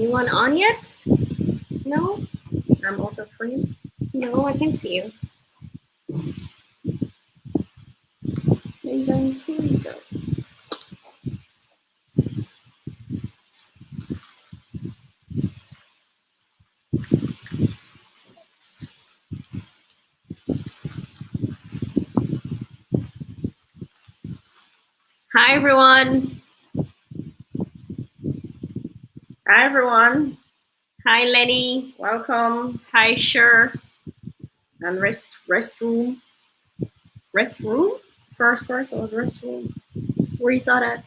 Anyone on yet? No? I'm out of frame. No, I can see you. Here we go. Hi, everyone. Hi, everyone. Hi, Lenny. Welcome. Hi, Sher. And restroom. Restroom? First was restroom. Where you saw that?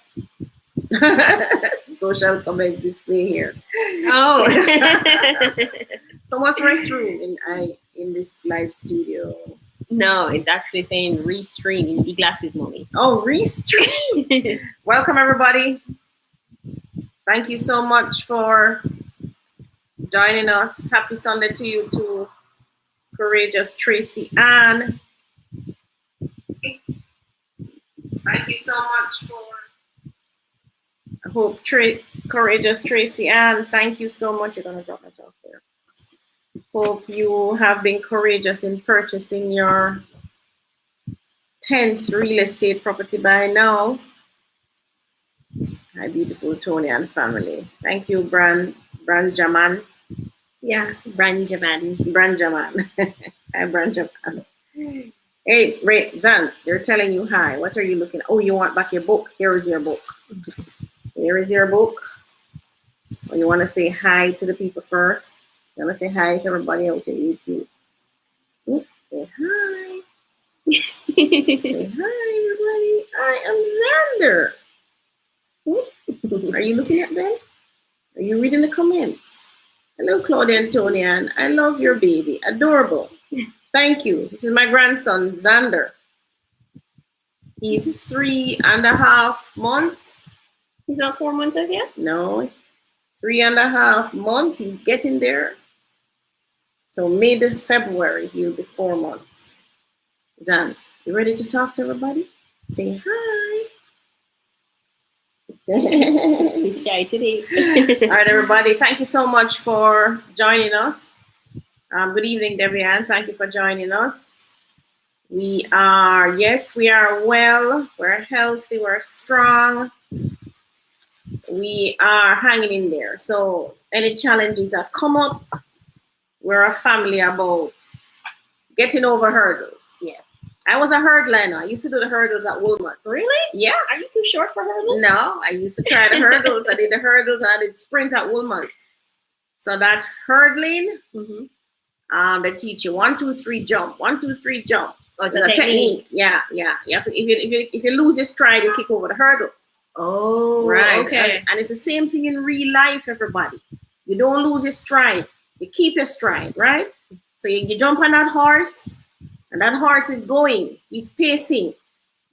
Social comment display here. Oh. So what's restroom in this live studio? No, it's actually saying restream in e-glasses, mommy. Oh, restream. Welcome, everybody. Thank you so much for joining us. Happy Sunday to you too, Courageous Tracy-Ann. Thank you so much for, I hope, Courageous Tracy-Ann. Thank you so much. You're going to drop that off there. Hope you have been courageous in purchasing your 10th real estate property by now. My beautiful Toni-Ann family. Thank you, Branjaman. Yeah, Branjaman. Branjaman. Hi, Branjaman. Hey, Ray, Zans, they're telling you hi. What are you looking at? Oh, you want back your book? Here is your book. Here is your book. Or you want to say hi to the people first? You want to say hi to everybody out in YouTube? Say hi. Say hi, everybody. I am Xander. Are you looking at them? Are you reading the comments? Hello, Claudia and Toni-Ann. I love your baby. Adorable. Thank you. This is my grandson, Xander. He's 3.5 months. He's not 4 months as yet? No, 3.5 months. He's getting there. So mid-February, he'll be 4 months. Zans, you ready to talk to everybody? Say hi. He's shy today. All right, everybody. Thank you so much for joining us. Good evening, Debbie-Ann. Thank you for joining us. We are well. We're healthy. We're strong. We are hanging in there. So any challenges that come up, we're a family about getting over hurdles. Yes. I was a hurdler. I used to do the hurdles at Woolworths. Really? Yeah. Are you too short for hurdles? No, I used to try the hurdles. I did the hurdles and I did sprint at Woolworths. So that hurdling, they teach you 1, 2, 3, jump. 1, 2, 3, jump. Oh, it's a technique. Yeah. If you lose your stride, you kick over the hurdle. Oh, right. Okay. And it's the same thing in real life, everybody. You don't lose your stride. You keep your stride, right? So you jump on that horse, and that horse is going. He's pacing.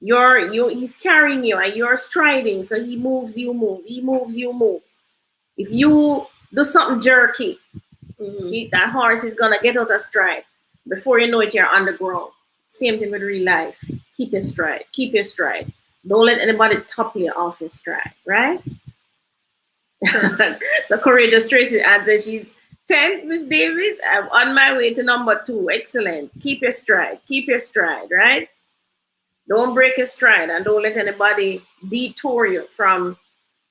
He's carrying you, and you're striding. So he moves, you move. He moves, you move. If you do something jerky, that horse is gonna get out of stride. Before you know it, you're on the ground. Same thing with real life. Keep your stride. Keep your stride. Don't let anybody topple you off your stride, right? The Courageous Tracy adds she's 10, Miss Davis. I'm on my way to number 2. Excellent. Keep your stride. Keep your stride, right? Don't break your stride and don't let anybody detour you from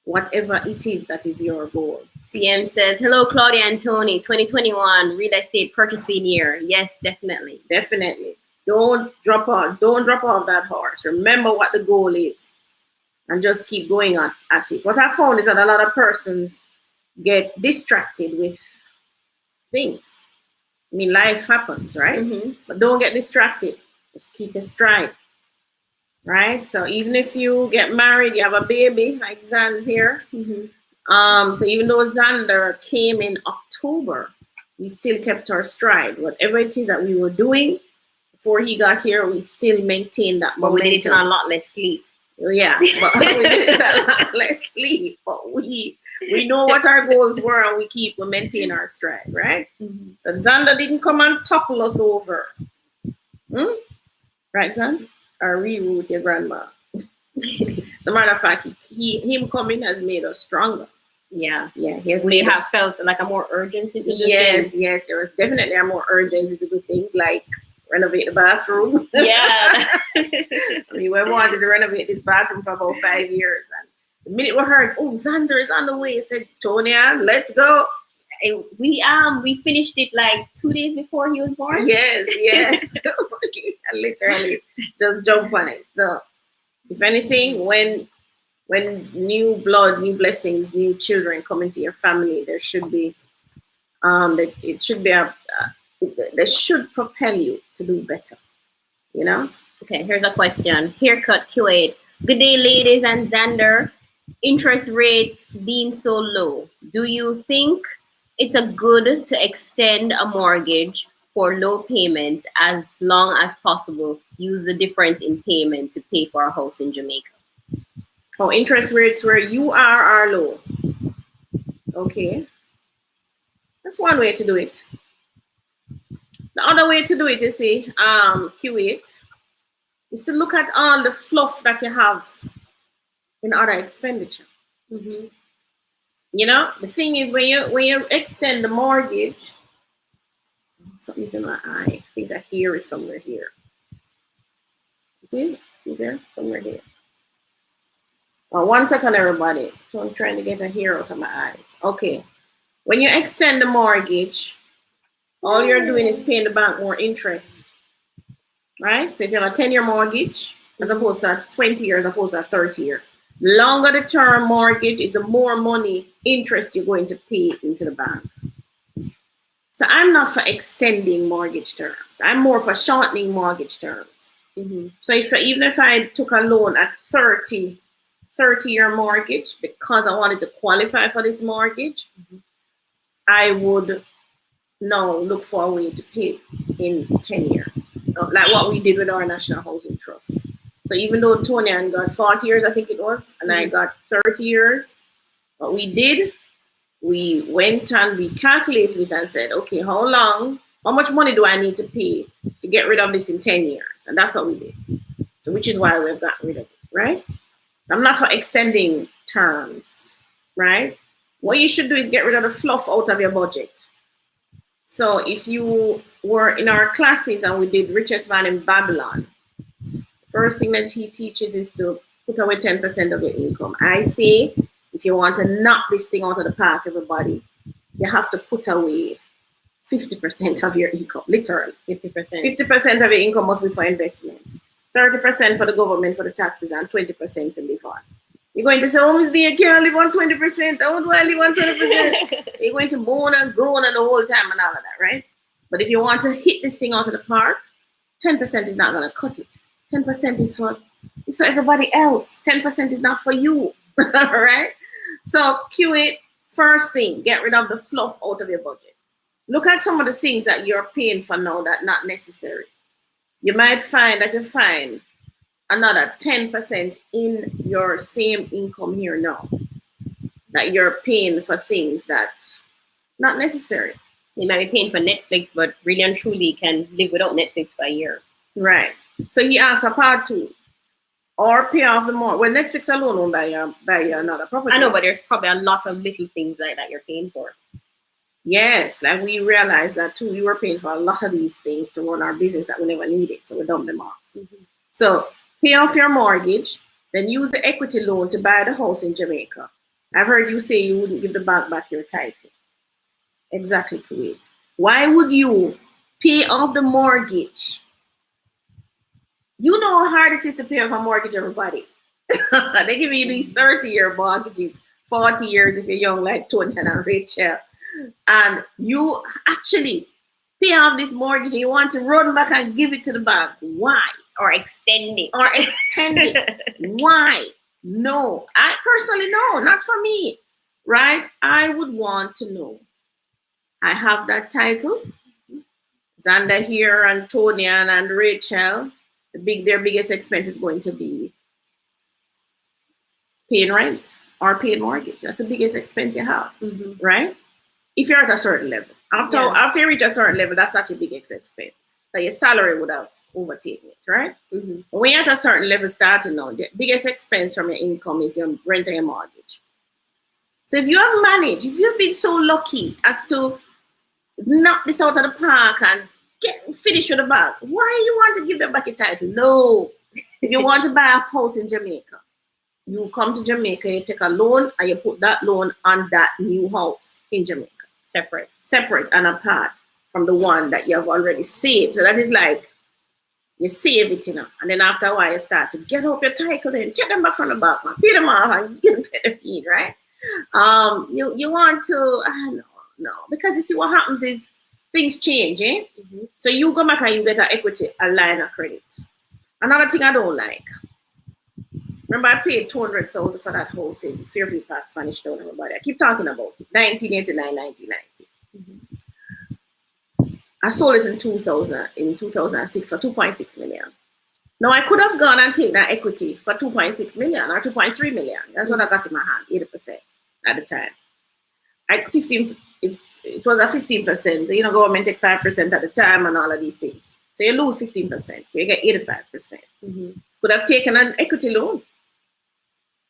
whatever it is that is your goal. CM says, hello, Claudia and Tony. 2021 real estate purchasing year. Yes, definitely. Definitely. Don't drop off. Don't drop off that horse. Remember what the goal is and just keep going at it. What I found is that a lot of persons get distracted with things. I mean, life happens, right? But don't get distracted. Just keep your stride, right? So even if you get married, you have a baby, like Zan's here. So even though Xander came in October, we still kept our stride. Whatever it is that we were doing before he got here, we still maintained that momentum. But we did it on a lot less sleep. Yeah, but we did it a lot less sleep. But we know what our goals were, and we maintain our stride, right? So Xander didn't come and topple us over. Right, Xander? Or reroute your grandma. As a matter of fact, him coming has made us stronger. Yeah, he has may have felt like a more urgency to do things. Yes, there was definitely a more urgency to do things like renovate the bathroom. Yeah. I mean, we wanted to renovate this bathroom for about 5 years, and the minute we heard, oh, Xander is on the way, I said, Toni-Ann, let's go. And we finished it like 2 days before he was born. Yes. I literally just jump on it. So if anything, when new blood, new blessings, new children come into your family, there should be it should be they should propel you to do better, you know. Okay, here's a question. Haircut Kuwait. Good day, ladies and Xander. Interest rates being so low, do you think it's a good to extend a mortgage for low payments as long as possible? Use the difference in payment to pay for a house in Jamaica. Oh, interest rates where you are low. Okay, that's one way to do it. The other way to do it, you see, Kuwait, is to look at all the fluff that you have in other expenditure. Mm-hmm. You know, the thing is when you extend the mortgage, something's in my eye. I think that hair is somewhere here. See there? Somewhere here. Oh, 1 second, everybody. So I'm trying to get a hair out of my eyes. Okay. When you extend the mortgage, all you're doing is paying the bank more interest. Right? So if you have a 10-year mortgage, as opposed to a 20 years, as opposed to a 30-year. The longer the term mortgage is, the more money interest you're going to pay into the bank. So I'm not for extending mortgage terms. I'm more for shortening mortgage terms. Mm-hmm. So even if I took a loan at 30-year mortgage because I wanted to qualify for this mortgage, I would now look for a way to pay in 10 years. Like what we did with our National Housing Trust. So even though Toni-Ann got 40 years, I think it was, and I got 30 years, what we did, we went and we calculated it and said, okay, how much money do I need to pay to get rid of this in 10 years? And that's what we did. So which is why we've gotten rid of it, right? I'm not for extending terms, right? What you should do is get rid of the fluff out of your budget. So if you were in our classes and we did Richest Man in Babylon, first thing that he teaches is to put away 10% of your income. I say, if you want to knock this thing out of the park, everybody, you have to put away 50% of your income, literally. 50%. 50% of your income must be for investments. 30% for the government, for the taxes, and 20% to live on. You're going to say, oh, Miss D, I can't live on 20%. How do I live on 20%? You're going to moan and groan the whole time and all of that, right? But if you want to hit this thing out of the park, 10% is not going to cut it. 10% is for everybody else. 10% is not for you, right? So Kuwait, first thing, get rid of the fluff out of your budget. Look at some of the things that you're paying for now that are not necessary. You might find that you find another 10% in your same income here now that you're paying for things that not necessary. You might be paying for Netflix, but really and truly can live without Netflix for a year. Right. So he asks a part 2. Or pay off the more. Well, Netflix alone won't buy you another property. I know, but there's probably a lot of little things like that you're paying for. Yes, like we realized that too. We were paying for a lot of these things to run our business that we never needed, so we dumped them off. Mm-hmm. So pay off your mortgage, then use the equity loan to buy the house in Jamaica. I've heard you say you wouldn't give the bank back your title. Exactly, Kuwait. Why would you pay off the mortgage? You know how hard it is to pay off a mortgage, everybody. They're giving you these 30-year mortgages, 40 years if you're young like Toni-Ann and Rachel. And you actually pay off this mortgage and you want to run back and give it to the bank. Why? Or extend it. Why? No. I personally, no, not for me. Right? I would want to know. I have that title. Xander here and Toni-Ann and Rachel. Their biggest expense is going to be paying rent or paying mortgage. That's the biggest expense you have, right? If you're at a certain level. After you reach a certain level, that's not your biggest expense. So your salary would have overtaken it, right? Mm-hmm. But when you're at a certain level starting now, the biggest expense from your income is your rent and your mortgage. So if you have managed, if you've been so lucky as to knock this out of the park and finish with the bag, why you want to give them back a title? No. If you want to buy a house in Jamaica, you come to Jamaica, you take a loan, and you put that loan on that new house in Jamaica. Separate and apart from the one that you have already saved. So that is like, you save it, and then after a while you start to get up your title and get them back from the back, man. Pay them off and get them to the feet, right? You want to, no, because you see what happens is things change, eh? So you go back and you get an equity, a line of credit. Another thing I don't like. Remember, I paid $200,000 for that house in Fairview Park, Spanish Town, everybody. I keep talking about it. 1989, 1990. I sold it in 2006 for 2.6 million. Now I could have gone and taken that equity for 2.6 million or 2.3 million. That's what I got in my hand, 80% at the time. It was a 15%. So, government take 5% at the time and all of these things. So you lose 15%. So you get 85%. Could have taken an equity loan.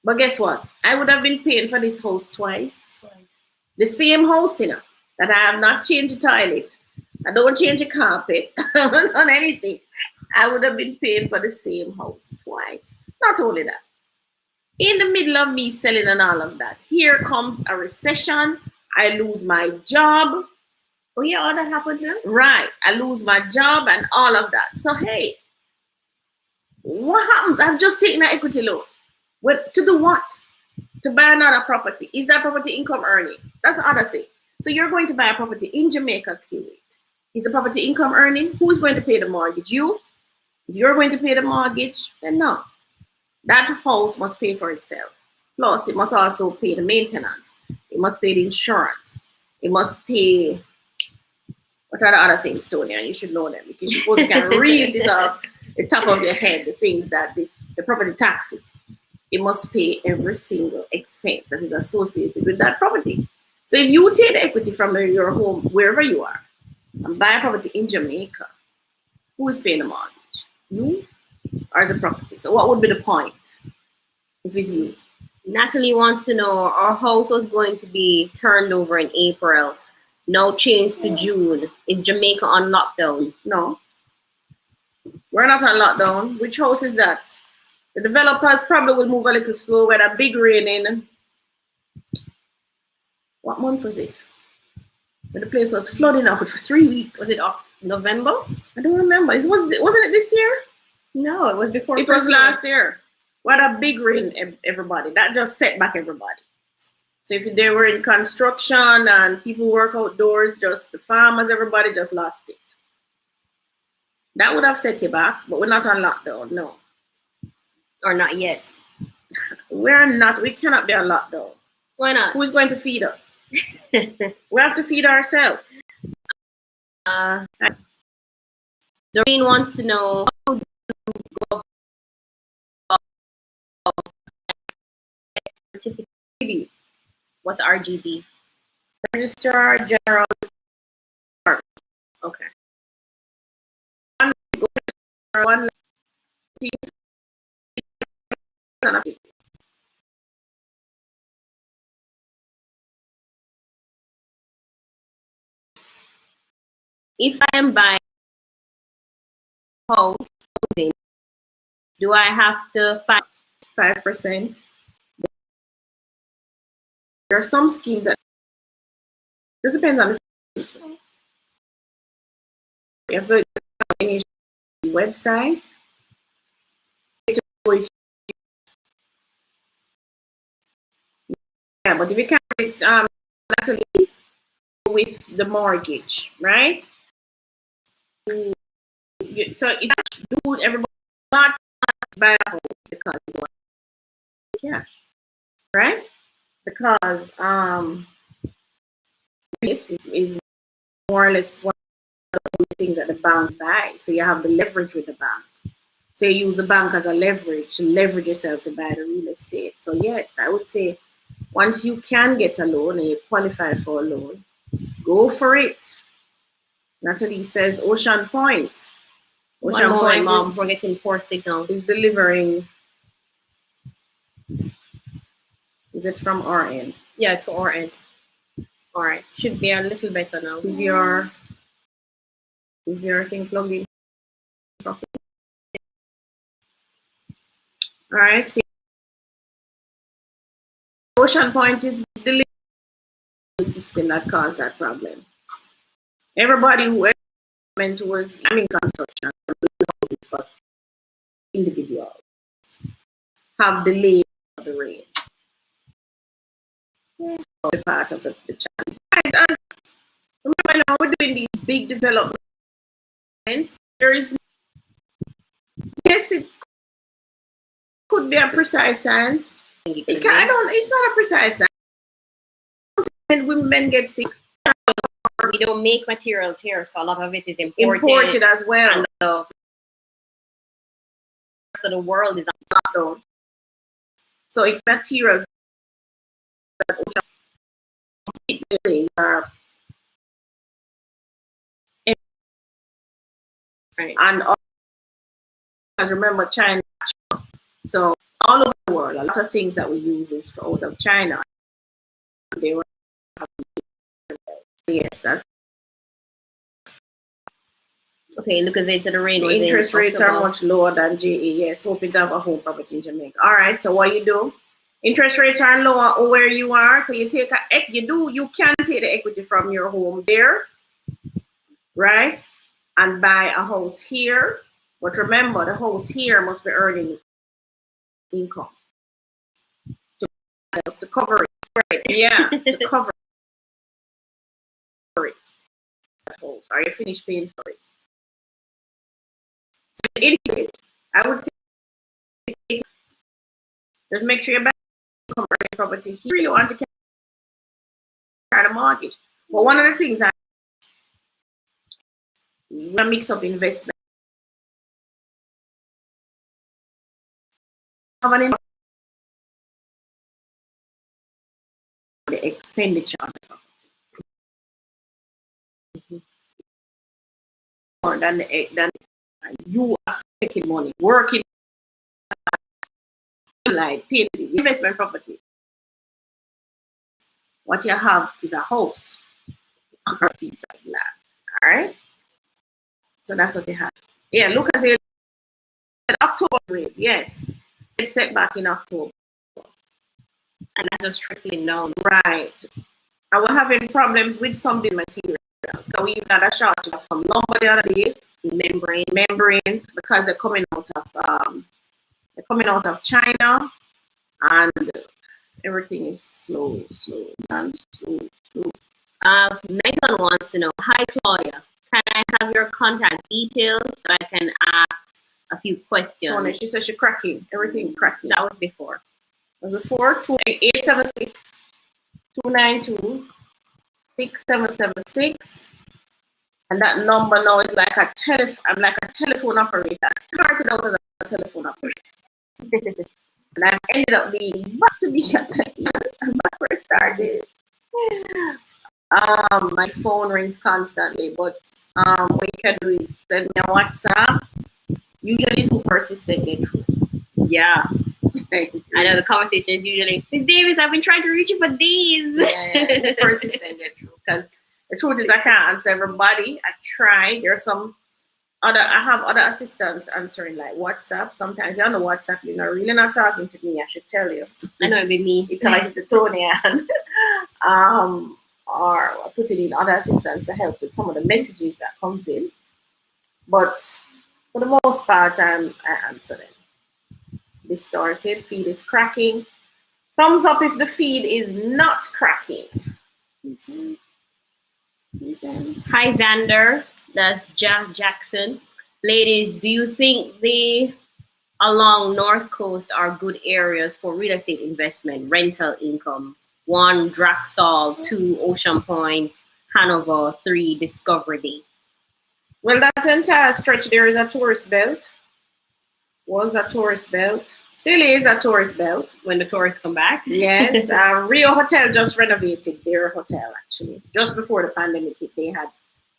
But guess what? I would have been paying for this house twice. The same house, that I have not changed the toilet. I don't change the carpet. I haven't done anything. I would have been paying for the same house twice. Not only that. In the middle of me selling and all of that, here comes a recession. I lose my job. Oh yeah, all that happened now? Right. I lose my job and all of that. So hey, what happens? I've just taken an equity loan. Well, to do what? To buy another property. Is that property income earning? That's the other thing. So you're going to buy a property in Jamaica, Kuwait. Is the property income earning? Who is going to pay the mortgage? You? If you're going to pay the mortgage, then no. That house must pay for itself. Plus, it must also pay the maintenance. It must pay the insurance. It must pay, what are the other things, Toni-Ann? You should know them because you're supposed to kind of read this off the top of your head, the things that the property taxes. It must pay every single expense that is associated with that property. So if you take the equity from your home, wherever you are, and buy a property in Jamaica, who is paying the mortgage? You or the property? So what would be the point if it's you? Natalie wants to know, our house was going to be turned over in April. Now changed to June. Is Jamaica on lockdown? No. We're not on lockdown. Which house is that? The developers probably will move a little slow. We had a big rain in. What month was it? When the place was flooding out for 3 weeks. Was it November? I don't remember. Wasn't it this year? No, it was before. It was last year. What a big rain, everybody. That just set back everybody. So if they were in construction and people work outdoors, just the farmers, everybody just lost it. That would have set you back, but we're not on lockdown, no. Or not yet. We're not. We cannot be on lockdown. Why not? Who is going to feed us? We have to feed ourselves. Doreen wants to know, how do you go about certificate? What's RGD? Registrar General. Okay. If I am buying house, do I have to 5%? There are some schemes that this depends on the scheme. You have to go to the website. Yeah, but if you can't actually with the mortgage, right? So if you do everybody not buy a house because you want cash, right? Because it is more or less one of the things that the bank buy. So you have the leverage with the bank. So you use the bank as a leverage to leverage yourself to buy the real estate. So yes, I would say once you can get a loan and you qualify for a loan, go for it. Natalie says Ocean Point. Ocean Point, Mom, we're getting poor signal. Is delivering Is it from our end? Yeah, it's for our end. All right, should be a little better now. Is your thing plugged in properly? All right. So Ocean Point is the system that caused that problem. Everybody who went was, I mean, construction, first individuals have delayed the rain. So the part of the challenge. As, remember now, we're doing these big developments. There is, yes, it could be a precise science. It's not a precise science. And women get sick. We don't make materials here, so a lot of it is Imported as well. And the rest of the world is on lockdown. So it's materials that are right. And remember China. So all over the world, a lot of things that we use is out of China. They were, yes, that's okay. Look at it to the rain. the interest rates are much lower than JA. Yes, hoping to have a home property in Jamaica. All right. So what you do? Interest rates are lower where you are. So you take you can take the equity from your home there, right? And buy a house here. But remember, the house here must be earning income to cover it. Right. Yeah, to cover it. Are you finished paying for it? So anyway, I would say just make sure you're buying income earning property. You really want to carry a mortgage. But one of the things I mix up investment. The expenditure on the property. More than you are taking money, working like paying the investment property. What you have is a house or a piece of land. All right. So that's what you have. Yeah, look at it. October rates, yes. It's set back in October. And that's just trickling down. Right. And we're having problems with some building materials. So we even had a shortage of some lumber the other day, membranes, because they're coming out of China, and everything is slow. Megan wants to know, hi Claudia, can I have your contact details so I can ask a few questions? Tony, she says she's cracking. Everything cracking. That was before. Was before 876 292 6776. And that number now is like I'm like a telephone operator. I started out as a telephone operator. And I've ended up being back to be a I'm back where I started. My phone rings constantly, but what you can do is send me a WhatsApp. Usually super persistent get through. Yeah. I know the conversation is usually, Miss Davis, I've been trying to reach you for days. Yeah, persistent get through. Because the truth is I can't answer everybody. I try. There's I have other assistants answering like WhatsApp. Sometimes you're on the WhatsApp, you're not really not talking to me, I should tell you. I know it'd be me. You're talking to Toni-Ann. Or putting in other assistants to help with some of the messages that comes in. But for the most part, I answer them. Distorted, feed is cracking. Thumbs up if the feed is not cracking. Hi Xander, that's Jackson. Ladies, do you think along North Coast are good areas for real estate investment, rental income? 1, Draxall, 2, Ocean Point, Hanover, 3, Discovery. Well, that entire stretch there is a tourist belt. Was a tourist belt. Still is a tourist belt. When the tourists come back. Yes. Rio Hotel just renovated their hotel, actually. Just before the pandemic hit, they had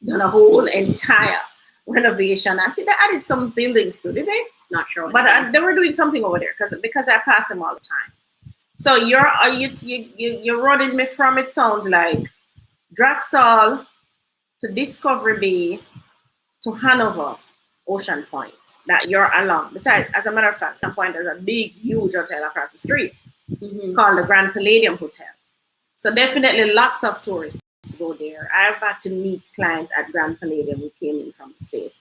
done a whole entire renovation. I think they added some buildings too, did they? Not sure. But they were doing something over there because I pass them all the time. So you're running me from, it sounds like, Draxall to Discovery Bay to Hanover, Ocean Point, that you're along. Besides, as a matter of fact, Ocean Point is a big, huge hotel across the street called the Grand Palladium Hotel. So definitely lots of tourists go there. I've had to meet clients at Grand Palladium who came in from the States.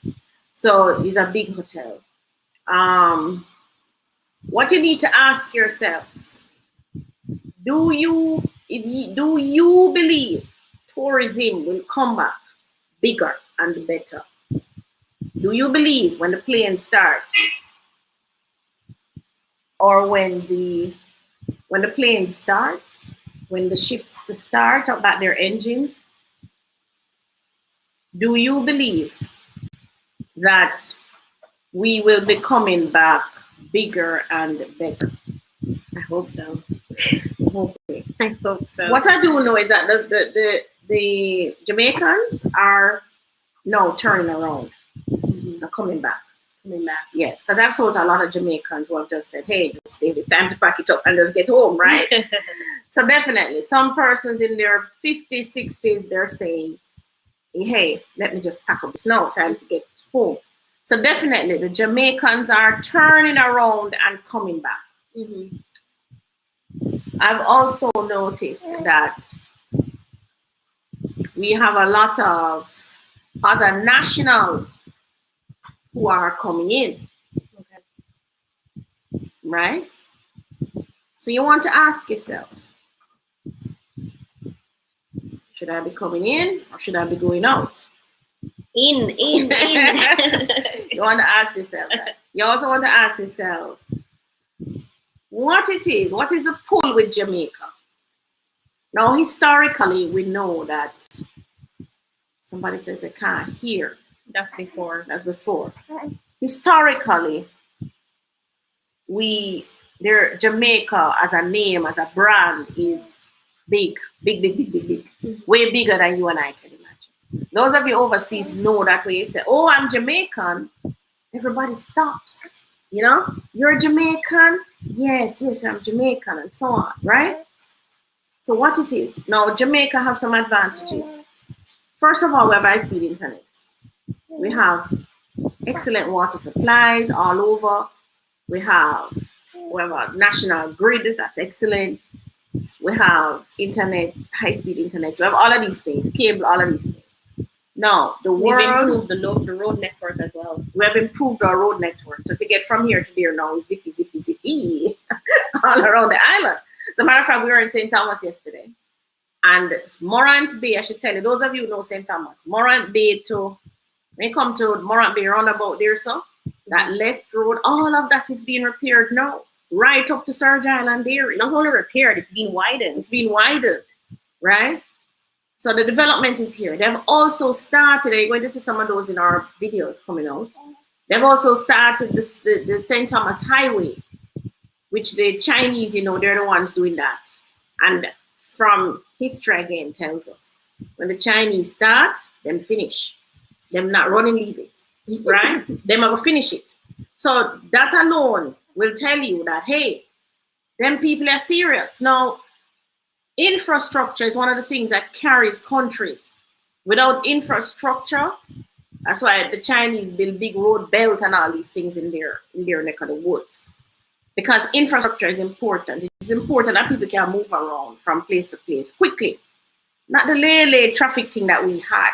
So it's a big hotel. What you need to ask yourself, do you believe tourism will come back bigger and better? Do you believe when the planes start, or when the planes start, when the ships start about their engines, do you believe that we will be coming back bigger and better? I hope so. Hopefully. I hope so. What I do know is that the Jamaicans are now turning around, coming back. Yes, because I've sold a lot of Jamaicans who have just said, hey, it's time to pack it up and just get home, right? So definitely, some persons in their 50s, 60s, they're saying, hey, let me just pack up. It's now time to get home. So definitely, the Jamaicans are turning around and coming back. I've also noticed that we have a lot of other nationals who are coming in. Right? So you want to ask yourself, should I be coming in or should I be going out? In. You want to ask yourself that. You also want to ask yourself what it is. What is the pull with Jamaica? Now, historically, we know that somebody says they can't hear. That's before. Historically, Jamaica as a name, as a brand, is big. Way bigger than you and I can imagine. Those of you overseas know that when you say, oh, I'm Jamaican, everybody stops. You know, you're Jamaican? Yes, I'm Jamaican, and so on, right? So what it is, now Jamaica have some advantages. First of all, we have high-speed internet. We have excellent water supplies all over. We have a national grid that's excellent. We have internet, high-speed internet. We have all of these things, cable, all of these things. Now, we've improved the road network as well. We have improved our road network. So to get from here to there now is zippy, all around the island. As a matter of fact, we were in St. Thomas yesterday. And Morant Bay, I should tell you, those of you who know St. Thomas, Morant Bay when you come to Morant Bay roundabout there, so that left road, all of that is being repaired now. Right up to Surge Island area. Not only repaired, it's been widened. Right? So the development is here. They've also started, you're going to see some of those in our videos coming out. They've also started the St. Thomas Highway, which the Chinese, they're the ones doing that. And from history again tells us, when the Chinese start, them finish. Them not run and leave it, right? Them are going to finish it. So that alone will tell you that, hey, them people are serious. Now, infrastructure is one of the things that carries countries. Without infrastructure, that's why the Chinese build big road belt and all these things in their neck of the woods. Because infrastructure is important. It's important that people can move around from place to place quickly. Not the late traffic thing that we had.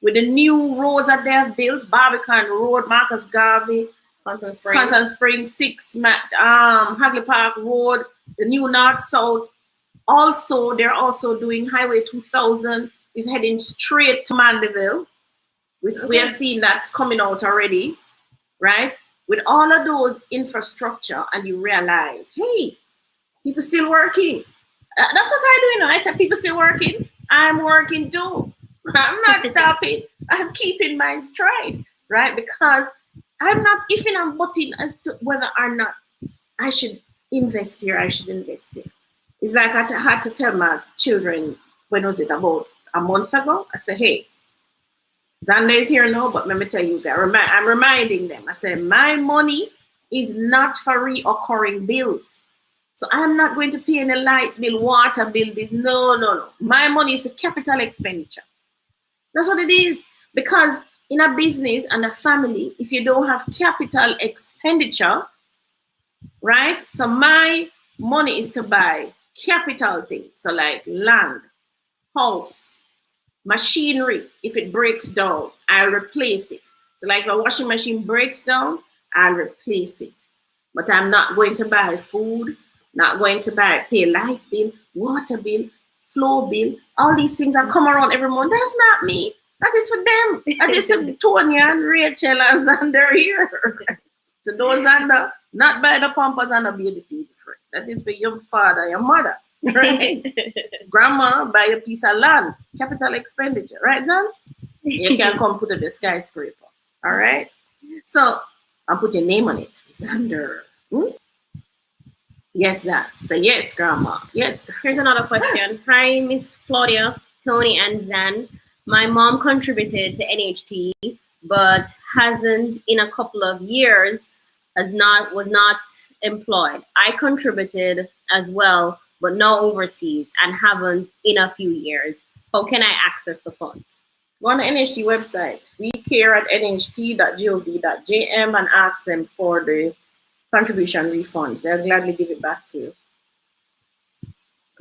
With the new roads that they have built, Barbican Road, Marcus Garvey, Constant Spring 6, Hagley Park Road, the new North-South. Also, they're also doing Highway 2000, is heading straight to Mandeville. We have seen that coming out already, right? With all of those infrastructure, and you realize, hey, people still working. That's what I do, I said, people still working. I'm working too. I'm not stopping. I'm keeping my stride, right? Because I'm not ifing and butting as to whether or not I should invest here, I should invest here. It's like I had to tell my children, when was it, about a month ago? I said, hey, Xander is here now, but let me tell you guys, I'm reminding them. I said, my money is not for reoccurring bills. So I'm not going to pay any light bill, water bill, this. No, no, no. My money is a capital expenditure. That's what it is. Because in a business and a family, if you don't have capital expenditure, right? So my money is to buy capital things. So like land, house, machinery. If it breaks down, I'll replace it. So like if a washing machine breaks down, I'll replace it. But I'm not going to buy food, not going to pay light bill, water bill, flow bill. All these things that come around every month. That's not me. That is for them. That is for Toni-Ann, Rachel, and Xander here. So those Xander, not buy the Pampers and the baby feed. That is for your father, your mother. Right? Grandma, buy a piece of land. Capital expenditure. Right, Zans? You can come put up the skyscraper. All right? So I'll put your name on it. Xander. Yes, Zan. Say yes, Grandma. Yes. Here's another question. Hi, Miss Claudia, Tony, and Zan. My mom contributed to NHT, but hasn't in a couple of years, was not employed. I contributed as well, but not overseas, and haven't in a few years. How can I access the funds? Go on the NHT website, wecare@nht.gov.jm, and ask them for the contribution refunds. They'll gladly give it back to you.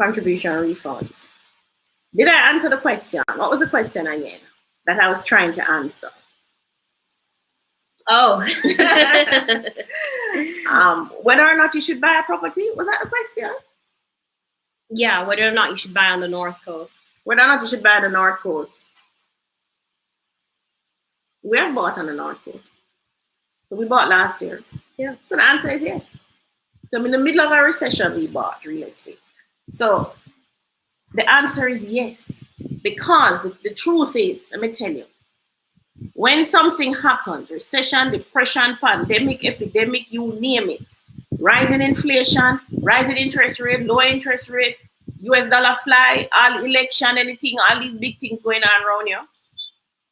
Contribution refunds. Did I answer the question? What was the question again that I was trying to answer? Oh. Whether or not you should buy a property? Was that the question? Yeah, whether or not you should buy on the North Coast. Whether or not you should buy on the North Coast. We have bought on the North Coast. So we bought last year. Yeah. So the answer is yes. So in the middle of a recession, we bought real estate. So the answer is yes. Because the truth is, let me tell you, when something happens, recession, depression, pandemic, epidemic, you name it, rising inflation, rising interest rate, low interest rate, US dollar fly, all election, anything, all these big things going on around you.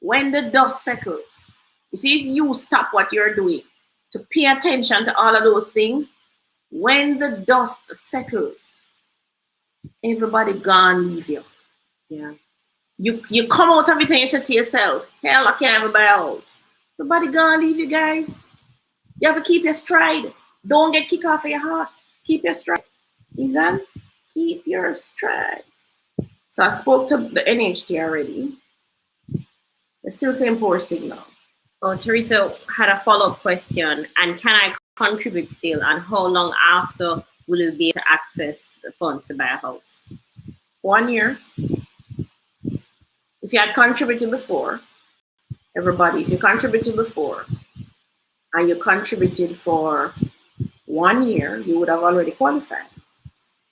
When the dust settles, you see, if you stop what you're doing to pay attention to all of those things, when the dust settles, everybody gone leave you. Yeah. You come out of it and you say to yourself, hell, I can't even buy a house. Nobody gonna leave you guys. You have to keep your stride. Don't get kicked off of your horse. Keep your stride. Isn't? Keep your stride. So I spoke to the NHT already. They're still saying poor signal. Oh, Teresa had a follow-up question. And can I contribute still? And how long after will you be able to access the funds to buy a house? 1 year. If you had contributed before, everybody, if you contributed before and you contributed for 1 year, you would have already qualified.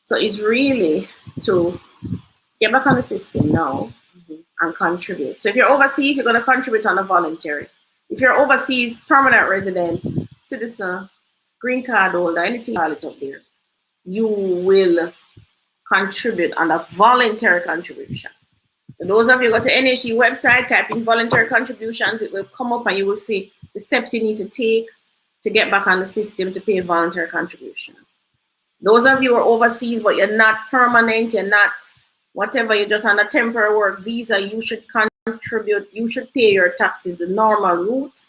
So it's really to get back on the system now and contribute. So if you're overseas, you're going to contribute on a voluntary. If you're overseas, permanent resident, citizen, green card holder, anything you call it up there, you will contribute on a voluntary contribution. So those of you go to NHE website, type in voluntary contributions, it will come up and you will see the steps you need to take to get back on the system to pay a voluntary contribution. Those of you who are overseas, but you're not permanent, you're not whatever, you're just on a temporary work visa, you should contribute, you should pay your taxes the normal route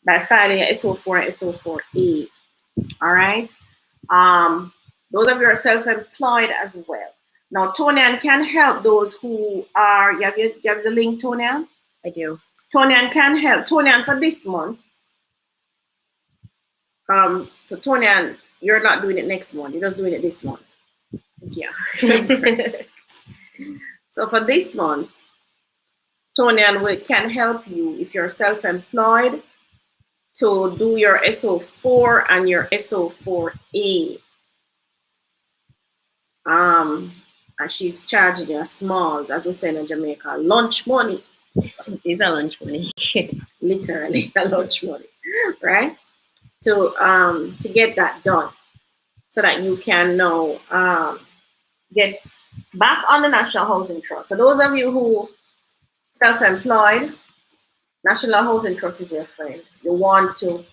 by filing your SO4 and SO4A. All right? Those of you who are self-employed as well. Now, Toni-Ann can help those who are, you have the link, Toni-Ann? I do. Toni-Ann can help. Toni-Ann, for this month. So Toni-Ann, you're not doing it next month. You're just doing it this month. Yeah. So for this month, Toni-Ann can help you if you're self-employed to do your SO4 and your SO4A. And she's charging you small, as we say in Jamaica, lunch money. It's a lunch money. Literally a lunch money, right? To get that done so that you can now get back on the National Housing Trust. So those of you who self-employed, National Housing Trust is your friend. You want to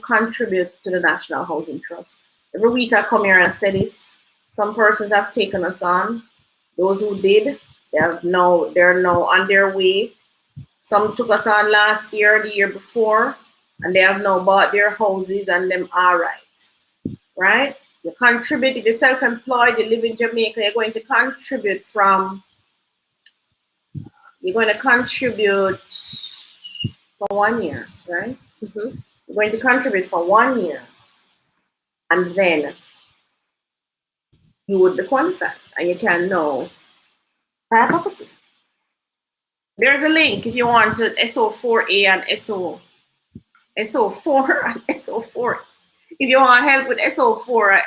contribute to the National Housing Trust. Every week I come here and say this. Some persons have taken us on. Those who did, they're now on their way. Some took us on last year, the year before, and they have now bought their houses and them all right. Right? You contribute, if you're self-employed, you live in Jamaica, you're going to contribute for 1 year, right? Mm-hmm. You're going to contribute for 1 year, and then you would be qualified, and you can now buy a property. There's a link if you want to SO4A and SO4 and SO4. If you want help with SO4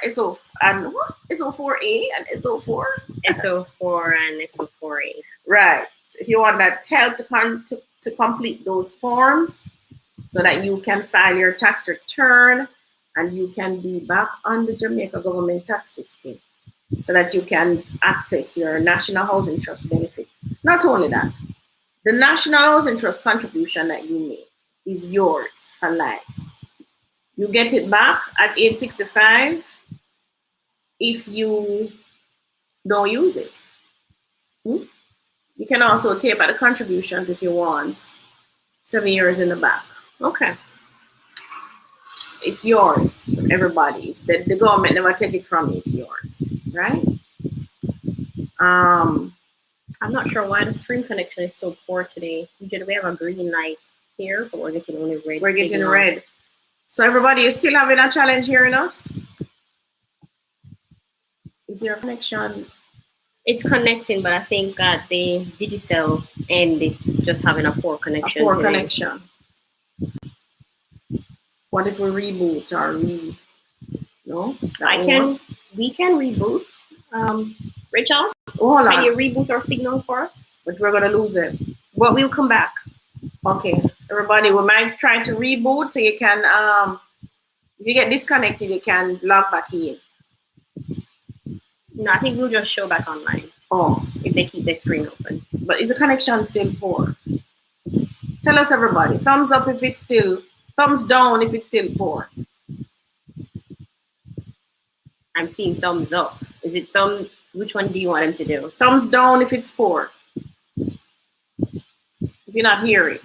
and what? SO4A and SO4? SO4 and SO4A. Right. If you want that help to complete those forms so that you can file your tax return and you can be back on the Jamaica government tax system so that you can access your National Housing Trust benefit. Not only that, the National Housing Trust contribution that you make is yours for life. You get it back at age 65 if you don't use it. You can also take back the contributions if you want 7 years in the back. Okay. It's yours, everybody. It's the government never take it from you, it's yours, right? I'm not sure why the screen connection is so poor today. Usually we have a green light here, but we're getting only red. We're getting red. So everybody is still having a challenge hearing us? Is there a connection? It's connecting, but I think at the Digicel end, it's just having a poor connection. A poor connection. What if we reboot or no? We can reboot. Rachel, hold on. Can you reboot our signal for us? But we're gonna lose it. Well, we'll come back. Okay, everybody, we might try to reboot so you can if you get disconnected, you can log back in. No, I think we'll just show back online. Oh, if they keep their screen open. But is the connection still poor? Tell us, everybody. Thumbs up if it's still, thumbs down if it's still poor. I'm seeing thumbs up. Is it thumb? Which one do you want them to do? Thumbs down if it's poor. If you're not hearing.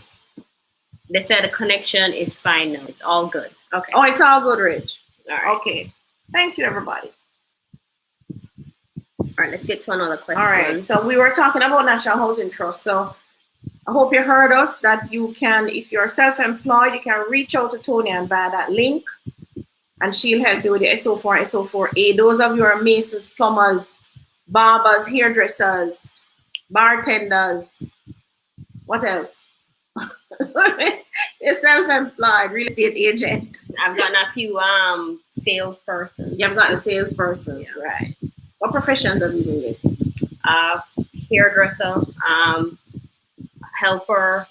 They said the connection is fine now. It's all good. Okay. Oh, it's all good, Rich. All right. Okay. Thank you, everybody. All right, let's get to another question. All right. So we were talking about National Housing Trust. So I hope you heard us that you can, if you're self-employed, you can reach out to Toni-Ann via that link, and she'll help you with the SO4, SO4A. Those of you are masons, plumbers, barbers, hairdressers, bartenders. What else? You're self-employed, real estate agent. I've gotten a few salespersons. You've gotten salespersons, yeah. Right. What professions have you been getting? Hairdresser, helper,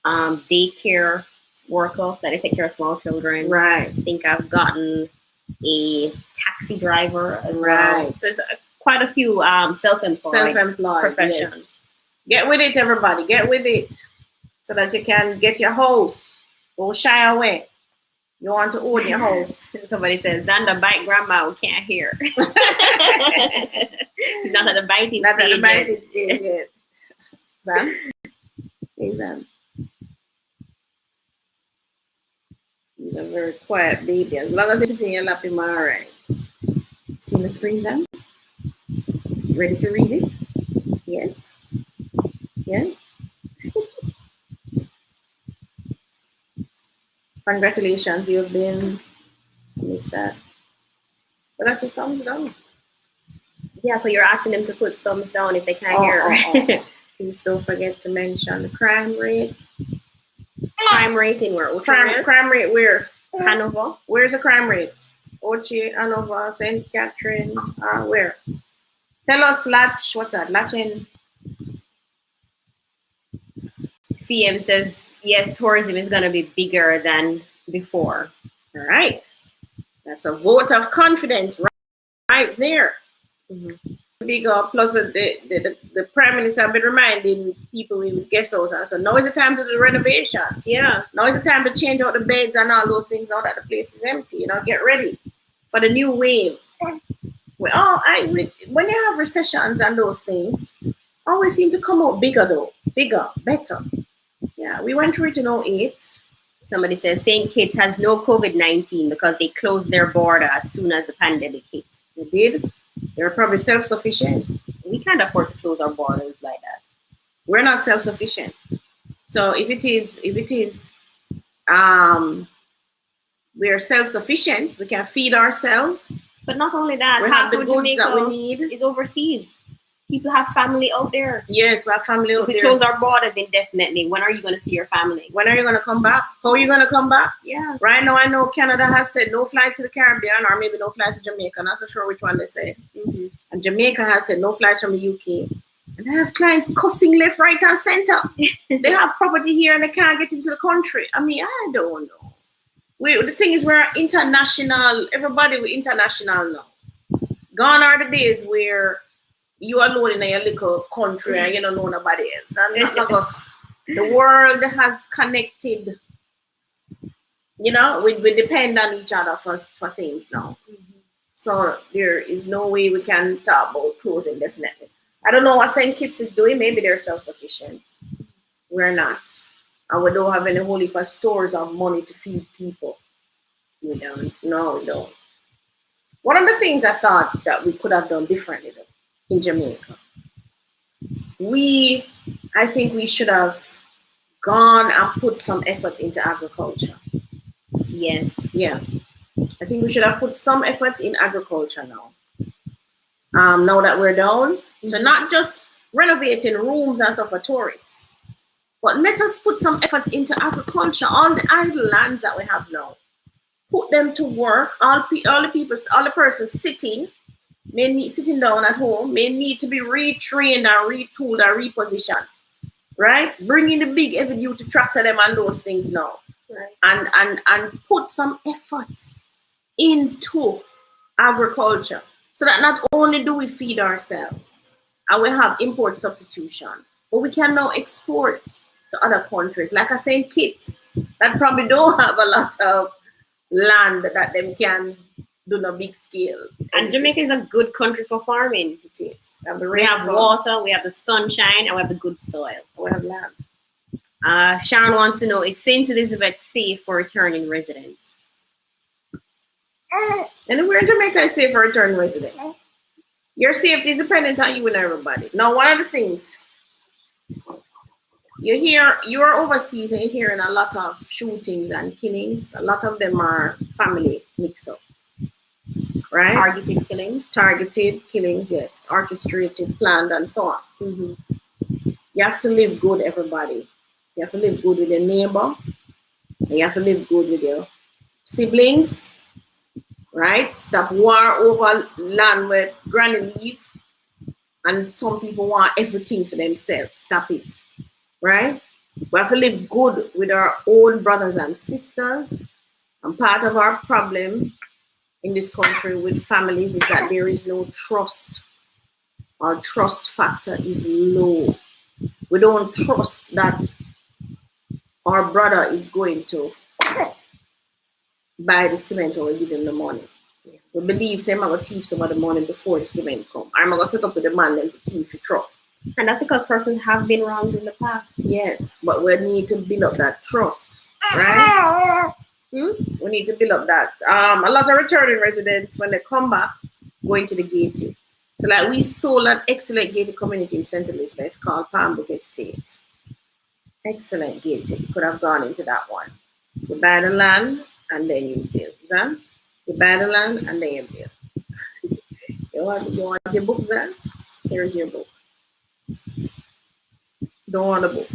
daycare worker that I take care of small children. Right. I think I've gotten a taxi driver as right. well. So it's quite a few self-employed professions. Yes. Get with it, everybody. Get with it. So that you can get your house. Don't shy away. You want to own your house. Somebody says, Xander, bite grandma, we can't hear. Not at the biting Not stage. Not at the biting stage yet. Zan? Hey, Zan. He's a very quiet baby. As long as it's sitting in your lap, I'm all right. See the screen, Zan? Ready to read it? Yes? Yes? Congratulations, you've been, I missed that. But that's a thumbs down. Yeah, but you're asking them to put thumbs down if they can't hear. Please don't forget to mention the crime rate. Crime rate in where? Crime rate where? Hanover. Where's the crime rate? Ochi, Hanover, St. Catherine, where? Tell us, Latch, what's that? Latch in? CM says, yes, tourism is going to be bigger than before. All right. That's a vote of confidence right there. Mm-hmm. Bigger, plus the Prime Minister have been reminding people in guest houses. So now is the time to do the renovations. Yeah. Now is the time to change out the beds and all those things now that the place is empty. You know, get ready. for the new wave. When you have recessions and those things, always seem to come out bigger though. Bigger, better. Yeah, we went through it in '08. Somebody says St. Kitts has no COVID-19 because they closed their border as soon as the pandemic hit. They did. They're probably self-sufficient. We can't afford to close our borders like that. We're not self-sufficient. So if it is, we're self-sufficient, we can feed ourselves. But not only that, we have the goods Jamaica that we need. Is overseas. People have family out there. Yes, we have family out there. We close our borders indefinitely. When are you going to see your family? When are you going to come back? How are you going to come back? Yeah. Right now, I know Canada has said no flights to the Caribbean, or maybe no flights to Jamaica. I'm not so sure which one they said. Mm-hmm. And Jamaica has said no flights from the UK. And I have clients cussing left, right, and center. They have property here and they can't get into the country. I mean, I don't know. The thing is, we're international. Everybody, we're international now. Gone are the days where you alone in your little country and you don't know nobody else. And not us. The world has connected. You know, we depend on each other for things now. Mm-hmm. So there is no way we can talk about closing definitely. I don't know what St. Kitts is doing. Maybe they're self-sufficient. We're not. And we don't have any whole heap of stores of money to feed people. We don't. No, we don't. One of the things I thought that we could have done differently though, in Jamaica, I think we should have gone and put some effort into agriculture. Yes. Yeah. I think we should have put some effort in agriculture now. Now that we're down. So not just renovating rooms and stuff for tourists, but let us put some effort into agriculture. All the idle lands that we have now, put them to work. All the persons sitting down at home may need to be retrained and retooled and repositioned. Right? Bring in the big heavy duty tractor them and those things now. Right. And put some effort into agriculture so that not only do we feed ourselves and we have import substitution, but we can now export to other countries. Like I say, Kitts that probably don't have a lot of land that them can do no big scale. And Jamaica is a good country for farming. It is. We have water, we have the sunshine, and we have the good soil. We have land. Sharon wants to know, is St. Elizabeth safe for returning residents? Anywhere in Jamaica is safe for returning residents. Your safety is dependent on you and everybody. Now, one of the things you're overseas and you're hearing a lot of shootings and killings. A lot of them are family mix-up. Right? Targeted killings, yes. Orchestrated, planned, and so on. Mm-hmm. You have to live good, everybody. You have to live good with your neighbor. And you have to live good with your siblings. Right? Stop war over land where granny live. And some people want everything for themselves. Stop it. Right? We have to live good with our own brothers and sisters. And part of our problem in this country with families is that there is no trust. Our trust factor is low. We don't trust that our brother is going to buy the cement or we give him the money. We believe I'm going to thief some of the money before the cement come. I'm going to set up with the man and thief the truck. And that's because persons have been wronged in the past. Yes, but we need to build up that trust, right? We need to build up that. A lot of returning residents, when they come back, go into the gated. So like we sold an excellent gated community in St. Elizabeth called Palmetto Estate. Excellent gated. Could have gone into that one. You buy the land and then you build. Zan? You buy the land and then you build. You want your book, Zan? Here's your book. Don't want a book.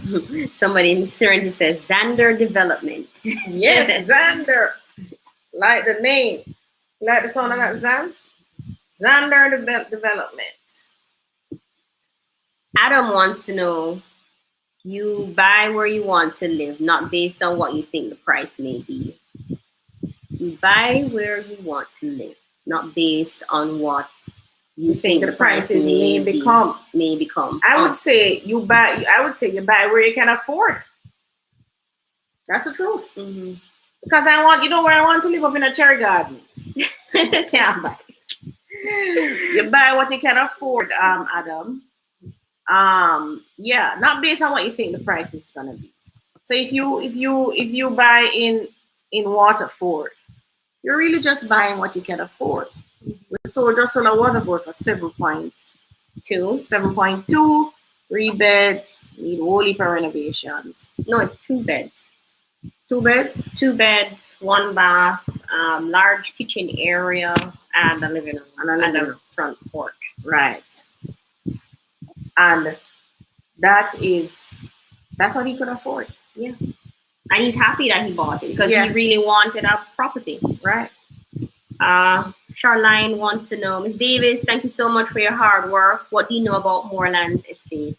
Somebody in Serenity says Xander Development. Yes, Xander. Like the name. Like the song I got, Xans? Xander Development. Adam wants to know, you buy where you want to live, not based on what you think the price may be. You buy where you want to live, not based on what you think the prices may become. I would say you buy where you can afford. That's the truth. Mm-hmm. Because I want, you know where I want to live, up in a cherry gardens. Can't buy it. You buy what you can afford, Adam. Yeah, not based on what you think the price is gonna be. So if you buy in Waterford, you're really just buying what you can afford. We just sold a Waterford for 7.2, 7.2, 3 beds, need whole heap of renovations. No, it's 2 beds. 2 beds? 2 beds, 1 bath, large kitchen area, and a living room and a front porch. Right. And that's what he could afford. Yeah. And he's happy that he bought it because he really wanted a property. Right. Charlene wants to know, Miss Davis, thank you so much for your hard work. What do you know about Moreland's estate?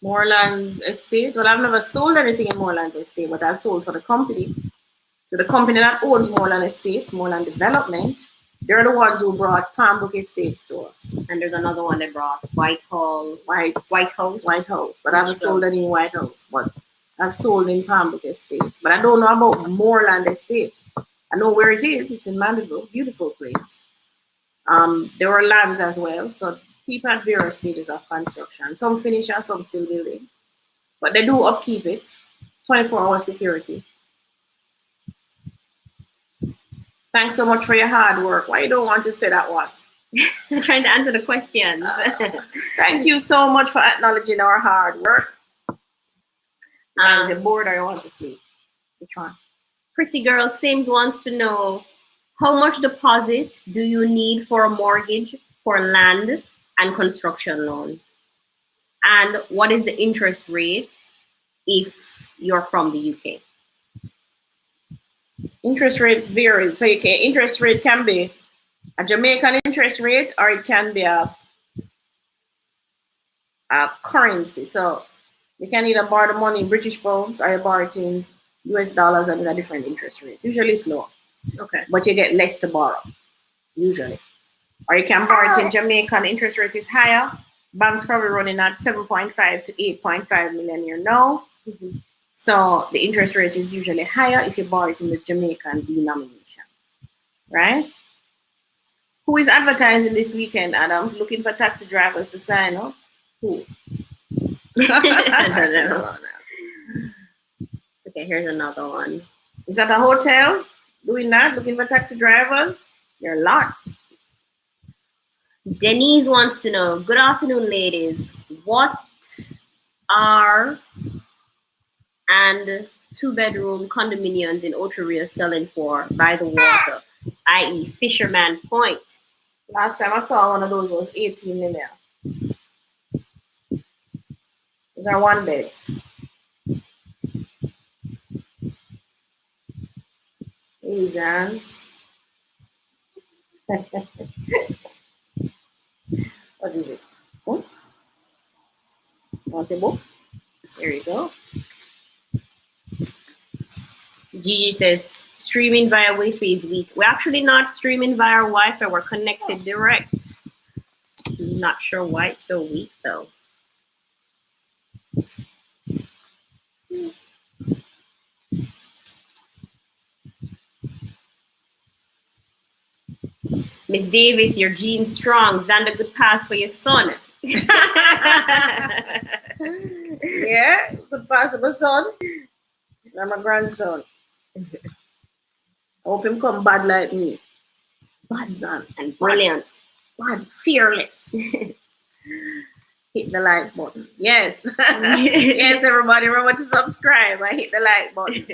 Moreland's estate? Well, I've never sold anything in Moreland's estate, but I've sold for the company. So the company that owns Moreland Estate, Moreland Development, they're the ones who brought Palmbrook Estates to us. And there's another one they brought, White House. White House. But I haven't sold any in White House. But I've sold in Palmbrook Estates. But I don't know about Moreland Estate. I know where it is. It's in Mandeville. Beautiful place. There were lands as well. So people at various stages of construction. Some finished and some still building. But they do upkeep it. 24-hour security. Thanks so much for your hard work. Why you don't want to say that one? I'm trying to answer the questions. Thank you so much for acknowledging our hard work. Is you bored or you want to sleep? Which one? Pretty Girl Sims wants to know, how much deposit do you need for a mortgage for land and construction loan? And what is the interest rate if you're from the UK? Interest rate varies. So interest rate can be a Jamaican interest rate, or it can be a currency. So you can either borrow the money in British pounds or you borrow it in US dollars, and it's a different interest rate. Usually it's low. Okay. But you get less to borrow, usually. Or you can borrow it in Jamaican, interest rate is higher. Banks probably running at 7.5 to 8.5 million a year now. Mm-hmm. So the interest rate is usually higher if you borrow it in the Jamaican denomination, right? Who is advertising this weekend, Adam? Looking for taxi drivers to sign up? Who? I don't know. Okay, here's another one. Is that a hotel doing that? Looking for taxi drivers? There are lots. Denise wants to know, good afternoon, ladies. What are and 2-bedroom condominiums in Oteria selling for by the water, i.e. Fisherman Point? Last time I saw one of those was 18 million. Those are 1-beds. Reasons. What is it? Oh? Want a book? There you go. Gigi says, streaming via Wi-Fi is weak. We're actually not streaming via Wi-Fi. We're connected direct. I'm not sure why it's so weak, though. Miss Davis, your genes strong. Xander, good pass for your son. Yeah, good pass for my son. And my grandson. I hope him come bad like me. Bad son. And brilliant. Bad, fearless. Hit the like button. Yes. Yes, everybody, remember to subscribe. I hit the like button.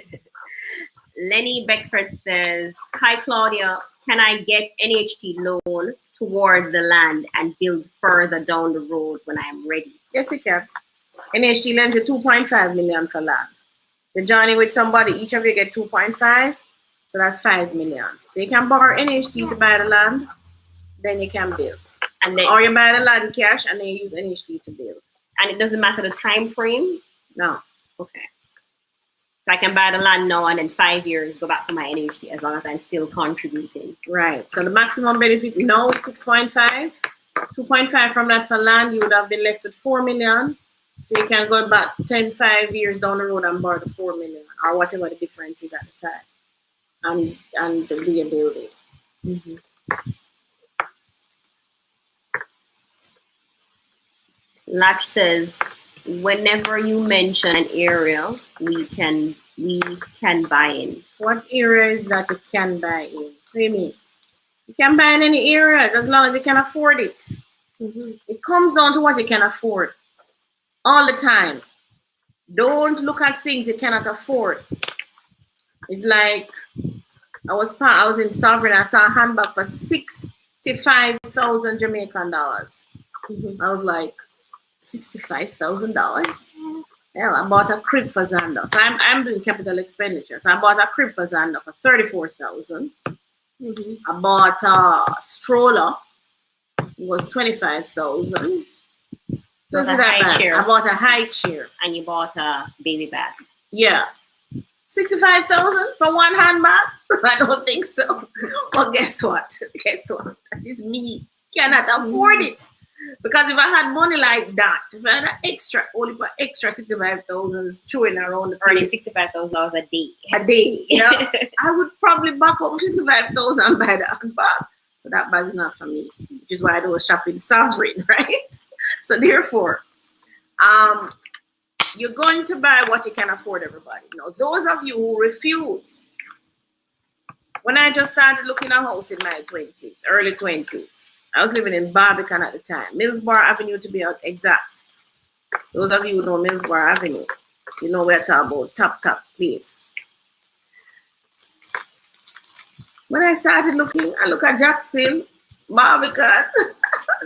Lenny Beckford says, hi, Claudia. Can I get NHT loan toward the land and build further down the road when I'm ready? Yes, you can. NHT lends you 2.5 million for land. You're joining with somebody, each of you get 2.5, so that's 5 million. So you can borrow NHT to buy the land, then you can build. And then, or you buy the land cash and then you use NHT to build. And it doesn't matter the time frame? No. Okay. So I can buy the land now and in 5 years go back to my NHT as long as I'm still contributing. Right. So the maximum benefit now is 6.5. 2.5 from that for land, you would have been left with 4 million. So you can go back 5 years down the road and borrow the 4 million or whatever the difference is at the time and rebuild it. Mm-hmm. Latch says, whenever you mention an area, we can buy in. What area is that you can buy in? What do you mean? You can buy in any area as long as you can afford it. Mm-hmm. It comes down to what you can afford all the time. Don't look at things you cannot afford. It's like I was in Sovereign. I saw a handbag for 65,000 Jamaican dollars. Mm-hmm. I was like, $65,000. Yeah, I bought a crib for Xander. So I'm doing capital expenditures. I bought a crib for Xander for 34,000. Mm-hmm. I bought a stroller. It was 25,000. Bought a high chair. I bought a high chair. And you bought a baby bag. Yeah. 65,000 for one handbag? I don't think so. Well, guess what? That is me. Cannot afford it. Because if I had money like that, if I had an extra, only for extra 65,000 throwing around the earning $65,000 a day. Yeah. I would probably back up 65,000 by the handbag. So that bag is not for me, which is why I do shopping Sovereign, right? So therefore, you're going to buy what you can afford, everybody. Now, those of you who refuse, when I just started looking at a house in my 20s, early 20s, I was living in Barbican at the time, Millsboro Avenue to be exact. Those of you who know Millsboro Avenue, you know we're talking about top place. When I started looking, I look at Jackson, Barbican.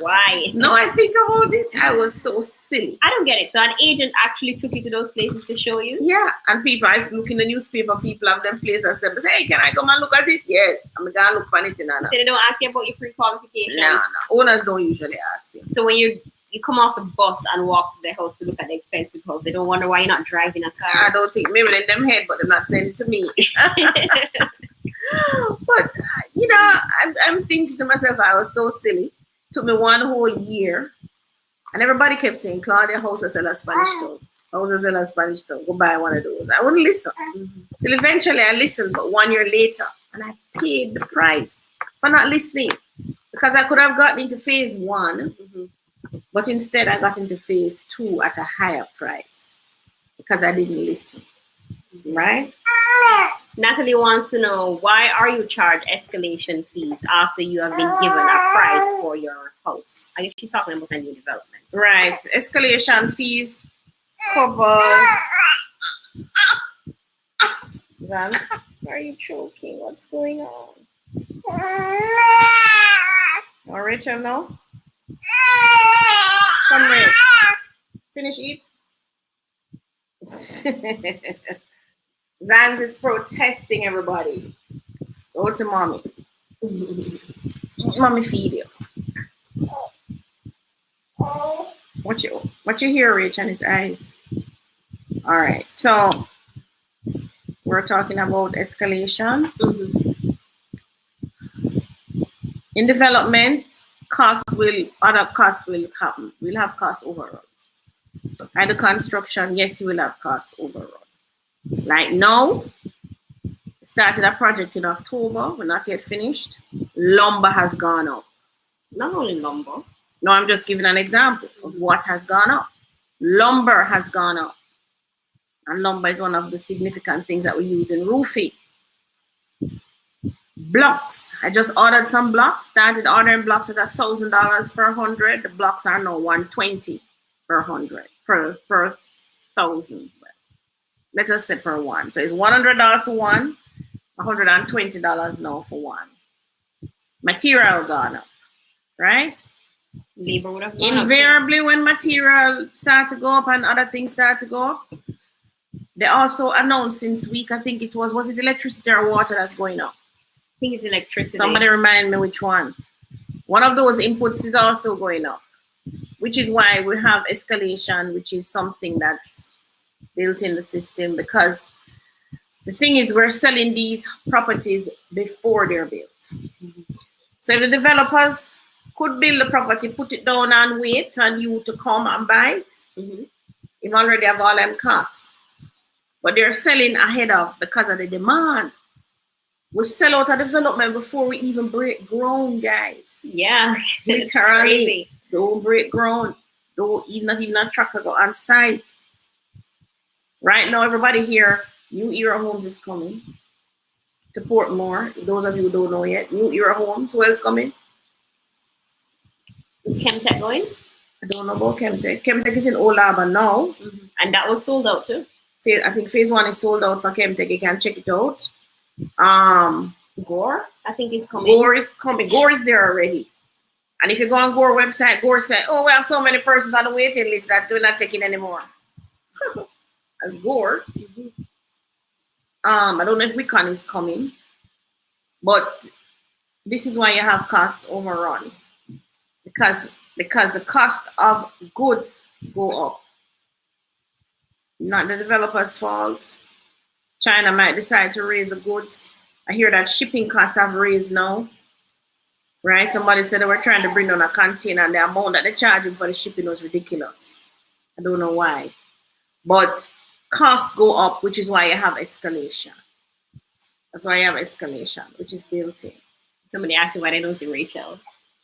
Why? No, I think about it. I was so silly. I don't get it. So an agent actually took you to those places to show you? Yeah, and people, I look in the newspaper, people have them places and say, hey, can I come and look at it? Yes, I'm going to look for it. So they don't ask you about your pre-qualification? No. Owners don't usually ask you. So when you come off the bus and walk to the house to look at the expensive house, they don't wonder why you're not driving a car? I don't think. Maybe in them head, but they're not saying it to me. But, you know, I'm thinking to myself, I was so silly. Took me one whole year. And everybody kept saying, Claudia, house a seller Spanish town. House a seller Spanish town. Go buy one of those. I wouldn't listen. Mm-hmm. Till eventually I listened, but 1 year later. And I paid the price for not listening. Because I could have gotten into phase 1. Mm-hmm. But instead I got into phase 2 at a higher price. Because I didn't listen. Right? Natalie wants to know, why are you charged escalation fees after you have been given a price for your house? I guess she's talking about a new development. Right. Escalation fees covers... Zans, why are you choking? What's going on? Oh, Rachel, no? Come, Rachel. Finish eat. Zans is protesting, everybody. Go to mommy. Mommy feed you. What you hear, Rich, and his eyes? All right. So we're talking about escalation. Mm-hmm. In development, other costs will happen. We'll have cost overruns. And the construction, yes, you will have cost overruns. Like now, started a project in October. We're not yet finished. Lumber has gone up. Not only lumber. No, I'm just giving an example of what has gone up. Lumber has gone up. And lumber is one of the significant things that we use in roofing. Blocks. I just ordered some blocks. Started ordering blocks at $1,000 per 100. The blocks are now $120 per 100 per 1,000. Let us say per one. So it's $100 for one, $120 now for one. Material gone up, right? Labor would have gone Invariably, up when material start to go up and other things start to go up, they also announced since week, I think it was it electricity or water that's going up? I think it's electricity. Somebody remind me which one. One of those inputs is also going up, which is why we have escalation, which is something that's built in the system, because the thing is we're selling these properties before they're built. Mm-hmm. So if the developers could build the property, put it down and wait and you to come and buy it, mm-hmm. It already have all them costs. But they're selling ahead of because of the demand. We sell out a development before we even break ground, guys. Yeah. Literally. Don't break ground. Don't even not even a trucker go on site. Right now, everybody here, New Era Homes is coming to Portmore. Those of you who don't know yet, New Era Homes, who else coming? Is Chemtech going? I don't know about Chemtech. Chemtech is in Old Harbor now. Mm-hmm. And that was sold out too. I think phase 1 is sold out for Chemtech. You can check it out. Gore, I think is coming. Gore is coming. Gore is there already. And if you go on Gore website, Gore said, "Oh, we have so many persons on the waiting list that we're not taking anymore." That's Gore. Mm-hmm. I don't know if Wicon is coming, but this is why you have costs overrun because the cost of goods go up. Not the developer's fault. China might decide to raise the goods. I hear that shipping costs have raised now. Right? Somebody said they were trying to bring on a container and the amount that they're charging for the shipping was ridiculous. I don't know why. But costs go up, which is why you have escalation. That's why you have escalation, which is built in. Somebody asked me why they don't see Rachel.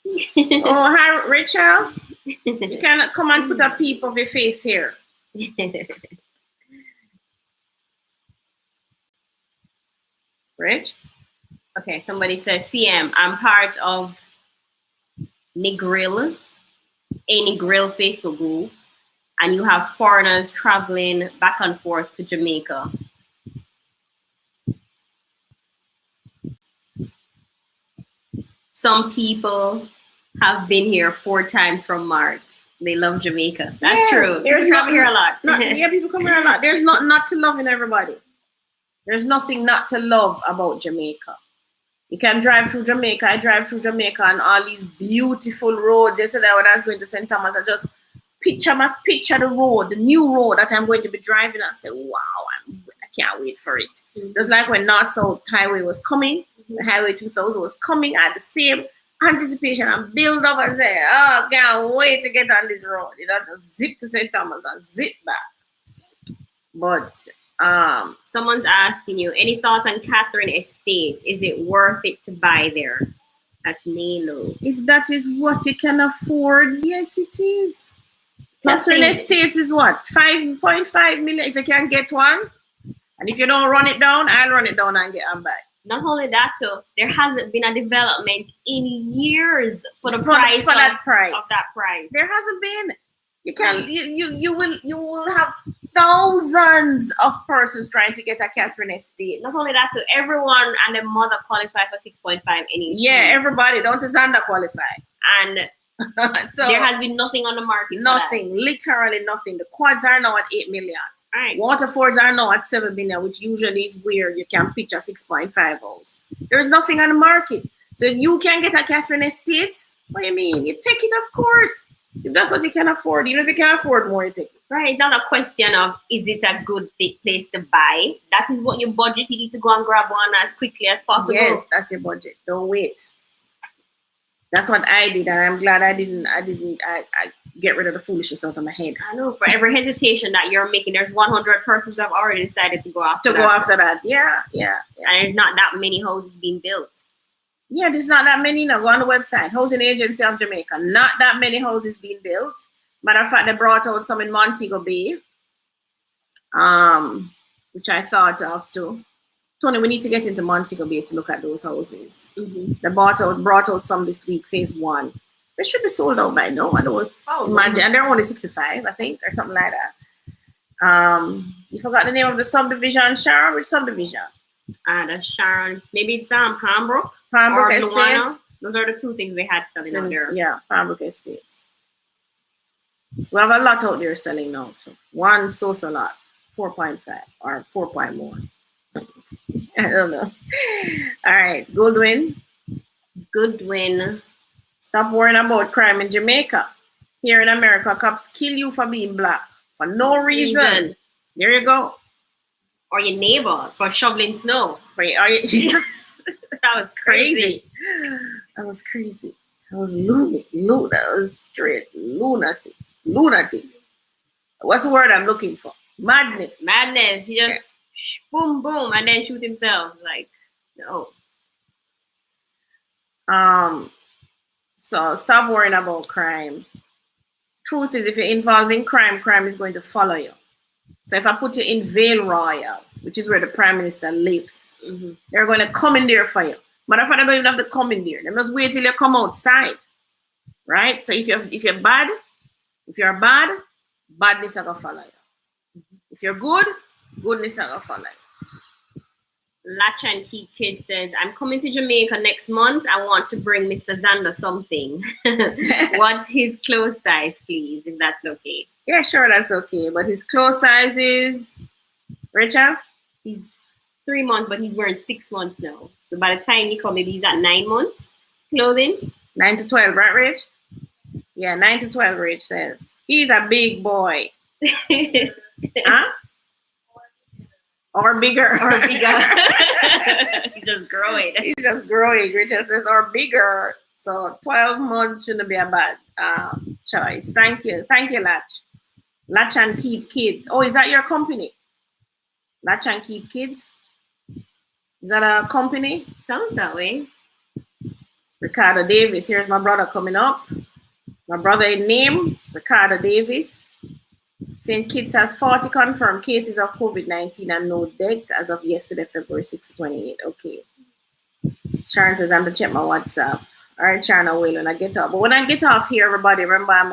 Oh, hi, Rachel. You can come and put a peep of your face here. Rich? Okay, somebody says, CM, I'm part of Negril, a Negril Facebook group, and you have foreigners traveling back and forth to Jamaica. Some people have been here 4 times from March. They love Jamaica. That's true. People come here a lot. Yeah, people come here a lot. There's not to love in everybody. There's nothing not to love about Jamaica. You can drive through Jamaica. I drive through Jamaica and all these beautiful roads. Yesterday when I was going to St. Thomas, I just picture the road, the new road that I'm going to be driving. I said, wow, I can't wait for it. Mm-hmm. Just like when North-South Highway was coming, the Highway 2000 was coming, I had the same anticipation and build up and say, oh, can't wait to get on this road. You know, just zip to St. Thomas and zip back. But someone's asking you, any thoughts on Catherine Estates? Is it worth it to buy there? That's Nalo. If that is what you can afford, yes, it is. Catherine Estates is what? 5.5 million if you can get one. And if you don't run it down, I'll run it down and get them back. Not only that, too, there hasn't been a development in years for the price of that price. There hasn't been. You can you will have thousands of persons trying to get a Catherine Estate. Not only that, too, everyone and their mother qualify for 6.5 anyway. Yeah, everybody. Don't Xander qualify. And so there has been nothing on the market. Nothing, literally nothing. The quads are now at 8 million. Right. Waterfords are now at 7 million, which usually is where you can pitch a 6.5 house. There's nothing on the market. So if you can get a Catherine Estates, what do you mean? You take it, of course. If that's what you can afford, even if you can afford more, you take it. Right. It's not a question of is it a good place to buy. That is what your budget. You need to go and grab one as quickly as possible. Yes, that's your budget. Don't wait. That's what I did, and I'm glad I get rid of the foolishness out of my head. I know. For every hesitation that you're making, there's 100 persons who have already decided to go after that. Yeah. And there's not that many houses being built. Yeah, there's not that many. Now go on the website, Housing Agency of Jamaica. Not that many houses being built. Matter of fact, they brought out some in Montego Bay, which I thought of too. Tony, we need to get into Montego Bay to look at those houses. Mm-hmm. They brought out some this week, phase 1. They should be sold out by now. And they're only 65, I think, or something like that. You forgot the name of the subdivision, Sharon? Which subdivision? The Sharon. Maybe it's Palmbrook. Palmbrook Estate. Those are the 2 things they had selling out there. Yeah, Palmbrook Estate. We have a lot out there selling now too. One source a lot, 4.5 or 4.1. I don't know. All right, Goodwin. Stop worrying about crime in Jamaica. Here in America, cops kill you for being black for no reason. There you go. Or your neighbor for shoveling snow. That was crazy. That was crazy. That was lunatic. That was straight lunacy. Lunatic. What's the word I'm looking for? Madness. Madness. He just boom, boom, and then shoot himself. Like, no. So stop worrying about crime. Truth is, if you're involved in crime, crime is going to follow you. So if I put you in Vale Royal, which is where the Prime Minister lives, they're going to come in there for you. Matter of fact, they don't even have to come in there. They must wait till you come outside. Right? So if you're bad, badness are gonna follow you. If you're good, goodness are gonna follow you. Latch and Keep Kid says, I'm coming to Jamaica next month. I want to bring Mr. Xander something. What's his clothes size, please, if that's okay? Yeah, sure, that's okay. But his clothes size is, Richard? He's 3 months, but he's wearing 6 months now. So by the time he comes, maybe he's at 9 months clothing. 9 to 12, right, Rich? Yeah, 9 to 12, Rich says. He's a big boy. Huh? Or bigger. Or bigger. He's just growing. He's just growing. Richard says, or bigger. So 12 months shouldn't be a bad choice. Thank you. Thank you, Latch. Latch and Keep Kids. Oh, is that your company? Latch and Keep Kids? Is that a company? Sounds that way. Ricardo Davis. Here's my brother coming up. My brother in name, Ricardo Davis. St. Kitts has 40 confirmed cases of COVID-19 and no deaths as of yesterday, February 6, 28. Okay. Sharon says, I'm going to check my WhatsApp. All right, Sharon, I will when I get off. But when I get off here, everybody, remember I'm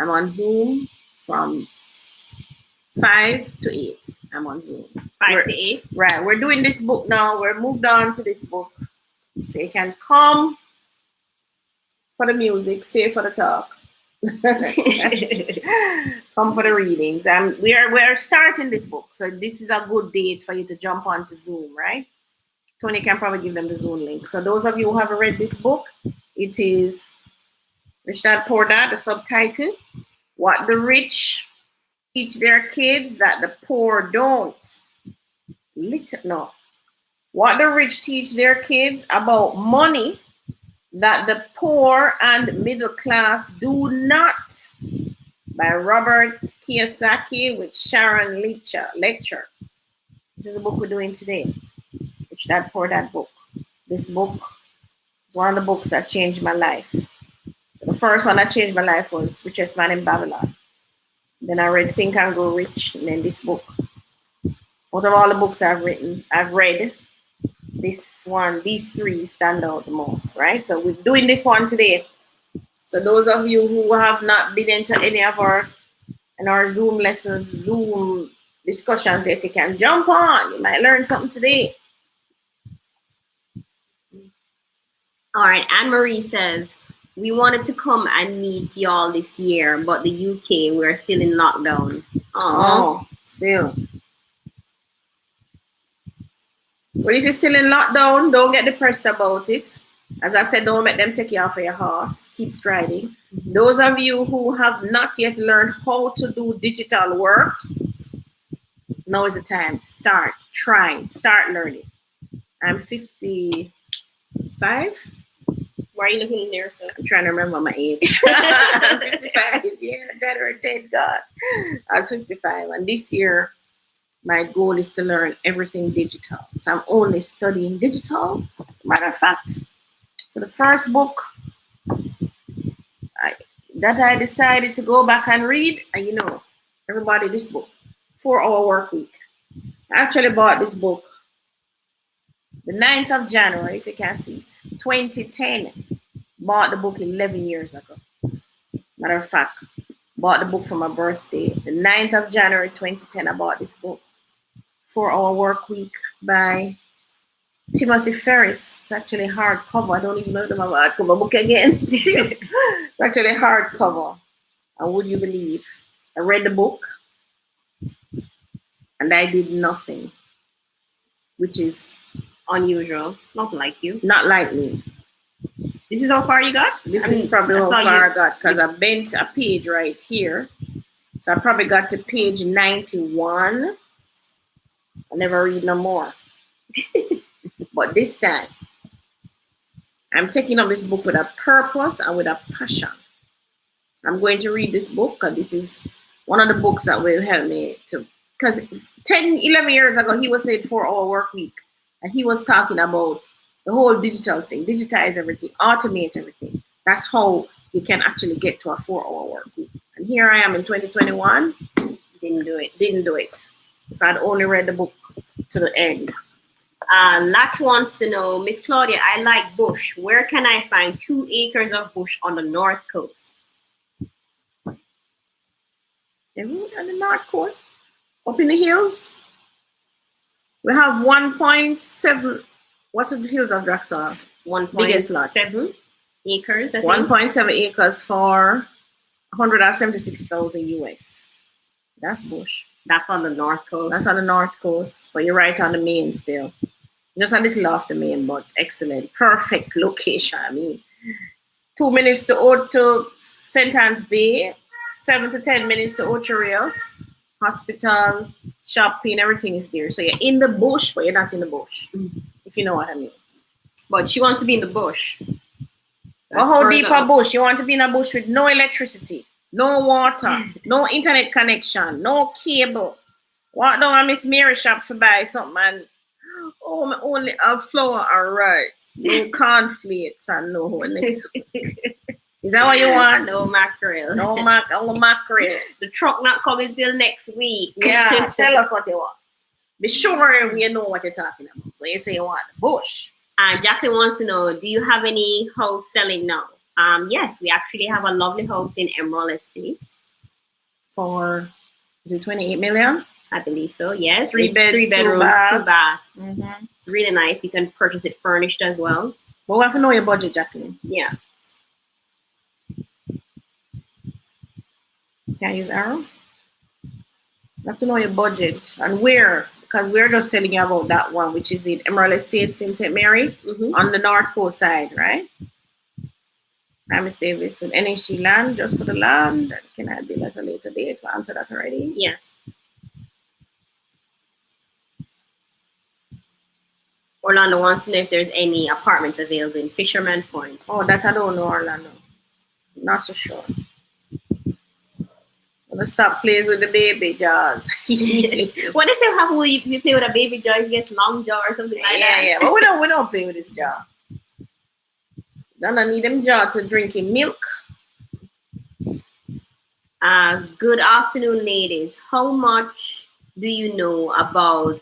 on Zoom from 5 to 8. I'm on Zoom. 5 to 8? Right. We're doing this book now. We're moved on to this book. So you can come for the music, stay for the talk. Come for the readings. We're starting this book, so this is a good date for you to jump onto Zoom, right? Tony can probably give them the Zoom link. So those of you who haven't read this book, it is Rich Dad Poor Dad, the subtitle. What the rich teach their kids that the poor don't. No. What the rich teach their kids about money that the poor and middle class do not, by Robert Kiyosaki with Sharon Lecture. This is a book we're doing today. Rich Dad Poor Dad book. This book is one of the books that changed my life. So the first one that changed my life was Richest Man in Babylon. Then I read Think and Grow Rich, and then this book. Out of all the books I've read, these three stand out the most, right? So we're doing this one today. So those of you who have not been into any of our Zoom lessons, Zoom discussions, yet you can jump on. You might learn something today. All right, Anne-Marie says, we wanted to come and meet y'all this year, but the UK, we're still in lockdown. Oh, still. Well, if you're still in lockdown, don't get depressed about it. As I said, don't let them take you off of your horse. Keep striding. Those of you who have not yet learned how to do digital work, now is the time. Start trying. Start learning. I'm 55. Why are you looking in there, sir? I'm trying to remember my age. I'm 55. Yeah, January 10th, God. I was 55. And this year, my goal is to learn everything digital. So I'm only studying digital. Matter of fact, so the first book that I decided to go back and read, and everybody, this book, 4-Hour Work Week. I actually bought this book the 9th of January, if you can see it, 2010. Bought the book 11 years ago. Matter of fact, bought the book for my birthday. The 9th of January, 2010, I bought this book. 4-Hour Work Week by Timothy Ferris. It's actually hardcover. I don't even know the hardcover book again. It's actually hardcover. And would you believe? I read the book and I did nothing, which is unusual. Not like you. Not like me. This is how far you got? This is probably how far I got, because I bent a page right here. So I probably got to page 91. I never read no more. But this time, I'm taking up this book with a purpose and with a passion. I'm going to read this book, because this is one of the books that will help me to, because 10, 11 years ago, he was saying 4-hour work week. And he was talking about the whole digital thing, digitize everything, automate everything. That's how you can actually get to a 4-hour work week. And here I am in 2021. Didn't do it. Didn't do it. If I'd only read the book to the end. Latch wants to know, Miss Claudia, I like bush. Where can I find 2 acres of bush on the north coast? On the north coast, up in the hills, we have 1.7. What's the hills of Draxall? 1.7 acres. 1.7 acres for 176,000 US. That's bush. That's on the north coast. That's on the north coast, but you're right on the main still. Just a little off the main, but excellent, perfect location. I mean, 2 minutes to St. Anne's Bay, 7 to 10 minutes to Ocho Rios. Hospital, shopping, everything is there. So you're in the bush, but you're not in the bush, if you know what I mean. But she wants to be in the bush. Well, how deep a bush? You want to be in a bush with no electricity, no water, no internet connection, no cable. Walk down a Miss Mary shop to buy something and only a flour and rice, no cornflakes and no next. Is that what you want? No mackerel. No mackerel. The truck not coming till next week. Yeah, tell us what you want. Be sure we know what you're talking about when you say you want the bush. And Jacqueline wants to know, do you have any house selling now? Yes, we actually have a lovely house in Emerald Estate. For, is it 28 million? I believe so, yes. 3 beds, 3 bedrooms, 2 baths. Mm-hmm. It's really nice. You can purchase it furnished as well. But we have to know your budget, Jacqueline. Yeah. Can I use arrow? You have to know your budget and where, because we're just telling you about that one, which is in Emerald Estates in St. Mary, on the north coast side, right? I'm Miss Davis with NHG land, just for the land. Can I be at a later date to answer that already? Yes. Orlando wants to know if there's any apartments available in Fisherman Point. Oh, that I don't know, Orlando. Not so sure. I'm gonna stop playing with the baby jaws. When they say how will you play with a baby jaw, it gets long jaw or something like that. Yeah. But we don't play with this jaw. Don't need them jaw to drinking milk. Good afternoon, ladies. How much do you know about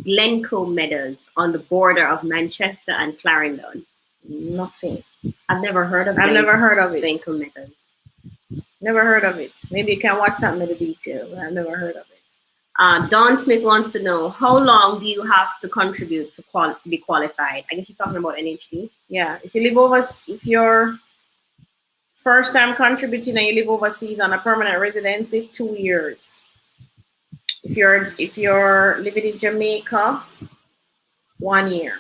Glencoe Meadows on the border of Manchester and Clarendon? Nothing. I've never heard of it. Never heard of it. Glencoe Meadows. Never heard of it. Maybe you can WhatsApp me the detail, but I've never heard of it. Don Smith wants to know, how long do you have to contribute to be qualified? I guess you're talking about NHD. Yeah, if you're first time contributing and you live overseas on a permanent residency, 2 years. If you're living in Jamaica, 1 year.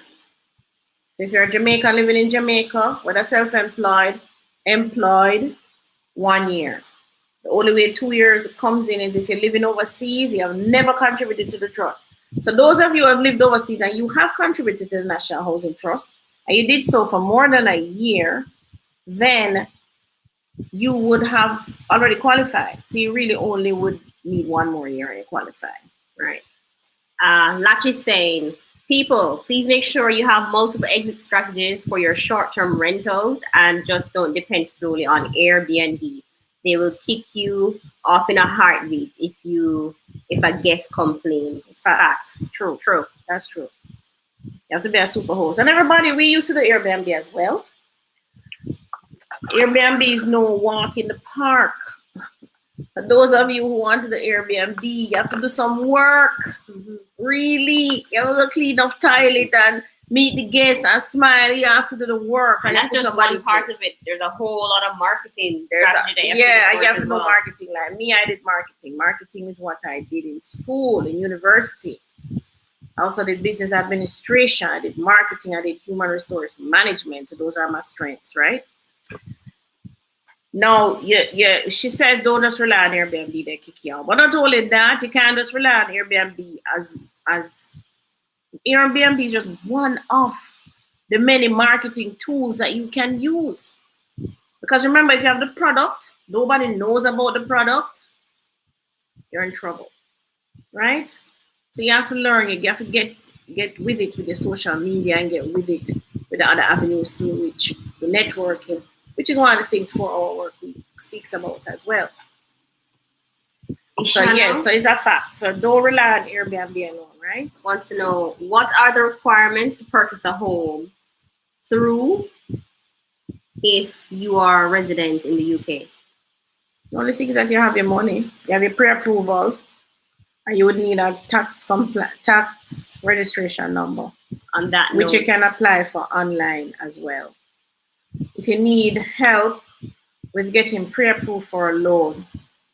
So if you're a Jamaican living in Jamaica, whether self-employed, employed, 1 year. The only way 2 years comes in is if you're living overseas, you have never contributed to the trust. So those of you who have lived overseas and you have contributed to the National Housing Trust, and you did so for more than a year, then you would have already qualified. So you really only would need 1 more year and you qualify. Right. Latch is saying, people, please make sure you have multiple exit strategies for your short-term rentals and just don't depend solely on Airbnb. They will kick you off in a heartbeat if a guest complains. Facts. True. That's true. You have to be a super host. And everybody, we used to do Airbnb as well. Airbnb is no walk in the park. For those of you who want the Airbnb, you have to do some work. Really, you have to clean up toilet and meet the guests and smile. You have to do the work. And that's just one part of it. There's a whole lot of marketing strategy. You have to know marketing. Like me, I did marketing. Marketing is what I did in school, in university. I also did business administration. I did marketing. I did human resource management. So those are my strengths, right? No, she says don't just rely on Airbnb, they kick you out. But not only that, you can't just rely on Airbnb as Airbnb is just one of the many marketing tools that you can use. Because remember, if you have the product, nobody knows about the product, you're in trouble, right? So you have to learn. You have to get with it with the social media and get with it with the other avenues through which the networking, which is one of the things for our work we speaks about as well. So yes, so it's a fact. So don't rely on Airbnb alone, right? Wants to know, what are the requirements to purchase a home through if you are a resident in the UK? The only thing is that you have your money, you have your pre-approval, and you would need a tax registration number. On that which note, you can apply for online as well. If you need help with getting pre-approved for a loan,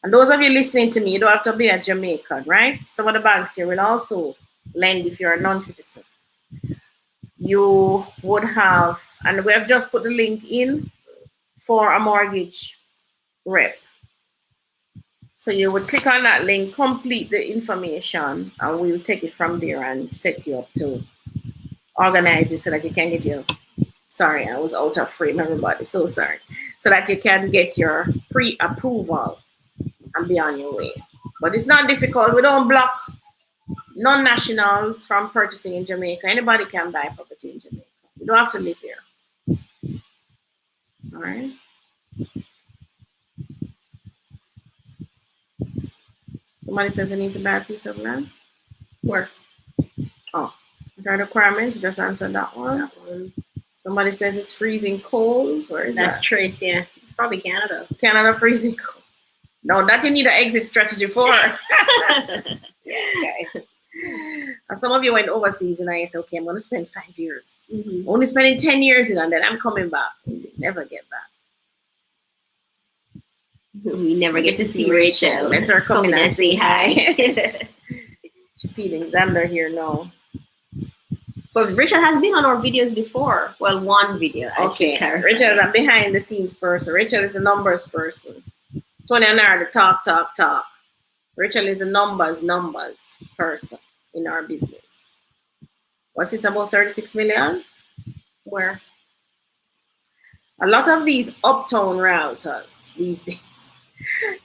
and those of you listening to me, you don't have to be a Jamaican, right? Some of the banks here will also lend if you're a non-citizen. You would have, and we have just put the link in for a mortgage rep. So you would click on that link, complete the information, and we'll take it from there and set you up to organize it so that you can get your, sorry, I was out of frame, everybody, so sorry. So that you can get your pre-approval and be on your way. But it's not difficult. We don't block non-nationals from purchasing in Jamaica. Anybody can buy property in Jamaica. You don't have to live here. All right. Somebody says they need to buy a piece of land. where? Oh, the requirements, just answer that one. Somebody says it's freezing cold. Where is That's that? Trace, yeah. It's probably Canada. Canada freezing cold. No, that you need an exit strategy for. Guys. And some of you went overseas and I said, okay, I'm going to spend 5 years. Mm-hmm. Only spending 10 years in and then I'm coming back. You never get back. We never get to see Rachel. Let her come in and say hi. hi. She's feeding Xander here now. But Rachel has been on our videos before. Well, one video. Okay, Rachel is a behind the scenes person. Rachel is a numbers person. Toni and I are the talk. Rachel is a numbers person in our business. What's this about 36 million? Where? A lot of these uptown realtors these days,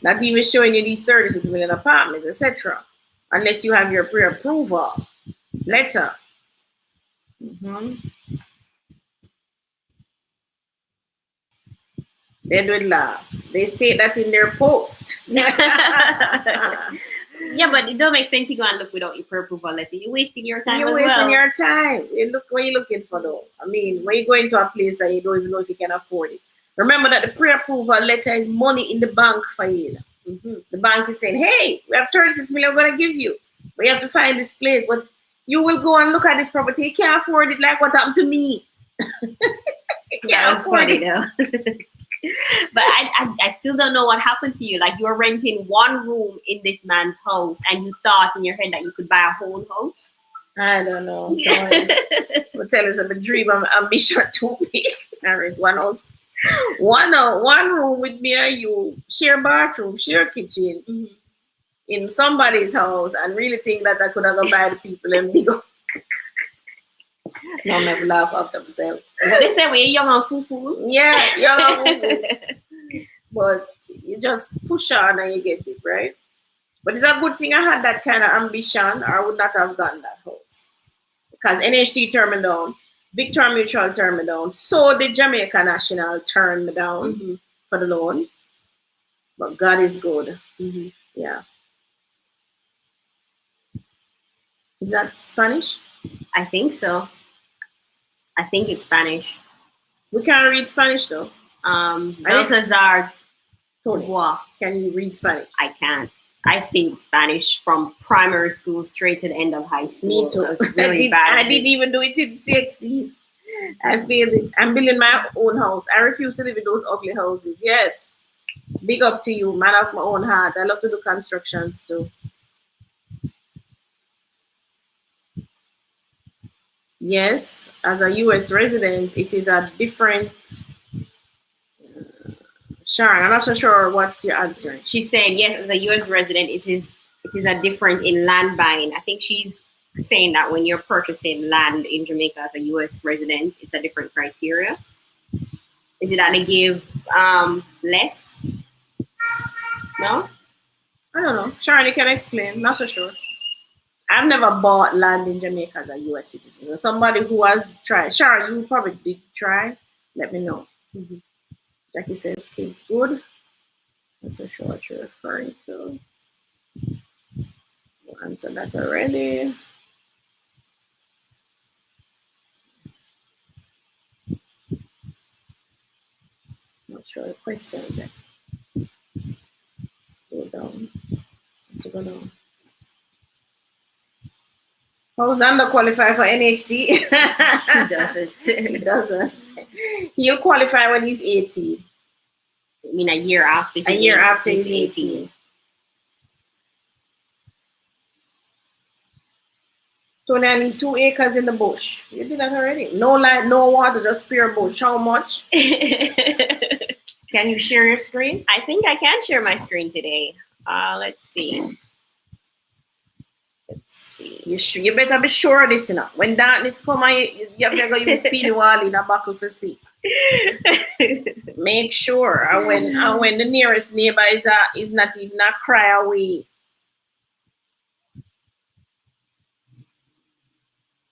not even showing you these 36 million apartments, etc. Unless you have your pre-approval letter. Mm-hmm. They do it laugh. They state that in their post. Yeah, but it don't make sense to go and look without your pre-approval letter. You're wasting your time. You're wasting your time. You look what you're looking for though. I mean, when you go into a place and you don't even know if you can afford it. Remember that the pre-approval letter is money in the bank for you. Mm-hmm. The bank is saying, hey, we have 36 million we're going to give you. But you have to find this place. But you will go and look at this property. You can't afford it like what happened to me. Yeah, that's funny though. But I still don't know what happened to you. Like, you were renting one room in this man's house and you thought in your head that you could buy a whole house? I don't know. I'll tell us a dream, ambition too big. I rent one house. One room with me and you, share bathroom, share kitchen, mm-hmm, in somebody's house, and really think that I could have gone by the people and big up. No, never laugh after themselves. What they say when you're young and foo-foo? Yeah, young and foo-foo. But you just push on and you get it, right? But it's a good thing I had that kind of ambition, or I would not have gotten that house. Because NHT turned me down, Victoria Mutual turned me down, so the Jamaica National turned me down, mm-hmm, for the loan. But God is good. Mm-hmm. Yeah. Is that Spanish? I think so. I think it's Spanish. We can't read Spanish though. Baltazar Toni, can you read Spanish? I can't. I think Spanish from primary school straight to the end of high school. Me too. Was really bad. I didn't even do it in CXCs. I failed it. I'm building my own house. I refuse to live in those ugly houses. Yes. Big up to you, man of my own heart. I love to do constructions too. Yes, as a US resident, it is a different. Sharon, I'm not so sure what you're answering. She's saying yes, as a US resident, it is a different in land buying. I think she's saying that when you're purchasing land in Jamaica as a US resident, it's a different criteria. Is it that they give less? No? I don't know. Charlie can explain. Not so sure. I've never bought land in Jamaica as a US citizen. So somebody who has tried. Charlie, you probably did try. Let me know. Mm-hmm. Jackie says kids good. Not so sure what you're referring to. We'll answer that already. Not sure the question yet. Go down. Have to go down. How's underqualified for NHD? He doesn't. He doesn't. He'll qualify when he's 18. I mean, a year after. A year after he's 18. So I need 2 acres in the bush. You did that already. No light, no water, just pure bush. How much? Can you share your screen? I think I can share my screen today. Let's see. You better be sure of this, you know. When darkness come, you have to go use Peely Wall in a buckle for see. Make sure. And when the nearest neighbor is not even a cry away.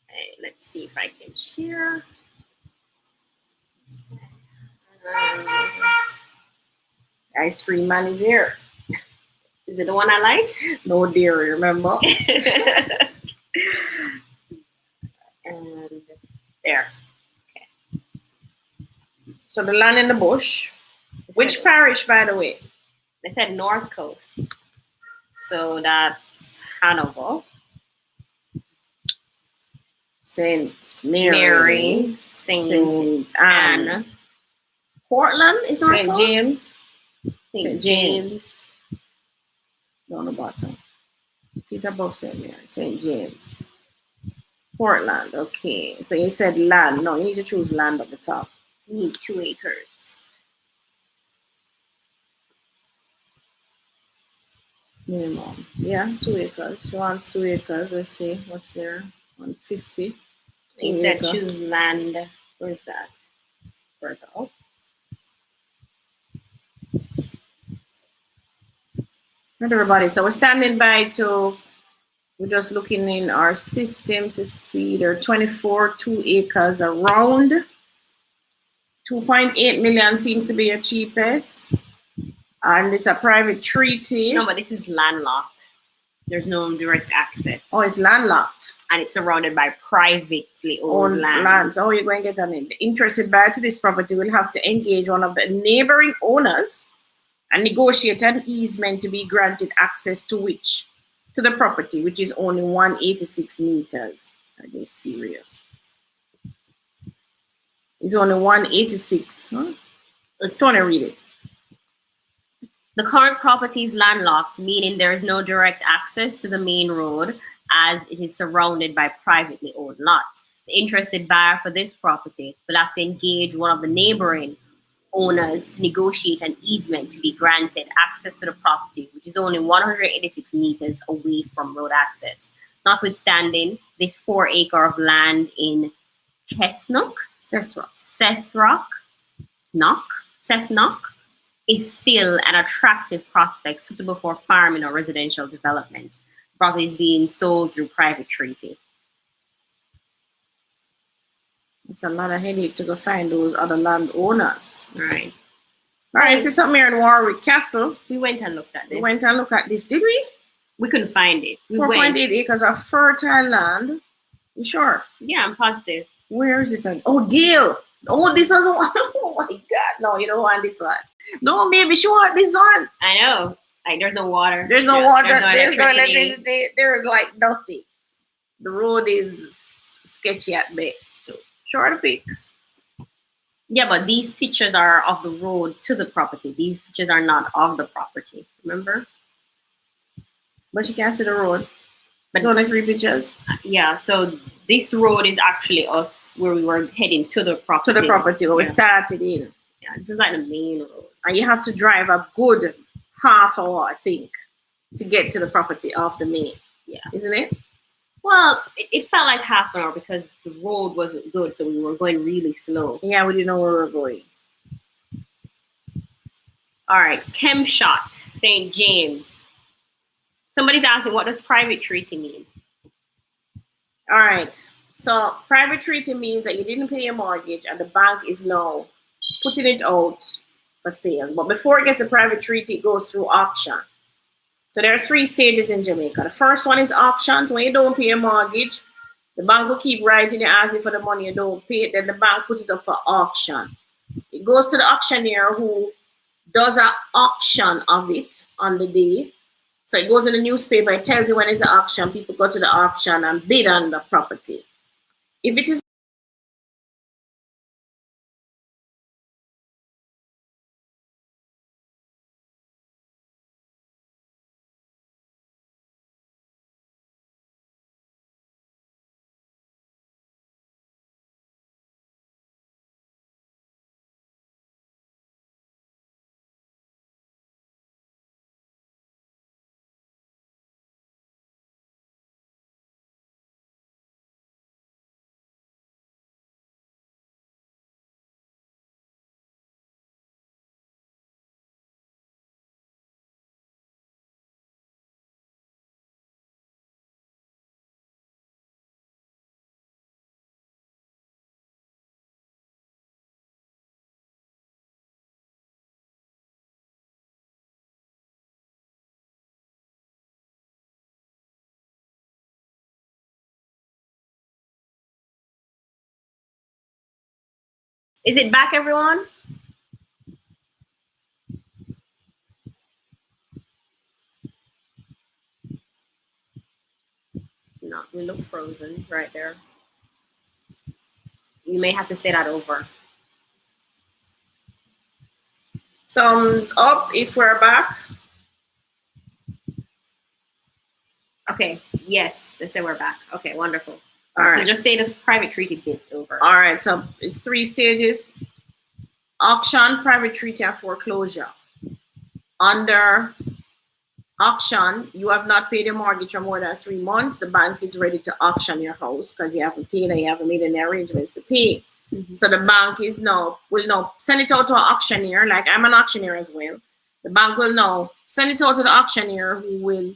Okay, let's see if I can share. Ice cream man is here. Is it the one I like? No dairy, remember? And there. Okay. So the land in the bush. Which parish, by the way? They said North Coast. So that's Hanover. St. Mary. St. Anne. Portland is North St. Coast? James. St. James. Down the bottom. See it above St. Mary. St. James. Portland. Okay. So you said land. No, you need to choose land at the top. You need 2 acres. Minimum. Yeah, 2 acres. She wants 2 acres. Let's see what's there. 150. He said choose land. Where's that? Further up. Not everybody. So we're standing by we're just looking in our system to see there are 24 2 acres around. 2.8 million seems to be your cheapest. And it's a private treaty. No, but this is landlocked. There's no direct access. Oh, it's landlocked. And it's surrounded by privately owned land. So you're going to get an interested buyer to this property will have to engage one of the neighboring owners and negotiate an easement to be granted access to the property, which is only 186 meters. Are they serious? It's only 186. Huh? Let's only read it. The current property is landlocked, meaning there is no direct access to the main road as it is surrounded by privately owned lots. The interested buyer for this property will have to engage one of the neighboring owners to negotiate an easement to be granted access to the property, which is only 186 meters away from road access. Notwithstanding, this 4 acre of land in Cessnock is still an attractive prospect suitable for farming or residential development. The property is being sold through private treaty. It's a lot of headache to go find those other landowners. Right. All right, so something here in Warwick Castle. We went and looked at this. We went and looked at this, did we? We couldn't find it. 4.8 acres of fertile land. You sure? Yeah, I'm positive. Where is this one? Oh, Gail. Oh, this was one. Oh my God. No, you don't want this one. No, maybe she want this one. I know. Like, there's no water. There's no water. There's no electricity. There's like nothing. The road is sketchy at best too. Short pics. Yeah, but these pictures are of the road to the property. These pictures are not of the property. Remember? But you can't see the road. But it's only 3 pictures. Yeah, so this road is actually us where we were heading to the property. To the property where we started in. Yeah, this is like the main road. And you have to drive a good half hour, I think, to get to the property off the main. Yeah. Isn't it? Well, it felt like half an hour because the road wasn't good, so we were going really slow. Yeah, we didn't know where we were going. All right, Chemshot, St. James. Somebody's asking, what does private treaty mean? All right. So private treaty means that you didn't pay your mortgage and the bank is now putting it out for sale. But before it gets a private treaty, it goes through auction. So there are 3 stages in Jamaica. The first one is auction. So when you don't pay your mortgage, the bank will keep writing you asking for the money, you don't pay it, then the bank puts it up for auction. It goes to the auctioneer who does an auction of it on the day. So it goes in the newspaper, it tells you when it's an auction, people go to the auction and bid on the property. If it is Is it back, everyone? No, we look frozen right there. You may have to say that over. thumbs up if we're back. Okay, yes, they say we're back. Okay, wonderful. All right. So just say the private treaty bit over. All right, so it's 3 stages. Auction, private treaty, and foreclosure. Under auction, you have not paid your mortgage for more than 3 months. The bank is ready to auction your house because you haven't paid and you haven't made any arrangements to pay. So the bank will now send it out to an auctioneer. Like I'm an auctioneer as well. The bank will now send it out to the auctioneer who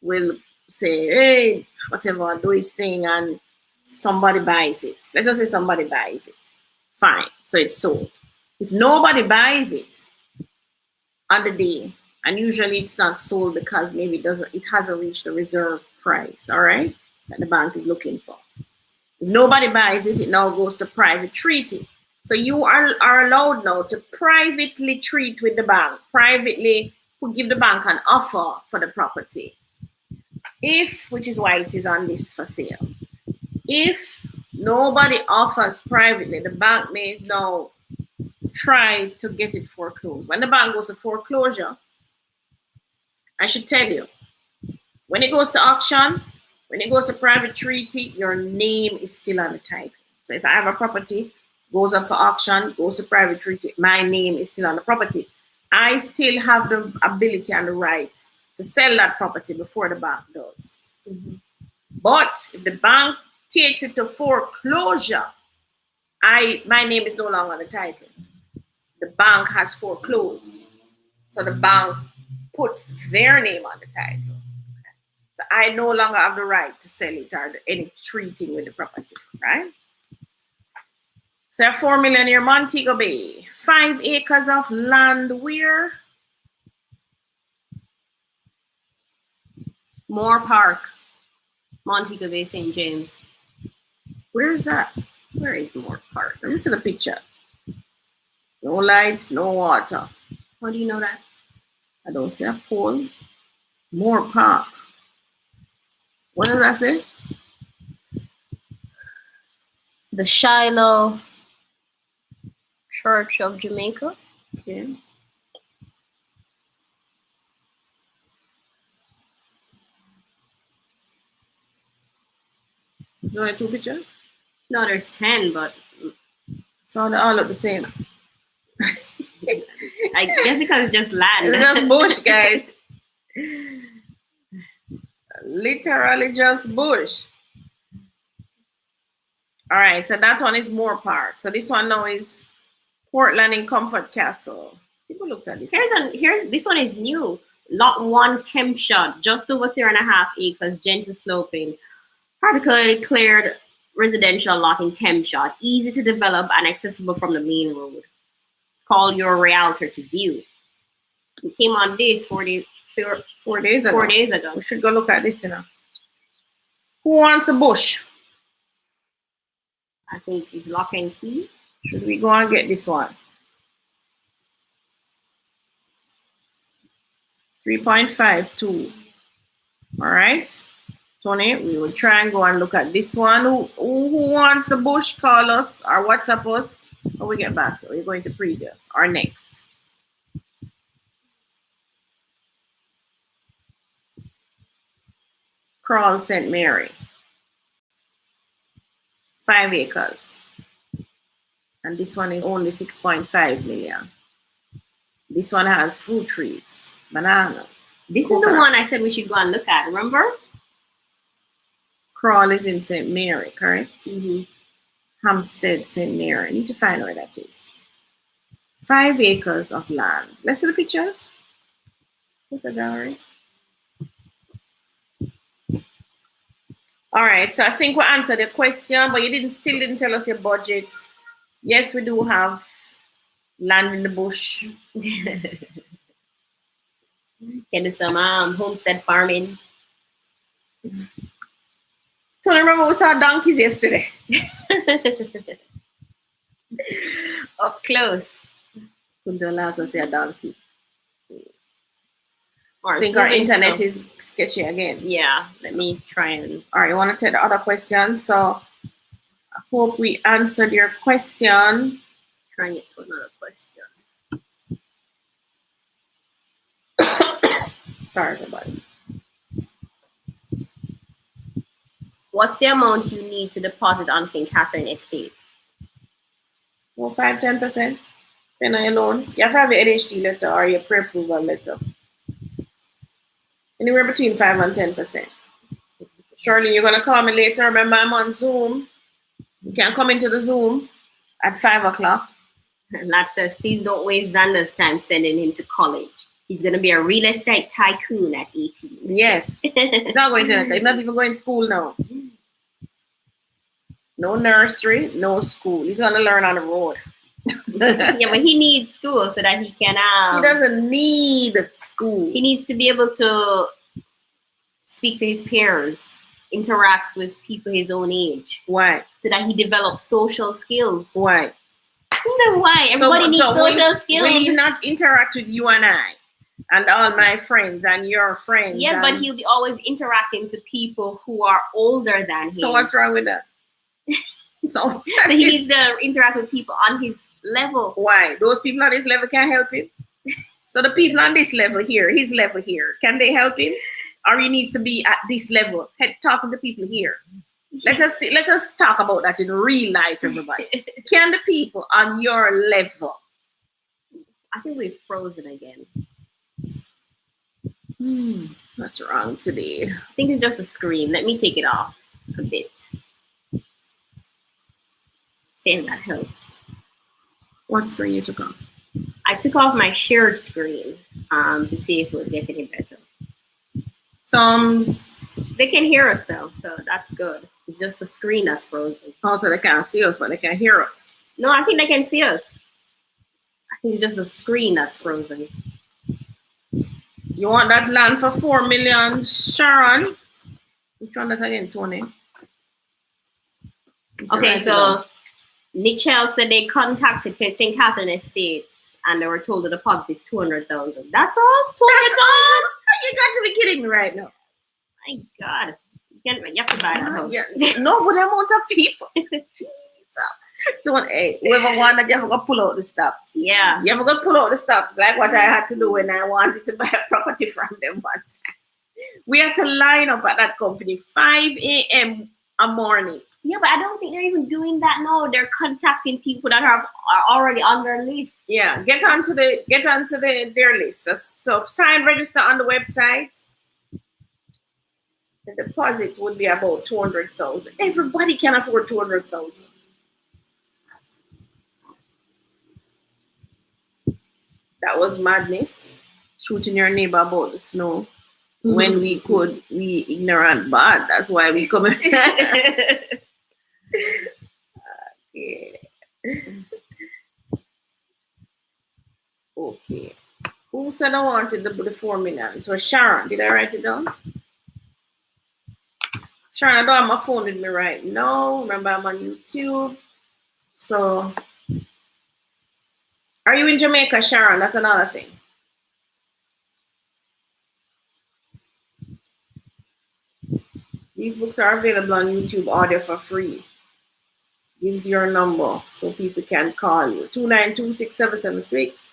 will say, hey, whatever, do his thing, and somebody buys it. Let us say somebody buys it. Fine. So it's sold. If nobody buys it on the day, and usually it's not sold because maybe it hasn't reached the reserve price, all right, that the bank is looking for. If nobody buys it, it now goes to private treaty. So you are allowed now to privately treat with the bank, privately give the bank an offer for the property. Which is why it is on this for sale. If nobody offers privately, the bank may now try to get it foreclosed. When the bank goes to foreclosure, I should tell you, when it goes to auction, when it goes to private treaty, your name is still on the title. So if I have a property, goes up for auction, goes to private treaty, my name is still on the property. I still have the ability and the rights to sell that property before the bank does. But if the bank takes it to foreclosure, my name is no longer on the title. The bank has foreclosed. So the bank puts their name on the title. So I no longer have the right to sell it or any treating with the property, right? So 4 million here, Montego Bay. 5 acres of land where? Moore Park, Montego Bay, St. James. Where is that? Where is Moore Park? Let me see the pictures. No light, no water. How do you know that? I don't see a pole. Moore Park. What does that say? The Shiloh Church of Jamaica. Okay. There's only 2 pictures? No, there's 10, but So they all look the same. I guess because it's just land. It's just bush, guys. Literally just bush. All right, so that one is Moore Park. So this one now is Portland in Comfort Castle. People looked at this. Here's this one is new. Lot 1 Kempshot, just over 3.5 acres, gentle sloping. Particularly cleared residential lot in Kempshot, easy to develop and accessible from the main road. Call your realtor to view. We came on this 4 days ago. 4 days ago. 4 days ago. We should go look at this, you know. Who wants a bush? I think it's lock and key. Should we go and get this one? 3.52. All right. Tony, we will try and go and look at this one. Who wants the bush? Call us or WhatsApp us. When we get back, we're going to previous or next. Crawl St. Mary. 5 acres. And this one is only 6.5 million. This one has fruit trees, bananas. This is the one I said we should go and look at, remember? Crawl is in St. Mary, correct? Mm-hmm. Hampstead, St. Mary. I need to find where that is. 5 acres of land. Let's see the pictures. Look at the gallery. All right, so I think we answered the question, but you still didn't tell us your budget. Yes, we do have land in the bush. Can do some homestead farming. So remember we saw donkeys yesterday. Up close. Couldn't allow us to see a donkey. Or I think our internet is sketchy again. Yeah, let me try and. All right, you want to take the other question? So I hope we answered your question. Try and get to another question. Sorry, everybody. What's the amount you need to deposit on St. Catherine Estate? Well, 5-10%. Depending on your loan. You have to have your NHD letter or your pre-approval letter. Anywhere between 5 and 10%. Shirley, you're going to call me later. Remember, I'm on Zoom. You can come into the Zoom at 5 o'clock. Latch says, please don't waste Xander's time sending him to college. He's going to be a real estate tycoon at 18. Yes. He's not going to, he's not even going to school now. No nursery, no school. He's going to learn on the road. Yeah, but he needs school so that he can. He doesn't need school. He needs to be able to speak to his peers, interact with people his own age. Why? So that he develops social skills. Why? I don't know why. Everybody needs social skills. Will he not interact with you and I? And all my friends and your friends. Yeah, but he'll be always interacting to people who are older than him. So what's wrong with that? So he needs to interact with people on his level. Why? Those people on his level can't help him? So the people on this level here, his level here, can they help him? Or he needs to be at this level, talking to people here. Let us talk about that in real life, everybody. Can the people on your level? I think we've frozen again. What's wrong today? I think it's just a screen. Let me take it off a bit. Saying that helps. What screen you took off? I took off my shared screen to see if it would get any better. Thumbs. They can hear us though, so that's good. It's just the screen that's frozen. Oh, so they can't see us, but they can hear us. No, I think they can see us. I think it's just the screen that's frozen. You want that land for 4 million, Sharon? Which one that again, Tony? Okay, so Nichelle said they contacted St. Catherine Estates and they were told the deposit is 200,000. That's all? 200,000? You got to be kidding me right now. My God. You have to buy a house. Yeah. No, for the amount of people. Don't, hey, whoever wanted, you ever go pull out the stops. Yeah. You ever go pull out the stops, like what I had to do when I wanted to buy a property from them one time. We had to line up at that company 5 a.m. a morning. Yeah, but I don't think they're even doing that now. They're contacting people that are already on their list. Yeah, get onto their list. So sign, register on the website. The deposit would be about 200,000. Everybody can afford 200,000. That was madness. Shooting your neighbor about the snow. When we could, we ignorant bad. That's why we come. Yeah. Okay. Who said I wanted the 4 million? It was Sharon. Did I write it down? Sharon, I don't have my phone with me right now. Remember, I'm on YouTube. So, are you in Jamaica, Sharon? That's another thing. These books are available on YouTube audio for free. Gives your number so people can call you. 292-6776.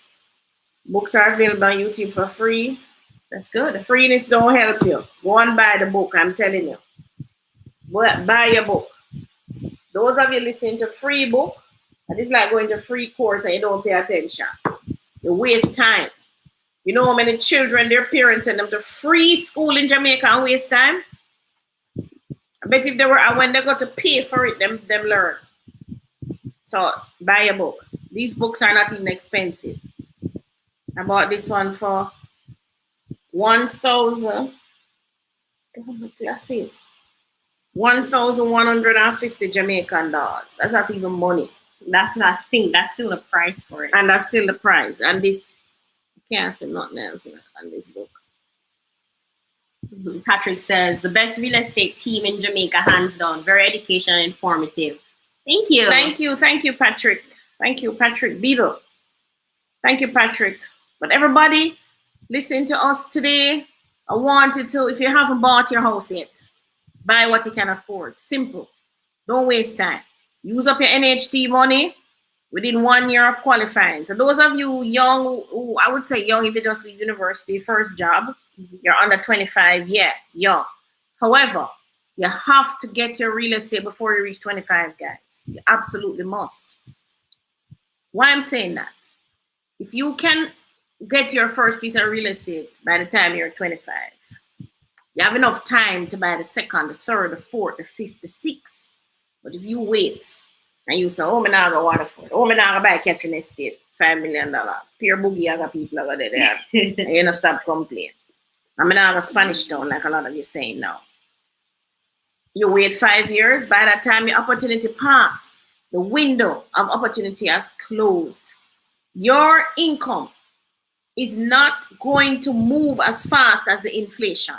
Books are available on YouTube for free. That's good. Freeness don't help you. Go and buy the book, I'm telling you. Buy your book. Those of you listening to free book, and it's like going to free course and you don't pay attention. You waste time. You know how many children, their parents send them to free school in Jamaica and waste time? I bet if they were, when they got to pay for it, them learn. So buy a book. These books are not even expensive. I bought this one for 1,150 Jamaican dollars. That's not even money. That's not thing. That's still the price for it. And that's still the price. And this, you can't say nothing else on this book. Patrick says, the best real estate team in Jamaica, hands down. Very educational and informative. Thank you. Thank you, Patrick. Thank you, Patrick Beadle. Thank you, Patrick. But everybody, listen to us today. I wanted to, if you haven't bought your house yet, buy what you can afford. Simple. Don't waste time. Use up your NHT money within 1 year of qualifying. So those of you young, who I would say young if you just leave university, first job, you're under 25, yeah, young. However, you have to get your real estate before you reach 25, guys. You absolutely must. Why I'm saying that? If you can get your first piece of real estate by the time you're 25, you have enough time to buy the second, the third, the fourth, the fifth, the sixth. But if you wait and you say, oh, I'm not going to Waterford, oh, I'm not going to buy Catherine Estate, $5 million, pure boogie, I got people over there, and you don't stop complaining. I'm not going to Spanish Town like a lot of you saying now. You wait 5 years, by that time your opportunity pass, the window of opportunity has closed. Your income is not going to move as fast as the inflation.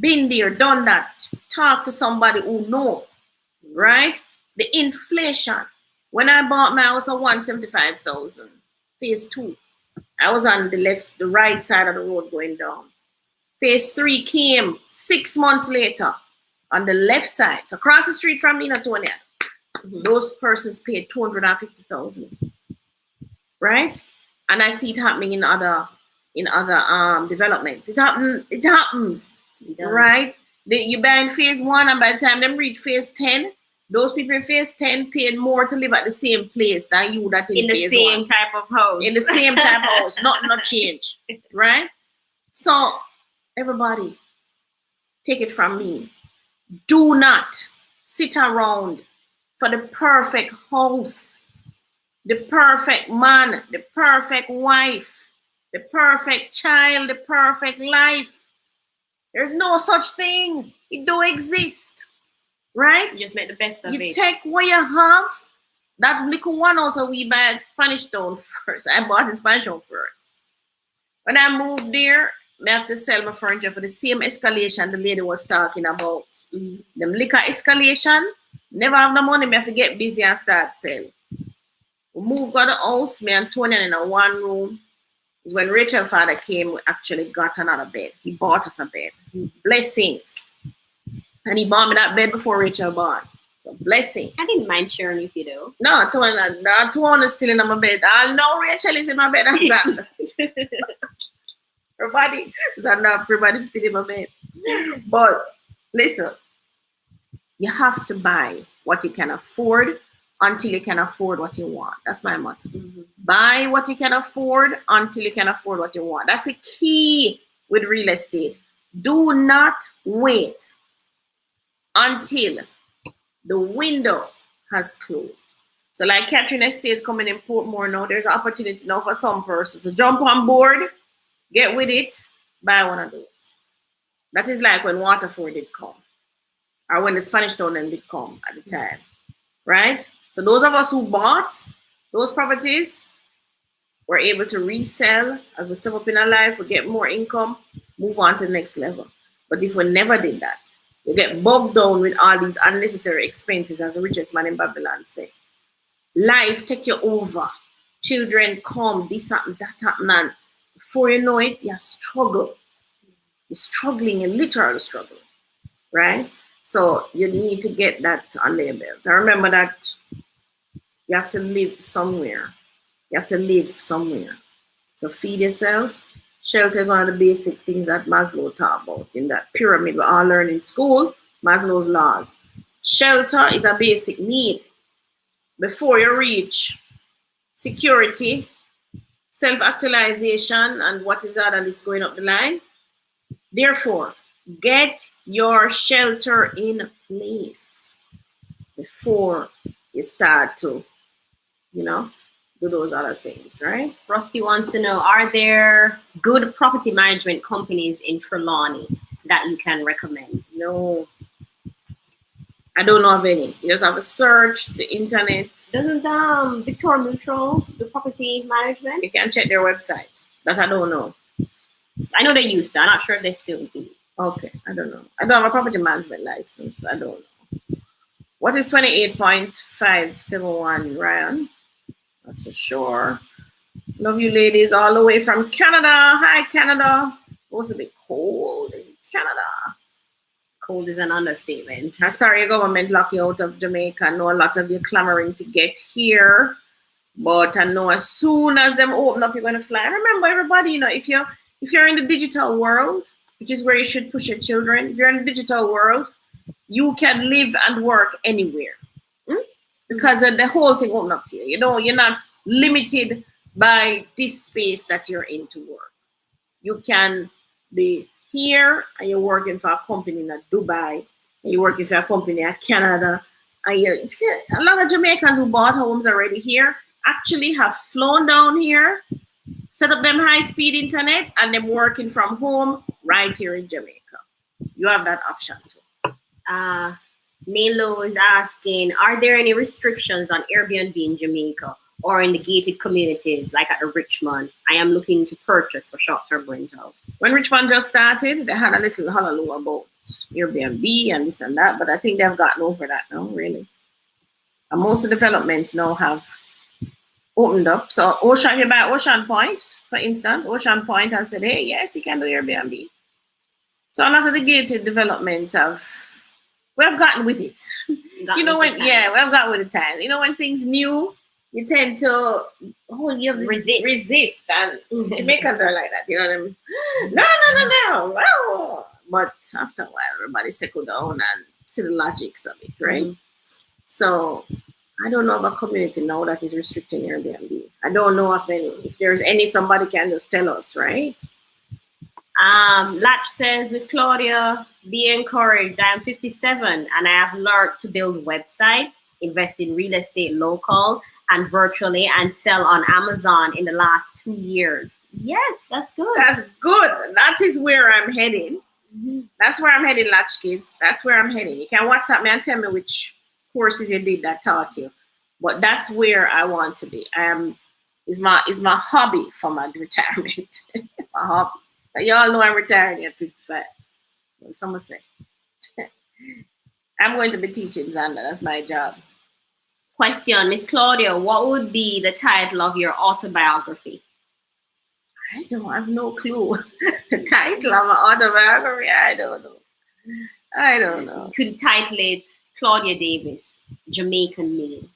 Been there, done that. Talk to somebody who know, right? The inflation. When I bought my house at 175,000, phase 2, I was on the right side of the road going down. Phase 3 came 6 months later on the left side, so across the street from me, Toni-Ann. Those persons paid 250,000, right? And I see it happening in other developments. It happens, right? You buy in phase 1, and by the time them reach phase 10, those people in phase 10 paid more to live at the same place than you that in phase 1. In the same type of house. In the same type of house, not change, right? So everybody, take it from me. Do not sit around for the perfect house, the perfect man, the perfect wife, the perfect child, the perfect life. There's no such thing. It don't exist, right? You just make the best of it. You take what you have. That little one also we buy Spanish Town first. I bought the Spanish Town first. When I moved there, I have to sell my furniture for the same escalation the lady was talking about. Them liquor escalation, never have the money, I have to get busy and start selling. We moved got the house, me and Toni in a 1 room. Is when Rachel's father came, we actually got another bed. He bought us a bed. Blessings. And he bought me that bed before Rachel bought. So blessings. I didn't mind sharing with you though. No, Toni is still in my bed. I know Rachel is in my bed. Everybody is enough. Everybody's still in my bed. But listen, you have to buy what you can afford until you can afford what you want. That's my motto. Buy what you can afford until you can afford what you want. That's the key with real estate. Do not wait until the window has closed. So like Catherine Estates coming in Portmore now, there's an opportunity now for some persons to jump on board, get with it, buy one of those. That is like when Waterford did come, or when the Spanish Town did come at the time, right? So those of us who bought those properties were able to resell as we step up in our life, we get more income, move on to the next level. But if we never did that, you get bogged down with all these unnecessary expenses, as the richest man in Babylon said. Life take you over. Children come, this happen, that happen, and before you know it, you struggle. You're struggling, you're literally struggling, right? So you need to get that under your belt. I remember that you have to live somewhere. You have to live somewhere. So feed yourself. Shelter is one of the basic things that Maslow taught about in that pyramid we all learn in school, Maslow's laws. Shelter is a basic need. Before you reach security, self-actualization, and what is that list going up the line? Therefore, get your shelter in place before you start to, do those other things, right? Rusty wants to know, are there good property management companies in Trelawney that you can recommend? No, I don't know of any. You just have to search the internet. Doesn't Victoria Mutual do property management? You can check their website. That I don't know. I know they used to. I'm not sure if they still do. Okay, I don't know. I don't have a property management license. I don't know. What is 28.571, Ryan? That's for sure. Love you ladies all the way from Canada. Hi, Canada. Supposed to be cold in Canada. Cold is an understatement. I'm sorry your government locked you out of Jamaica. I know a lot of you clamoring to get here. But I know as soon as them open up, you're going to fly. And remember, everybody, if you're in the digital world, which is where you should push your children, if you're in the digital world, you can live and work anywhere. Because the whole thing opened up to you. You're not limited by this space that you're in to work. You can be here and you're working for a company in Dubai, and you're working for a company in Canada. And a lot of Jamaicans who bought homes already here actually have flown down here, set up them high-speed internet, and them working from home right here in Jamaica. You have that option too. Nilo is asking, are there any restrictions on Airbnb in Jamaica or in the gated communities like at the Richmond? I am looking to purchase for short-term rental. When Richmond just started, they had a little hullabaloo about Airbnb and this and that, but I think they've gotten over that now, really. And most of the developments now have opened up. So Ocean Point, for instance, Ocean Point has said, hey, yes, you can do Airbnb. So a lot of the gated developments we have gotten with it. We have gotten with the time. When things new, you tend to resist. And Jamaicans are like that, you know what I mean? No. Well, but after a while, everybody settle down and see the logics of it, right? Mm-hmm. So I don't know of a community now that is restricting Airbnb. I don't know of any. If there's any, somebody can just tell us, right? Latch says, Miss Claudia, be encouraged. I am 57 and I have learned to build websites, invest in real estate local and virtually, and sell on Amazon in the last 2 years. Yes, that's good. That's good. That is where I'm heading. Mm-hmm. That's where I'm heading, Latch kids. That's where I'm heading. You can WhatsApp me and tell me which courses you did that taught you. But that's where I want to be. Is my hobby for my retirement. My hobby. Y'all know I'm retiring at 55. Well, someone say. I'm going to be teaching, Xander. That's my job. Question, Miss Claudia, what would be the title of your autobiography? I don't have no clue. The title of my autobiography? I don't know. You could title it Claudia Davis, Jamaican Maid.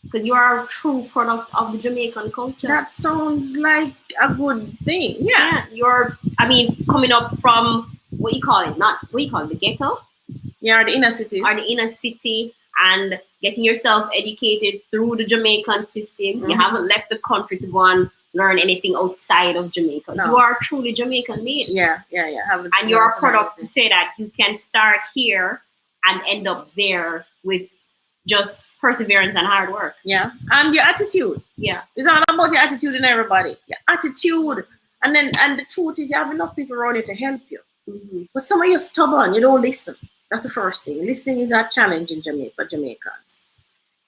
Because you are a true product of the Jamaican culture. That sounds like a good thing. Yeah. Coming up from, the ghetto? Yeah, the inner cities. Or the inner city, and getting yourself educated through the Jamaican system. Mm-hmm. You haven't left the country to go and learn anything outside of Jamaica. No. You are truly Jamaican made. Yeah. And you're a product to say that you can start here and end up there with just perseverance and hard work. Yeah. And your attitude. Yeah. It's all about your attitude in everybody. Your attitude. And the truth is you have enough people around you to help you. Mm-hmm. But some of you are stubborn, you don't listen. That's the first thing. Listening is a challenge in Jamaica for Jamaicans.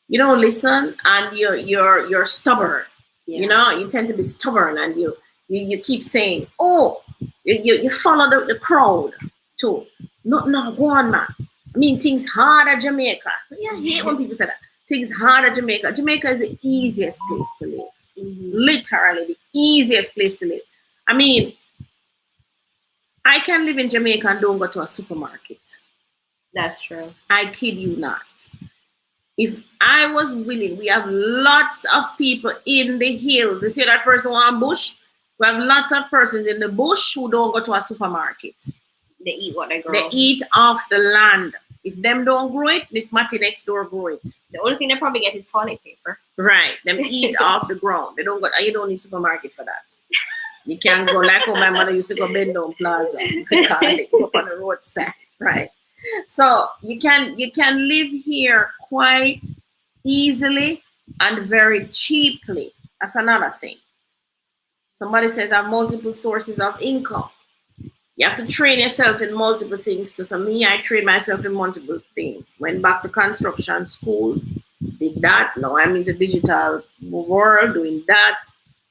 You don't listen and you're stubborn. Yeah. You know, you tend to be stubborn and you keep saying, oh, you follow the crowd too. No, go on, man. I mean, things hard at Jamaica. Yeah, I hate when people say that. Things hard at Jamaica. Jamaica is the easiest place to live. Mm-hmm. Literally the easiest place to live. I mean, I can live in Jamaica and don't go to a supermarket. That's true. I kid you not. If I was willing, we have lots of people in the hills. You see that person on bush? We have lots of persons in the bush who don't go to a supermarket. They eat what they grow. They eat off the land. If them don't grow it, Miss Matty next door grow it. The only thing they probably get is toilet paper. Right. Them eat off the ground. They don't go. You don't need supermarket for that. You can't go like how my mother used to go bend down plaza. Go up on the roadside. Right. So you can live here quite easily and very cheaply. That's another thing. Somebody says I have multiple sources of income. You have to train yourself in multiple things too. So me, I train myself in multiple things. Went back to construction school, did that. Now I'm in the digital world doing that.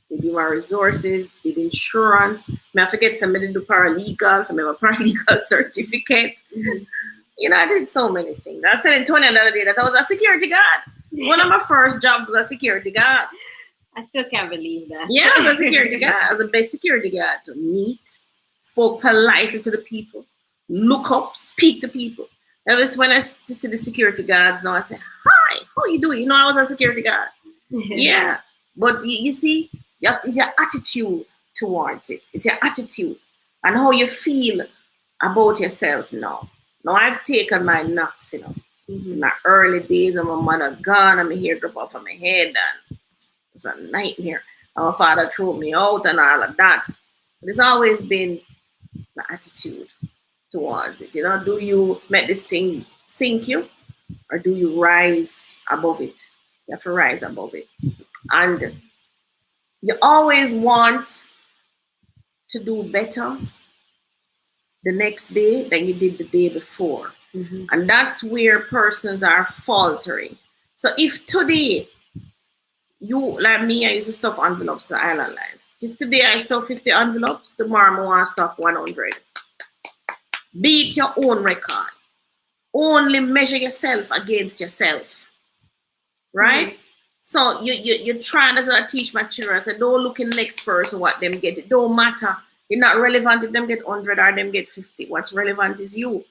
Did human resources, did insurance. I forget somebody do paralegal, some have a paralegal certificate. Mm-hmm. You know, I did so many things. I was telling Tony the other day that I was a security guard. One of my first jobs was a security guard. I still can't believe that. Yeah, I was a security guard. I was the best security guard. To meet, spoke politely to the people, look up, speak to people. Ever since when I see the security guards now, I say, hi, how you doing? You know, I was a security guard. Yeah. But you see, it's your attitude towards it. It's your attitude and how you feel about yourself now. Now I've taken my knocks, you know. Mm-hmm. In my early days, I'm a mother gone, and my hair drop off of my head, and it's a nightmare. And my father threw me out and all of that. But it's always been the attitude towards it. You know, do you make this thing sink you, or do you rise above it? You have to rise above it. And you always want to do better the next day than you did the day before. Mm-hmm. And that's where persons are faltering. So if today, you, like me, I used to stuff envelopes to Island Life. If today I stuff 50 envelopes, tomorrow I want to stuff 100. Beat your own record. Only measure yourself against yourself. Right? Mm-hmm. So you're trying to sort of teach my children. I said, don't look in the next person what them get. It don't matter. It's not relevant if them get 100 or them get 50. What's relevant is you.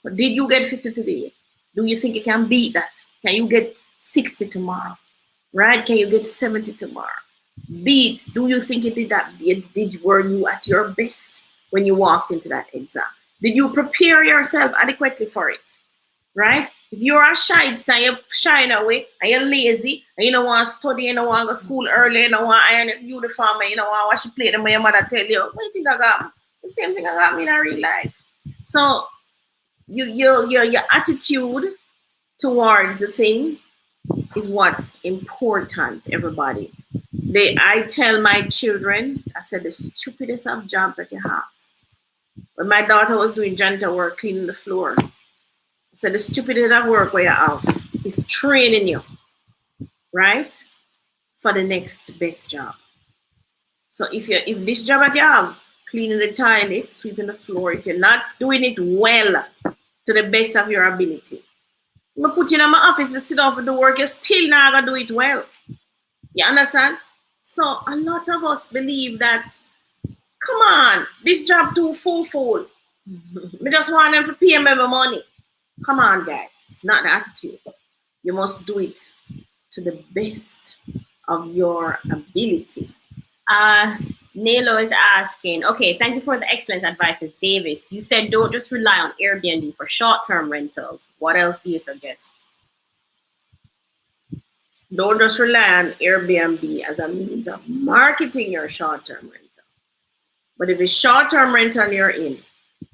But did you get 50 today? Do you think you can beat that? Can you get 60 tomorrow? Right? Can you get 70 tomorrow? Beat. Do you think you did that? Were you at your best when you walked into that exam? Did you prepare yourself adequately for it? Right? If you're a shy, you're shying away, and you're lazy, and you don't want to study, you don't want to go to school early, you don't want to iron your uniform, and you don't want to wash your plate, and your mother tell you, what do you think I got? The same thing I got me in real life. So your attitude towards the thing is what's important, everybody. I tell my children, I said, the stupidest of jobs that you have. When my daughter was doing janitor work, cleaning the floor, I said, the stupidest of work where you have is training you, right, for the next best job. So if this job that you have, cleaning the toilet, sweeping the floor, if you're not doing it well to the best of your ability, I'm going to put you in my office to sit down for the work, you're still not going to do it well. You understand? So a lot of us believe that, come on, this job too full. We just want them to pay me my money. Come on, guys. It's not the attitude. You must do it to the best of your ability. Nelo is asking, okay, thank you for the excellent advice, Ms. Davis. You said don't just rely on Airbnb for short-term rentals. What else do you suggest? Don't just rely on Airbnb as a means of marketing your short-term rental. But if it's short-term rental you're in,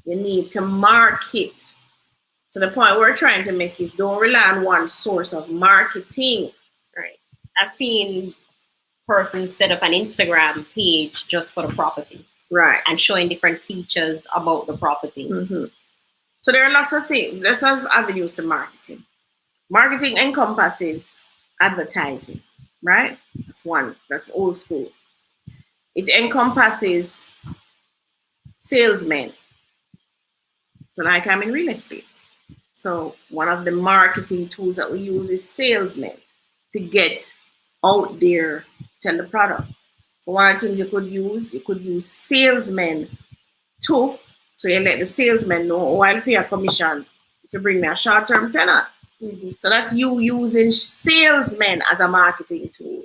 you need to market So the point we're trying to make is don't rely on one source of marketing. Right. I've seen persons set up an Instagram page just for the property. Right. And showing different features about the property. Mm-hmm. So there are lots of things, lots of avenues to marketing. Marketing encompasses advertising, right? That's one, that's old school. It encompasses salesmen. So like I'm in real estate. So one of the marketing tools that we use is salesmen to get out there, tell the product. So one of the things you could use salesmen too. So you let the salesman know, oh, I'll pay a commission if you bring me a short-term tenant. Mm-hmm. So that's you using salesmen as a marketing tool.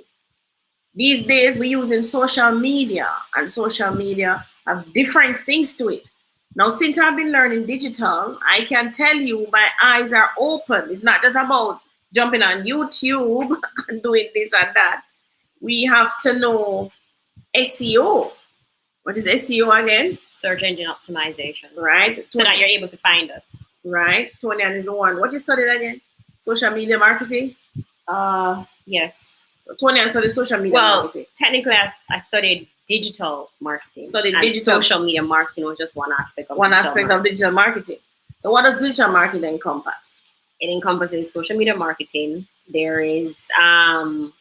These days we're using social media, and social media have different things to it. Now, since I've been learning digital, I can tell you my eyes are open. It's not just about jumping on YouTube and doing this and that. We have to know SEO. What is SEO again? Search engine optimization. Right. So that you're able to find us. Right. Toni-Ann is the one. What you studied again? Social media marketing? Yes. Toni-Ann studied social media marketing. Technically, I studied digital marketing. Digital. Social media marketing was just one aspect of digital marketing. So what does digital marketing encompass? It encompasses social media marketing. There is SEO.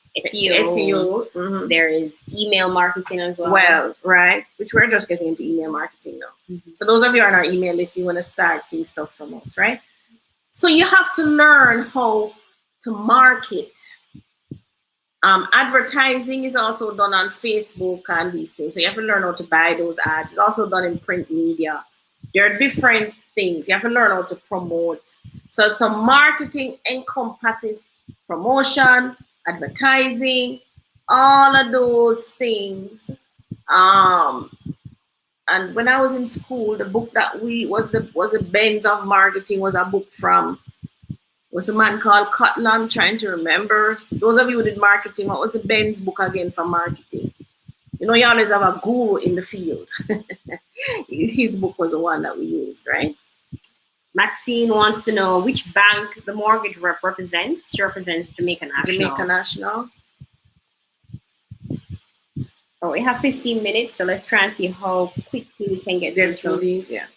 Mm-hmm. There is email marketing as well. Well, right. Which we're just getting into email marketing now. Mm-hmm. So those of you on our email list, you want to start seeing stuff from us, right? So you have to learn how to market. Advertising is also done on Facebook and these things. So you have to learn how to buy those ads. It's also done in print media. There are different things. You have to learn how to promote. So some marketing encompasses promotion, advertising, all of those things. And when I was in school, the book that was the Benz of Marketing was a book from was a man called Cotton. I'm trying to remember. Those of you who did marketing, what was the Benz book again for marketing? You know, you always have a guru in the field. His book was the one that we used, right? Maxine wants to know which bank the mortgage rep represents. She represents Jamaica National. Jamaica National. Oh, we have 15 minutes, so let's try and see how quickly we can get through these, yeah.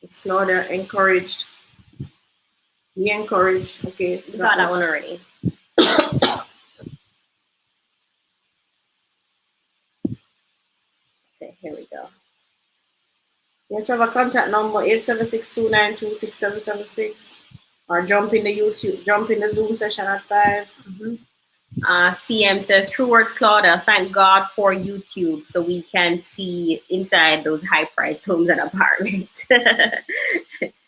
Is Claudia encouraged? We encouraged. Okay, we got that one already. Okay, here we go. Yes, we have a contact number 876-292-6776. Or jump in the Zoom session at 5. Mm-hmm. CM says, true words, Claudia. Thank God for YouTube so we can see inside those high-priced homes and apartments.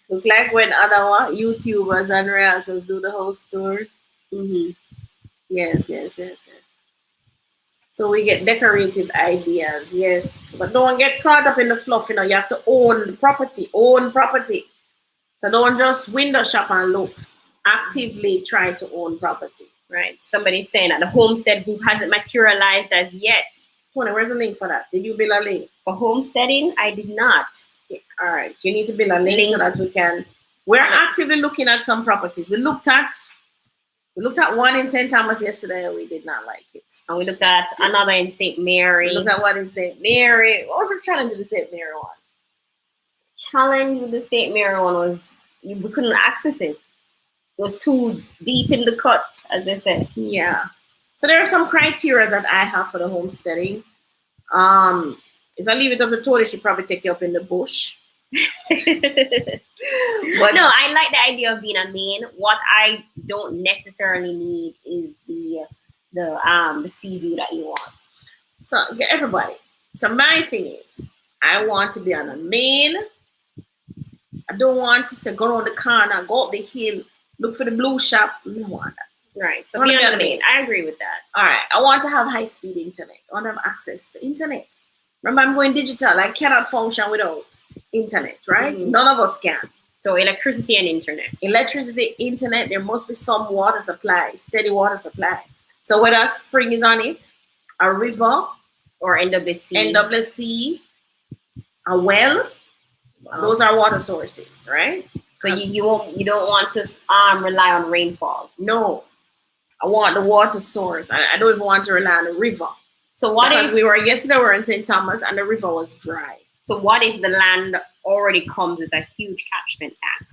Look like when other YouTubers and realtors do the house tours. Mm-hmm. Yes. So we get decorative ideas, yes. But don't get caught up in the fluff, you know. You have to own the property, So don't just window shop and look. Actively try to own property. Right. Somebody's saying that the homestead group hasn't materialized as yet. Toni, where's the link for that? Did you build a link? For homesteading, I did not. Yeah. All right. You need to build a link so that we can. We're actively looking at some properties. We looked at one in St. Thomas yesterday and we did not like it. And we looked at another in St. Mary. We looked at one in St. Mary. What was the challenge with the St. Mary one? Challenge with the St. Mary one was we couldn't access it. It was too deep in the cut, as I said. Yeah. So there are some criteria that I have for the homesteading. If I leave it up to Toni, she'll probably take you up in the bush. But no, I like the idea of being a main. What I don't necessarily need is the sea view that you want. So everybody. So my thing is, I want to be on a main. I don't want to say go around the corner, go up the hill, look for the blue shop. I don't want that. Right. So be on the main. I agree with that. All right. I want to have high-speed internet. I want to have access to internet. Remember, I'm going digital. I cannot function without internet, right? Mm-hmm. None of us can. So electricity and internet. Electricity, internet, there must be some water supply, steady water supply. So whether spring is on it, a river, or NWC. A well, Wow. those are water sources, right? So you don't want to rely on rainfall. No, I want the water source. I don't even want to rely on the river. So what Because if yesterday we were in St. Thomas and the river was dry. so what if the land already comes with a huge catchment tank?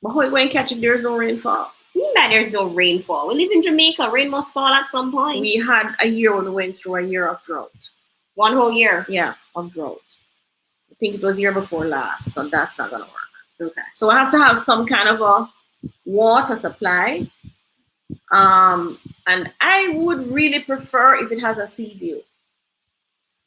But how you going to catch if there's no rainfall? You mean that there's no rainfall? We live in Jamaica. Rain must fall at some point. We had a year when we went through a year of drought. One whole year. Yeah, of drought. I think it was year before last, so that's not gonna work. Okay. So I have to have some kind of a water supply. And I would really prefer if it has a sea view.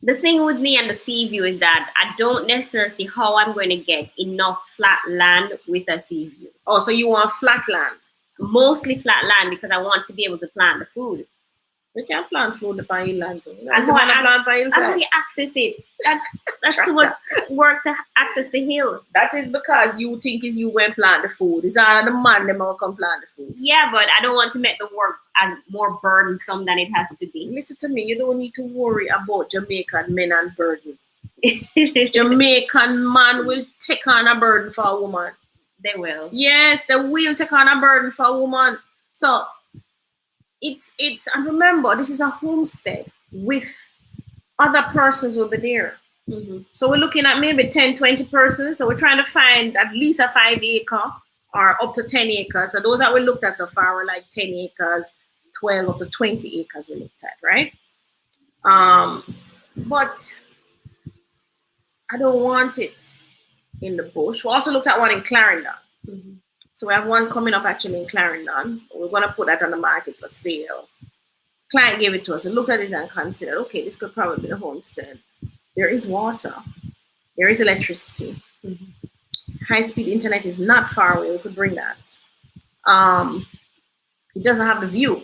The thing with me and the sea view is that I don't necessarily see how I'm going to get enough flat land with a sea view. Oh, so you want flat land? Mostly flat land because I want to be able to plant the food. We can't plant food upon inland too. And so plant by how hillside. do you access it? That's too much work to access the hill. That is because you think is you went plant the food. It's all the man them will come plant the food. Yeah, but I don't want to make the work as more burdensome than it has to be. Listen to me, you don't need to worry about Jamaican men and burden. Jamaican man will take on a burden for a woman. They will. Yes, they will take on a burden for a woman. So it's and remember, this is a homestead with other persons will be there. Mm-hmm. So we're looking at maybe 10, 20 persons. So we're trying to find at least a 5 acre or up to 10 acres. So those that we looked at so far were like 10 acres, 12 up to 20 acres we looked at, right? But I don't want it in the bush. We also looked at one in Clarendon. Mm-hmm. So we have one coming up actually in Clarendon. We're going to put that on the market for sale. Client gave it to us and looked at it and considered, okay, this could probably be the homestead. There is water. There is electricity. Mm-hmm. High-speed internet is not far away. We could bring that. It doesn't have the view.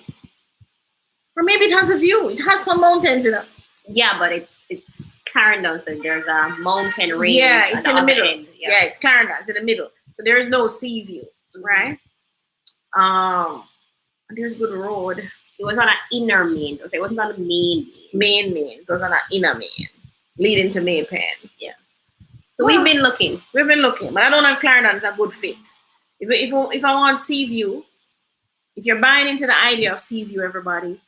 Or maybe it has a view. It has some mountains in it. Yeah, but it's Clarendon, so there's a mountain range. Yeah, it's in the middle. Yeah, it's Clarendon. It's in the middle. So there is no sea view, right? There's good road. It was on an inner main. It wasn't on a main. Main. It was on an inner main, leading to Maypen. Yeah. So we've been looking. We've been looking, but I don't know if Clarendon is a good fit. If I want sea view, if you're buying into the idea of sea view, everybody,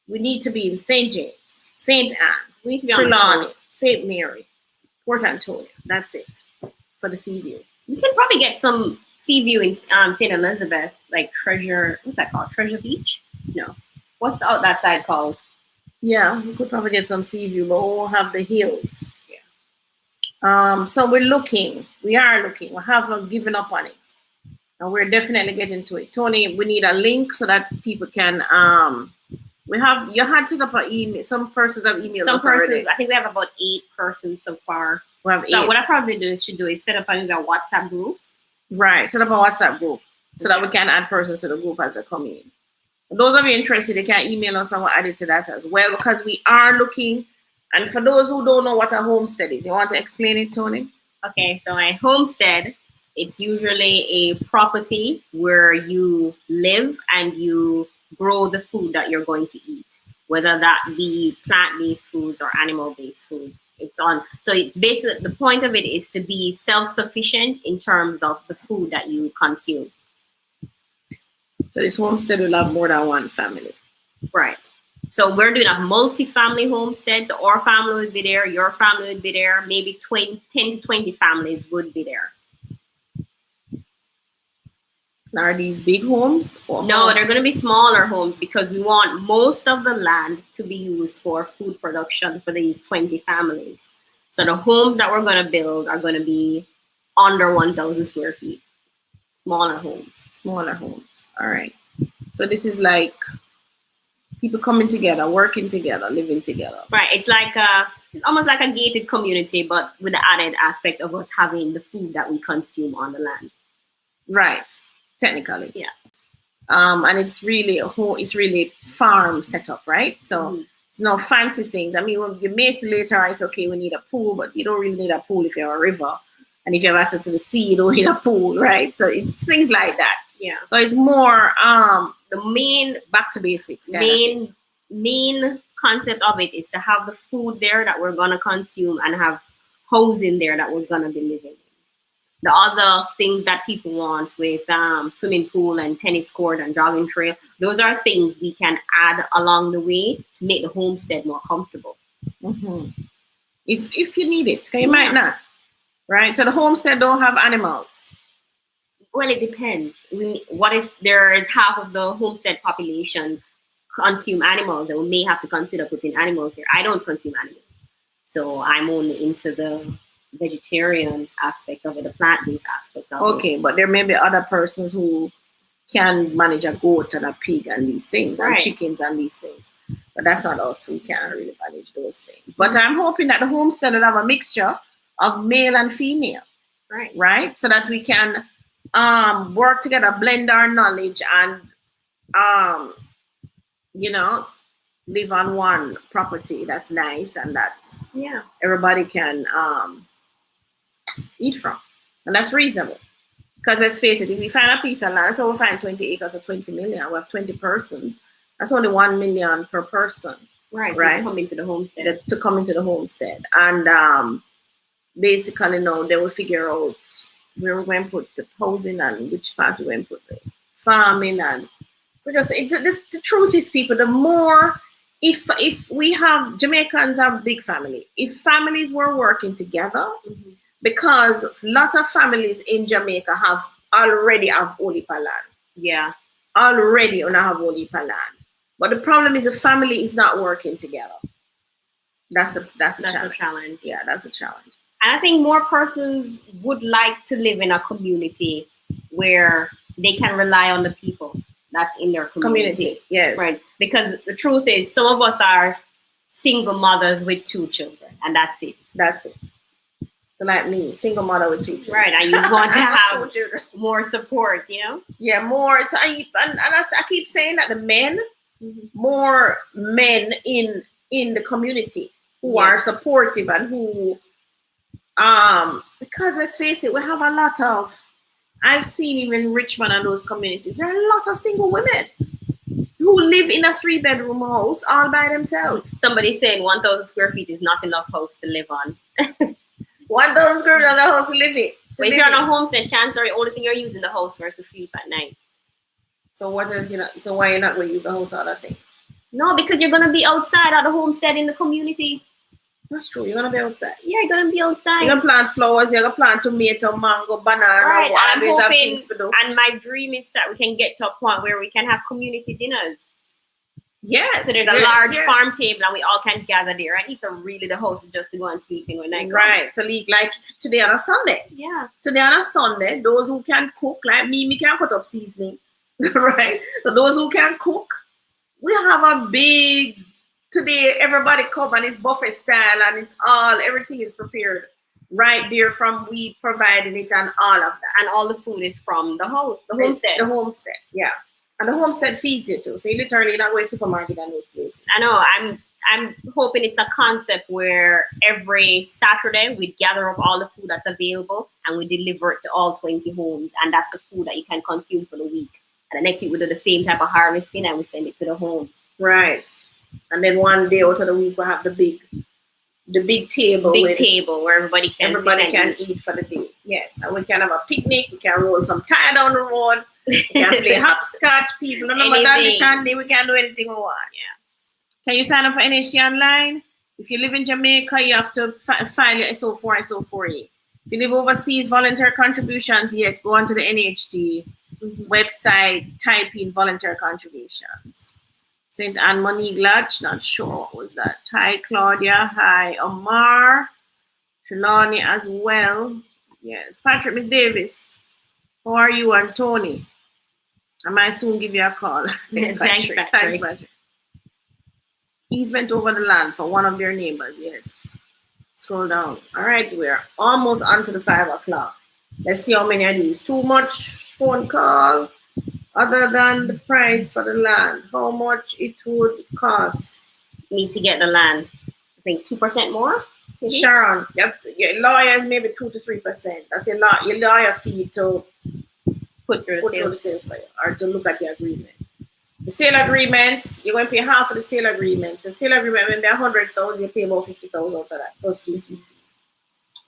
we need to be in St. James, St. Anne, we need to be Trelawney, St. Mary, Port Antonio. That's it for the sea view. You can probably get some sea view in St. Elizabeth, like what's that called? Treasure Beach? No. What's that side called? Yeah, we could probably get some sea view, but we won't have the hills. Yeah. So we're looking. We are looking. We haven't given up on it. And we're definitely getting to it. Tony, we need a link so that people can you had set up an email. Some persons have emailed us already. I think we have about 8 persons so far. We have 8. So what I probably should do is set up a WhatsApp group. Right, set up a WhatsApp group so that we can add persons to the group as they come in. For those of you interested, they can email us and we'll add it to that as well because we are looking. And for those who don't know what a homestead is, you want to explain it, Tony? Okay, so a homestead, it's usually a property where you live and you grow the food that you're going to eat, whether that be plant-based foods or animal-based foods. So it's basically, the point of it is to be self-sufficient in terms of the food that you consume. So this homestead will have more than one family. Right. So we're doing a multi-family homestead. So our family would be there, your family would be there, maybe 10 to 20 families would be there. Are these big homes? No, they're going to be smaller homes because we want most of the land to be used for food production for these 20 families. So the homes that we're going to build are going to be under 1,000 square feet. Smaller homes. Smaller homes. All right. So this is like people coming together, working together, living together. Right. It's almost like a gated community, but with the added aspect of us having the food that we consume on the land. Right. Technically, yeah. And it's really farm setup, right? So it's no fancy things. I mean, when you may see later, it's okay, we need a pool, but you don't really need a pool if you're a river. And if you have access to the sea, you don't need a pool, right? So it's things like that. Yeah. So it's more the main back to basics. Main concept of it is to have the food there that we're gonna consume and have housing there that we're gonna be living in. The other things that people want with swimming pool and tennis court and jogging trail, those are things we can add along the way to make the homestead more comfortable. Mm-hmm. If you need it, you might not, right? So the homestead don't have animals. Well, it depends. What if there is half of the homestead population consume animals? Then we may have to consider putting animals there. I don't consume animals, so I'm only into the vegetarian aspect of it, the plant-based aspect of it. Okay, but there may be other persons who can manage a goat and a pig and these things, and chickens and these things. But that's not us. We can't really manage those things. But I'm hoping that the homestead will have a mixture of male and female. Right? So that we can work together, blend our knowledge, and live on one property that's nice and that everybody can eat from. And that's reasonable. Because let's face it, if we find a piece of land, so we'll find 20 acres or 20 million, we have 20 persons, that's only 1 million per person. Right. To come into the homestead. To come into the homestead. And basically, they will figure out where we're going to put the housing and which part we're going to put the farming. And because the truth is, people, the more, if we have, Jamaicans have a big family. If families were working together, because lots of families in Jamaica already have Olipa land. Yeah. Already have Olipa land. But the problem is the family is not working together. That's a challenge. Yeah, that's a challenge. And I think more persons would like to live in a community where they can rely on the people that's in their community. Yes. Right. Because the truth is, some of us are single mothers with 2 children, and that's it. That's it. So like me, single mother with 2 children. Right, and you want to have more support, Yeah, more. So I keep saying that the men, more men in the community who are supportive and who, because let's face it, we have a lot of, I've seen even Richmond and those communities, there are a lot of single women who live in a 3-bedroom house all by themselves. Somebody saying 1,000 square feet is not enough house to live on. 1,000 square feet on the house to live in. But if you're on a homestead, chances are the only thing you're using the house for is to sleep at night. So so why are you not going to use the house for other things? No, because you're going to be outside at the homestead in the community. That's true. You're going to be outside. Yeah, you're going to be outside. You're going to plant flowers. You're going to plant tomato, mango, banana. Right, and I'm hoping, have things to do. And my dream is that we can get to a point where we can have community dinners. Yes. So there's a large farm table and we all can gather there. And it's really the house is just to go and sleep in when night comes. Right. So like today on a Sunday. Yeah. Today on a Sunday, those who can cook, like me can cut up seasoning. Right. So those who can cook, we have a big, today everybody come and it's buffet style and everything is prepared right there from we providing it and all of that. And all the food is from the house, the homestead. The homestead, yeah. And the homestead feeds you too. So you literally not going to supermarket and those places. I know. I'm hoping it's a concept where every Saturday we gather up all the food that's available and we deliver it to all 20 homes. And that's the food that you can consume for the week. And the next week we do the same type of harvesting and we send it to the homes. Right. And then one day out of the week we have the big table. Big table where everybody can eat for the day. Yes. And we can have a picnic. We can roll some tire down the road. We can play hopscotch. People don't know about Dandy Shandy. We can do anything we want. Yeah. Can you sign up for NHG online? If you live in Jamaica, you have to file your SO4 and SO4A. If you live overseas, voluntary contributions, yes, go onto the NHD website, type in voluntary contributions. St. Anne Monique Latch, not sure what was that. Hi, Claudia. Hi, Omar. Trelawney as well. Yes. Patrick, Miss Davis. How are you and Tony? I might soon give you a call. Thanks, Patrick. Easement over the land for one of their neighbors. Yes. Scroll down. All right, we're almost on to the 5 o'clock. Let's see how many of these. Too much phone call. Other than the price for the land, how much it would cost me to get the land? I think 2% more. Maybe? Sharon, your lawyers maybe 2 to 3%. That's your lawyer fee to put through the sale for you, or to look at your agreement. The sale agreement, you're going to pay half of the sale agreement. The sale agreement, when they're 100,000, you pay about 50,000 out of that plus GCT.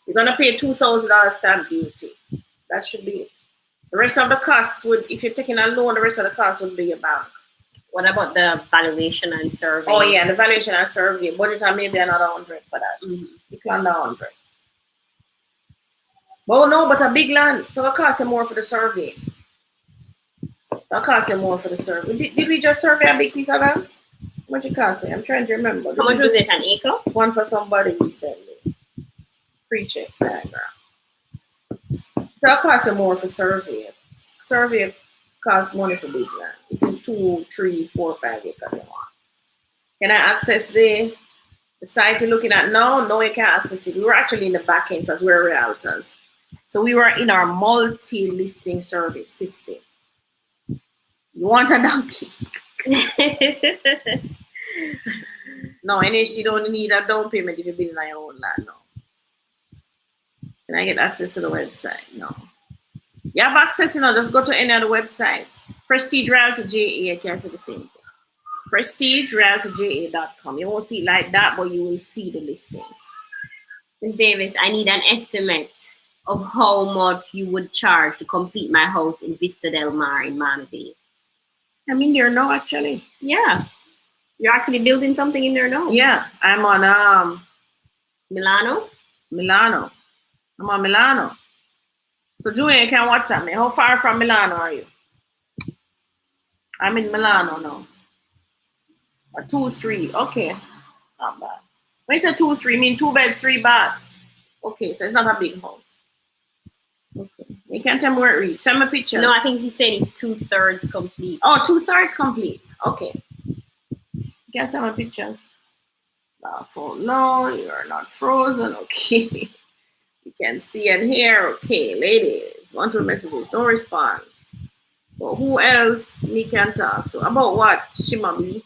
You're gonna pay $2,000 stamp duty. That should be it. The rest of the costs would, if you're taking a loan, the rest of the costs would be your bank. What about the valuation and survey? Oh yeah, the valuation and survey. Budget and maybe another 100 for that. Mm-hmm. You plan the 100. Oh no, but a big land. So it costs you more for the survey. That cost you more for the survey. Did we just survey a big piece of land? How much it cost me? I'm trying to remember. How much was it, an acre? One for somebody recently. Pre-check diagram. That costs you more for survey. Survey costs money for big land. If it's 2, 3, 4, 5 acres and more. Can I access the site you're looking at now? No, you can't access it. We were actually in the back end because we're realtors. So we were in our multi-listing service system. You want a donkey? No, NHT don't need a down payment if you're building on your own land. No. Can I get access to the website? No. You have access, just go to any other website. Prestige Realtor JA, I can say the same thing. PrestigeRealtorJA.com. You won't see it like that, but you will see the listings. Ms. Davis, I need an estimate of how much you would charge to complete my house in Vista Del Mar in Monterey. I'm in there now, actually. Yeah. You're actually building something in there now? Yeah. I'm on Milano? Milano. I'm on Milano. So Julia, you can WhatsApp me. How far from Milano are you? I'm in Milano now. Or 2, 3. Okay. Not bad. When you say 2, 3, mean 2 beds, 3 baths. Okay, so it's not a big house. Okay. You can't tell me where it reads. Send me pictures. No, I think he said it's 2/3 complete. Oh, 2/3 complete. Okay. You can send me pictures. No, you're not frozen. Okay. You can see and hear. Okay, ladies. 1, 2 messages. No response. But who else me can talk to? About what, Shimabi?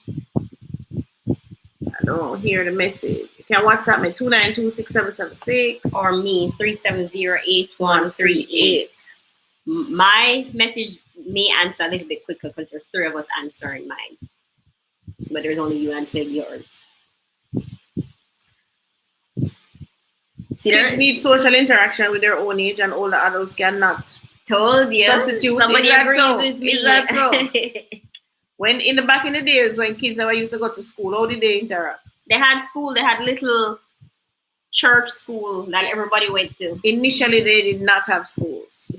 I don't hear the message. You can WhatsApp me 292-6776. Or me, 370-8138. My message may answer a little bit quicker because there's 3 of us answering mine. But there's only you answering yours. See, kids need social interaction with their own age, and older adults cannot. Told you. Substitute. Somebody agrees so? with me. Is that so? When in the back in the days when kids never used to go to school, how did they interact? They had school. They had little church school that everybody went to. Initially, they did not have schools.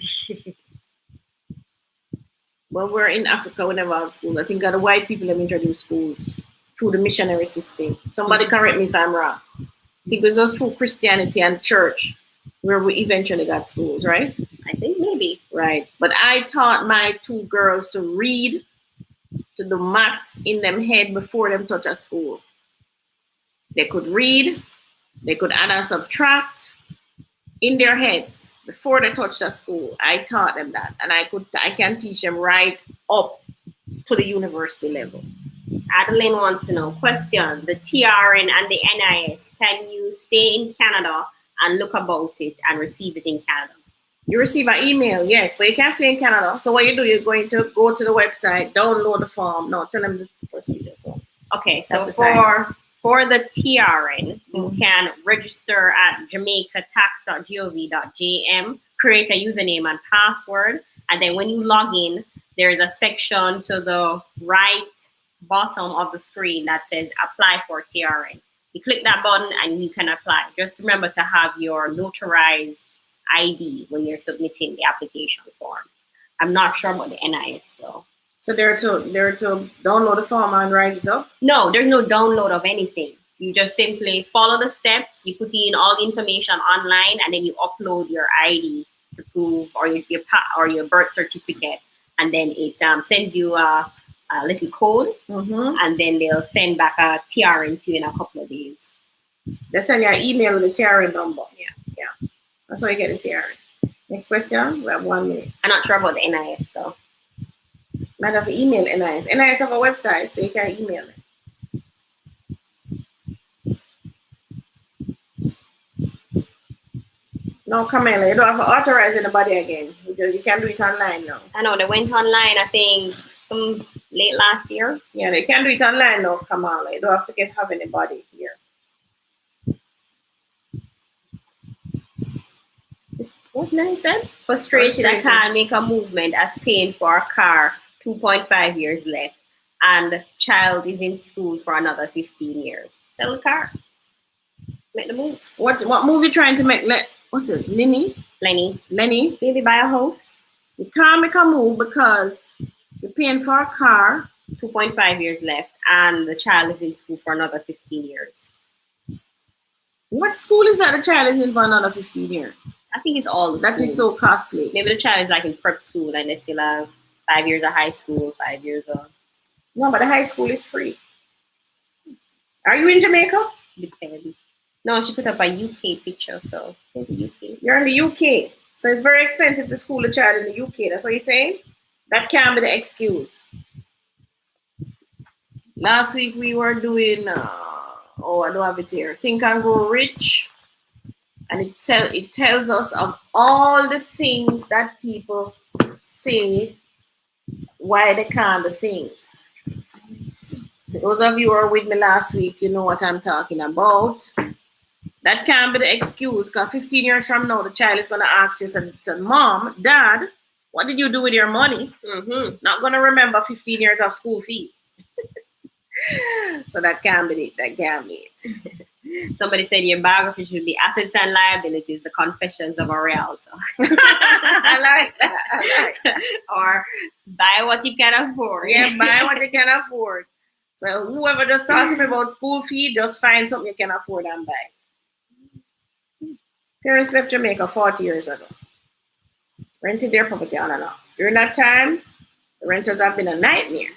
When we're in Africa, we never have schools. I think the white people have introduced schools through the missionary system. Somebody correct me if I'm wrong. I think it was just through Christianity and church where we eventually got schools, right? I think maybe. Right. But I taught my 2 girls to read, to do maths in them head before them touch a school. They could read, they could add and subtract in their heads before they touched the school. I taught them that, and I can teach them right up to the university level. Adeline wants to know, question, the TRN and the NIS, can you stay in Canada and look about it and receive it in Canada? You receive an email, yes, but you can't stay in Canada. So what you do, you're going to go to the website, download the form. No, tell them the procedure. So. Okay, so for the TRN, you can register at jamaicatax.gov.jm, create a username and password, and then when you log in, there's a section to the right bottom of the screen that says apply for TRN. You click that button and you can apply. Just remember to have your notarized ID when you're submitting the application form. I'm not sure about the NIS though. So they're to download the form and write it up? No, there's no download of anything. You just simply follow the steps. You put in all the information online, and then you upload your ID to prove, or your birth certificate, and then it sends you a little code, and then they'll send back a TRN to you in a couple of days. They send you an email with a TRN number. Yeah. That's how you get a TRN. Next question. We have 1 minute. I'm not sure about the NIS though. Might have to email NIS. NIS have a website, so you can email it. No, Camilla, you don't have to authorize anybody again. You can do it online now. I know, they went online, I think, some late last year. Yeah, they can do it online now, Kamala. You don't have to have anybody here. What did I say? Frustrated, I can't make a movement as paying for a car, 2.5 years left, and child is in school for another 15 years. Sell the car. Make the move. What movie trying to make? What's it? Lenny? Maybe buy a house. You can't make a move because you're paying for a car. 2.5 years left, and the child is in school for another 15 years. What school is that the child is in for another 15 years? I think it's all the schools. That is so costly. Maybe the child is like in prep school and they still have 5 years of high school, 5 years of... No, but the high school is free. Are you in Jamaica? Depends. No, she put up a UK picture, so maybe UK. You're in the UK. So it's very expensive to school a child in the UK. That's what you're saying? That can't be the excuse. Last week we were doing, I don't have it here, Think and Grow Rich. And it tells us of all the things that people say why they can't do things. Those of you who are with me last week, you know what I'm talking about. That can't be the excuse, because 15 years from now, the child is going to ask you, say, Mom, Dad, what did you do with your money? Not going to remember 15 years of school fee. So that can't be it. That can't be it. Somebody said your biography should be Assets and Liabilities, the Confessions of a Realtor. I like that. Or buy what you can afford. Yeah, buy what you can afford. So whoever just talked to me about school fee, just find something you can afford and buy. Parents left Jamaica 40 years ago. Rented their property on and off. During that time, the renters have been a nightmare.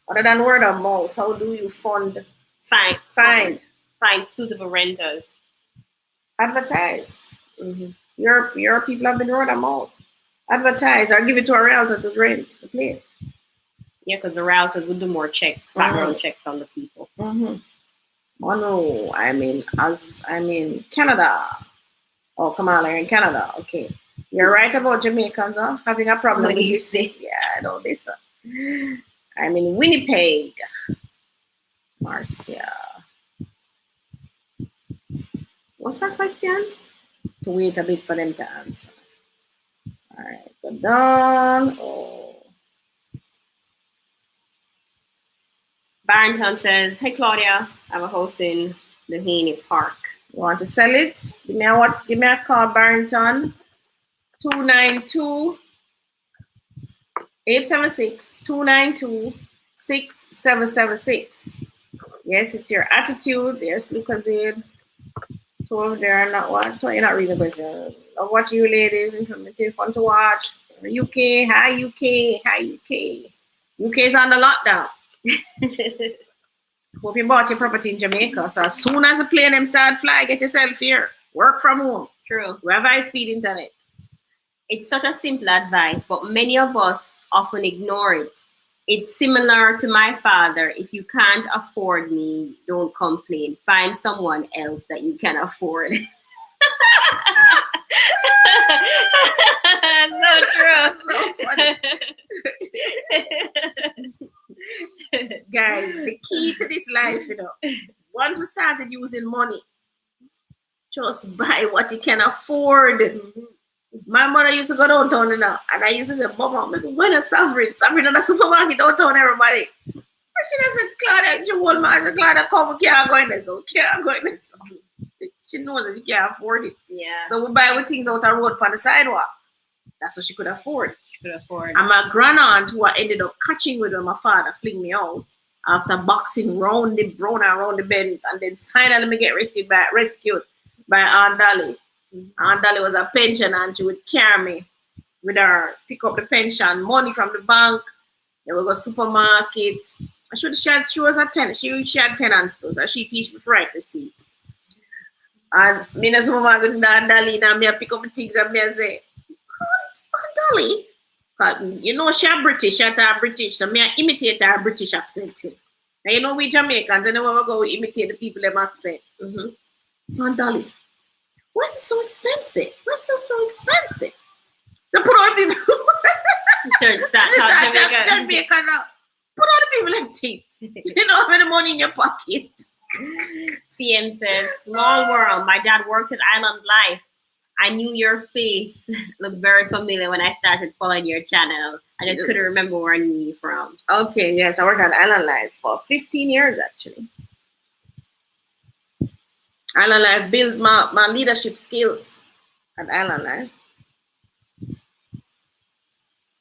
Other than word of mouth, how do you Find suitable renters? Advertise. Your people have been word of mouth. Advertise or give it to a realtor to rent the place. Yeah, because the realtors would do more checks, background checks on the people. Oh no, I mean Canada. Oh, Kamala, you're in Canada. Okay. You're right about Jamaicans, huh? Having a problem with this. Yeah, I know this. I'm in Winnipeg, Marcia. What's that question? To wait a bit for them to answer. All right, go down. Oh. Barrington says, hey Claudia, I have a house in Lahaney Park. You want to sell it? Give me a call, Barrington. 292-876-292-6776. Yes, it's your attitude. Yes, Lucasade. Over there, not what? You're not reading the question. I watch you ladies, informative, fun to watch. UK, hi UK, hi UK. UK's on the lockdown. Hope you bought your property in Jamaica. So as soon as the plane them start fly, get yourself here. Work from home. True. We have high-speed internet. It's such a simple advice, but many of us often ignore it. It's similar to my father. If you can't afford me, don't complain. Find someone else that you can afford. So true. So funny. Guys, the key to this life, once we started using money, just buy what you can afford. My mother used to go downtown, and I used to say, Mama, I'm going to Sovereign in the supermarket downtown, everybody. And she just said, Claudia, you old man, Claudia, come, we can't go in there, so can't go in there. So she knows that you can't afford it. Yeah. So we buy with things out the road on the sidewalk. That's what she could afford. And my grandaunt, who I ended up catching with when my father fling me out after boxing round the bend, and then finally me get rescued by Aunt Dolly. Aunt Dolly was a pensioner, and she would carry me with her, pick up the pension money from the bank. Then we go supermarket. She was a tenant. She had tenants too, so she teach me to write receipt. And me in the supermarket with Aunt Dolly, and me pick up the things and me say, Aunt Dolly, she a British, she a British, so me I imitate her British accent. Now we Jamaicans, and then when we go, we imitate the people them accent. Aunt Dolly, why is it so expensive? Why is it so expensive? They put all the people. Jamaica now. Put all the people in things. You don't have any money in your pocket. CM says, small world. My dad worked at Island Life. I knew your face looked very familiar when I started following your channel. I just couldn't remember where I knew you from. Okay, yes, I worked at Island Life for 15 years actually. Island Life built my leadership skills at Island Life.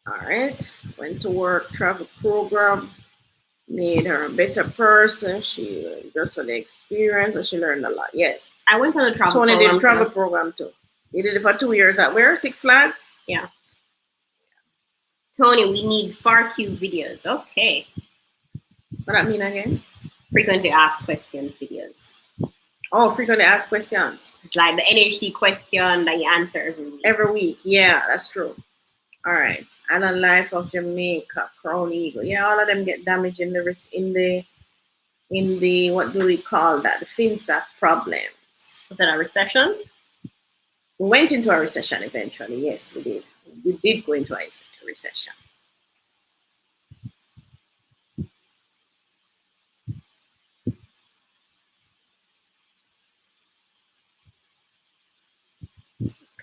All right, went to work, travel program, made her a better person. She just for the experience, and she learned a lot. Yes, I went on a travel Tony program. did travel program too. You did it for 2 years at where? Six Flags? Yeah. Tony, we need FARQ videos. Okay. What that mean again? Frequently asked questions videos. Oh, frequently asked questions. It's like the NHT question that you answer every week. Every week. Yeah, that's true. All right. Island Life of Jamaica, Crown Eagle. Yeah, all of them get damaged in the what do we call that? The FinSAC problems. Was that a recession? We went into a recession eventually. Yes, we did. We did go into a recession.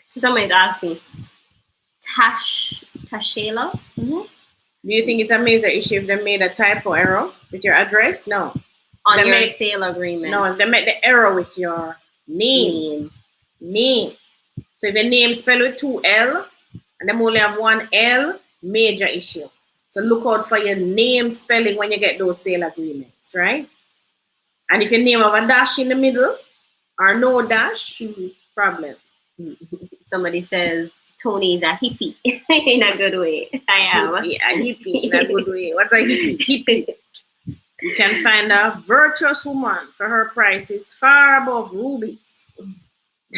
So somebody's asking, Tashela? Mm-hmm. Do you think it's a major issue if they made a typo error with your address? No. On your sale agreement? No, they made the error with your name. Name. So if your name spelled with 2 L and them only have 1 L, major issue. So look out for your name spelling when you get those sale agreements, right? And if your name have a dash in the middle or no dash, problem. Somebody says Tony is a hippie in a good way. I am. A hippie in a good way. What's a hippie? Hippie. You can find a virtuous woman for her prices far above rubies.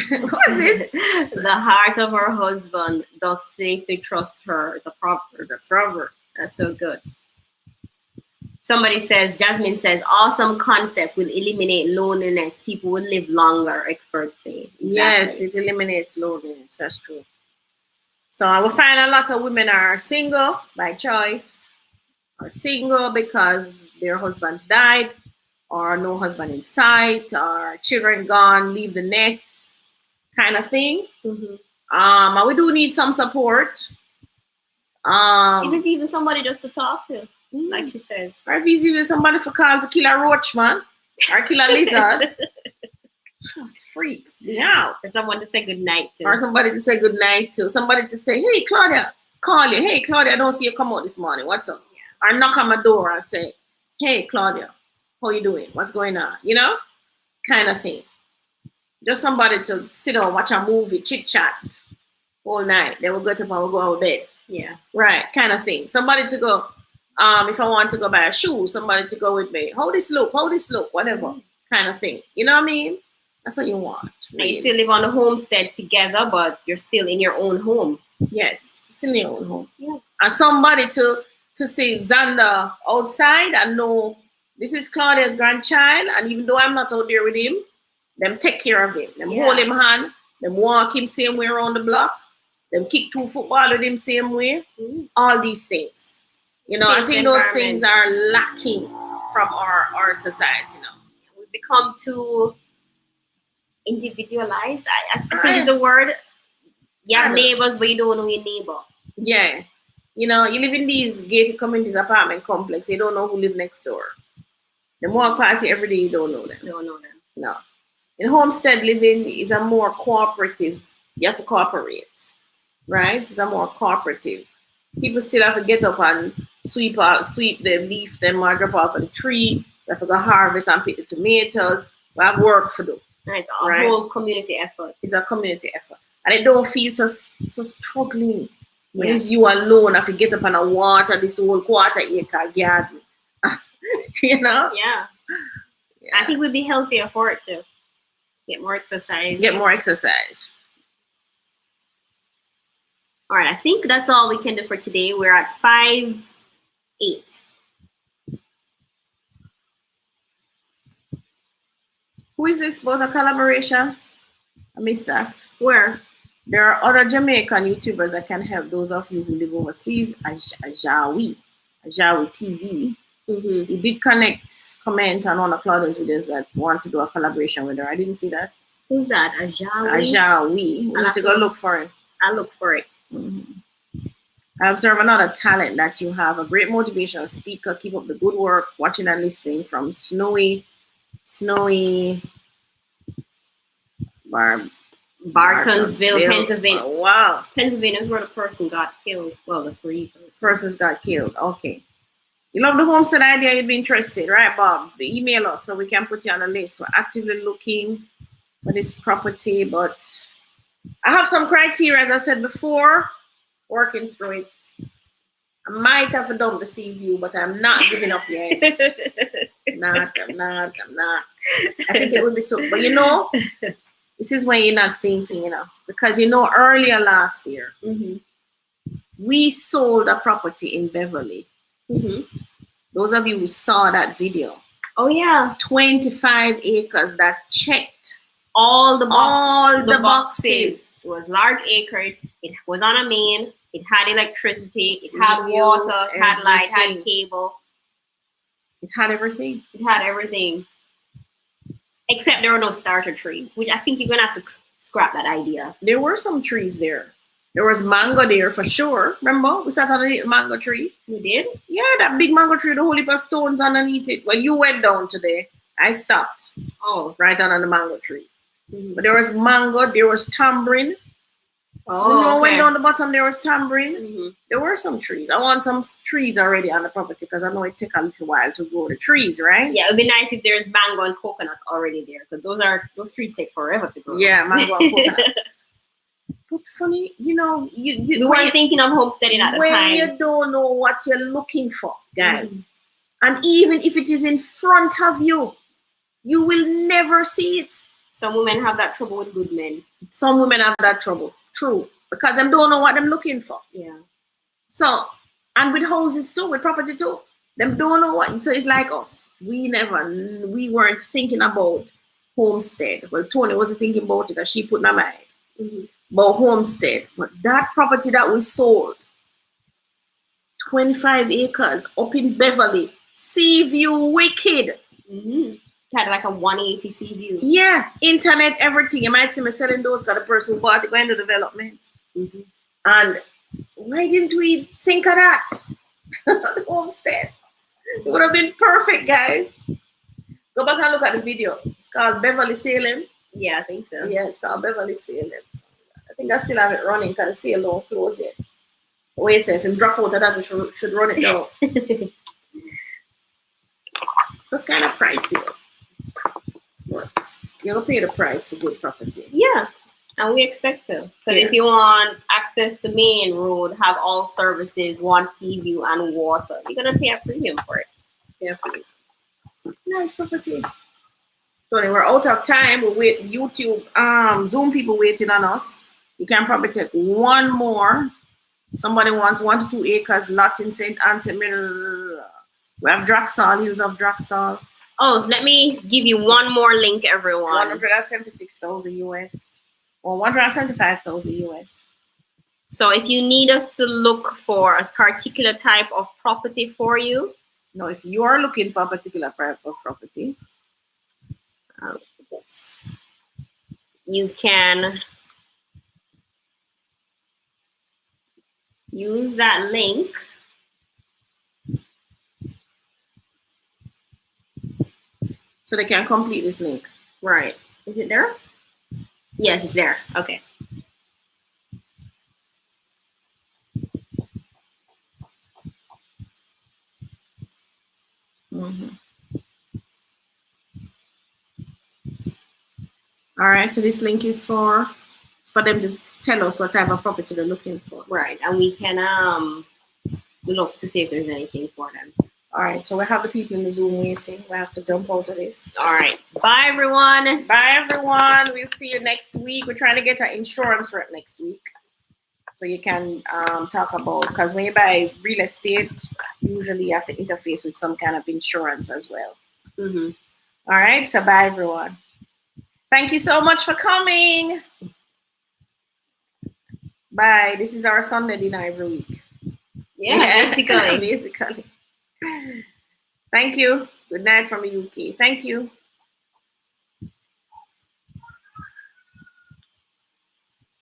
What is this? The heart of her husband does safely trust her. It's a proverb. It's a proverb. That's so good. Somebody says, Jasmine says, awesome concept will eliminate loneliness. People will live longer, experts say. Exactly. Yes, it eliminates loneliness. That's true. So I will find a lot of women are single by choice, or single because their husbands died, or no husband in sight, or children gone, leave the nest, kind of thing. Mm-hmm. And we do need some support. If it's even somebody just to talk to, like she says. Or if it's even somebody for call for kill a roach, man, or kill a lizard. Those freaks me out. Or someone to say good night to. Or somebody to say good night to. Somebody to say, hey, Claudia, call you. Hey, Claudia, I don't see you come out this morning. What's up? Yeah. Or knock on my door and say, hey, Claudia, how you doing? What's going on? You know? Kind of thing. Just somebody to sit down, watch a movie, chit-chat all night. Then we'll go to we'll go out of bed. Yeah. Right, kind of thing. Somebody to go, if I want to go buy a shoe, somebody to go with me. How this look, whatever. Kind of thing. You know what I mean? That's what you want. Really. And you still live on a homestead together, but you're still in your own home. Yes, still in your own home. Yeah. And somebody to see Xander outside and know this is Claudia's grandchild, and even though I'm not out there with him, them take care of him. Them hold him hand, them walk him same way around the block, them kick 2 football with him same way. All these things. You know, I think those things are lacking from our society now. We become too individualized. I think is the word. You have neighbors, but you don't know your neighbor. Yeah. You know, you live in these gated communities, apartment complex. You don't know who live next door. Them walk past you every day, you don't know them. Don't know them. No. In homestead living is a more cooperative. You have to cooperate, right? It's a more cooperative. People still have to get up and sweep them, leaf them, or drop off a tree. They have to go harvest and pick the tomatoes. We have work to do. It's a whole community effort. It's a community effort. And it don't feel so struggling. When it's you alone, if you get up and water this whole quarter-acre garden. You know? Yeah. I think we'd be healthier for it too. Get more exercise. All right, I think that's all we can do for today. We're at 5:08. Who is this about a collaboration? I missed that. Where? There are other Jamaican YouTubers that can help those of you who live overseas. Ajawi TV. Mm-hmm. He did comment on one of Claudia's videos that wants to do a collaboration with her. I didn't see that. Who's that? Ajawi? Ajawi. We need to go look for it. I'll look for it. I observe another talent that you have, a great motivational speaker. Keep up the good work, watching and listening from Snowy Bartonsville, Pennsylvania. Oh, wow. Pennsylvania is where the person got killed. Well, the three persons got killed. Okay. You love the homestead idea, you'd be interested, right, Bob? Email us so we can put you on the list. We're actively looking for this property, but I have some criteria, as I said before, working through it. I might have to dump the sea view, but I'm not giving up yet. I'm not. I think it would be so, but you know, this is when you're not thinking, you know, because you know, earlier last year, we sold a property in Beverly. Those of you who saw that video. Oh yeah. 25 acres that checked all the boxes. It was large acreage. It was on a main. It had electricity. It had water. It had light. It had cable. It had everything. It had everything. Except there were no starter trees, which I think you're gonna have to scrap that idea. There were some trees there. There was mango there for sure. Remember, we sat on a mango tree. We did? Yeah, that big mango tree, the whole heap of stones underneath it. Well, you went down today. I stopped. Oh, right on the mango tree. But there was mango, there was tambourine. Oh, you know, okay. Went down the bottom, there was tambourine. There were some trees. I want some trees already on the property because I know it takes a little while to grow the trees, right? Yeah, it would be nice if there's mango and coconut already there because those trees take forever to grow. Yeah, mango and coconut. But funny, you know, you weren't thinking of homesteading at the time. When you don't know what you're looking for, guys, and even if it is in front of you, you will never see it. Some women have that trouble with good men. Some women have that trouble, true, because them don't know what they're looking for. Yeah. So, and with houses too, with property too, them don't know what. So it's like us. We weren't thinking about homestead. Well, Tony wasn't thinking about it, as she put in her mind. About homestead, but that property that we sold, 25 acres up in Beverly, sea view, wicked. It had like a 180 sea view. Yeah, internet, everything. You might see me selling those because the person who bought it going to development. And why didn't we think of that? The homestead. It would have been perfect, guys. Go back and look at the video. It's called Beverly Salem. Yeah, I think so. Yeah, it's called Beverly Salem. I think I still have it running because the sale don't close yet. So wait a second, if you drop out of that, we should run it down. That's kind of pricey. But you're going to pay the price for good property. Yeah, and we expect to. Because if you want access to main road, have all services, want sea view and water, you're going to pay a premium for it. Yeah, nice property. Tony, we're out of time. We'll wait. YouTube, Zoom people waiting on us. You can probably take one more. Somebody wants 1 to 2 acres lot in St. Anselm. We have Draxall, Hills of Draxall. Oh, let me give you one more link, everyone. 176,000 US or 175,000 US. So if you need us to look for a particular type of property for you. No, if you are looking for a particular type of property, you can use that link. So they can complete this link. Right. Is it there? Yes, it's there. Okay. All right, so this link is for them to tell us what type of property they're looking for. Right, and we can look to see if there's anything for them. All right, so we have the people in the Zoom waiting. We have to jump out of this. All right, bye everyone. Bye everyone. We'll see you next week. We're trying to get an insurance rep next week, so you can talk about, because when you buy real estate, usually you have to interface with some kind of insurance as well. All right, so bye everyone. Thank you so much for coming. Bye. This is our Sunday dinner every week. Yeah, basically. Basically. Thank you. Good night from the UK. Thank you.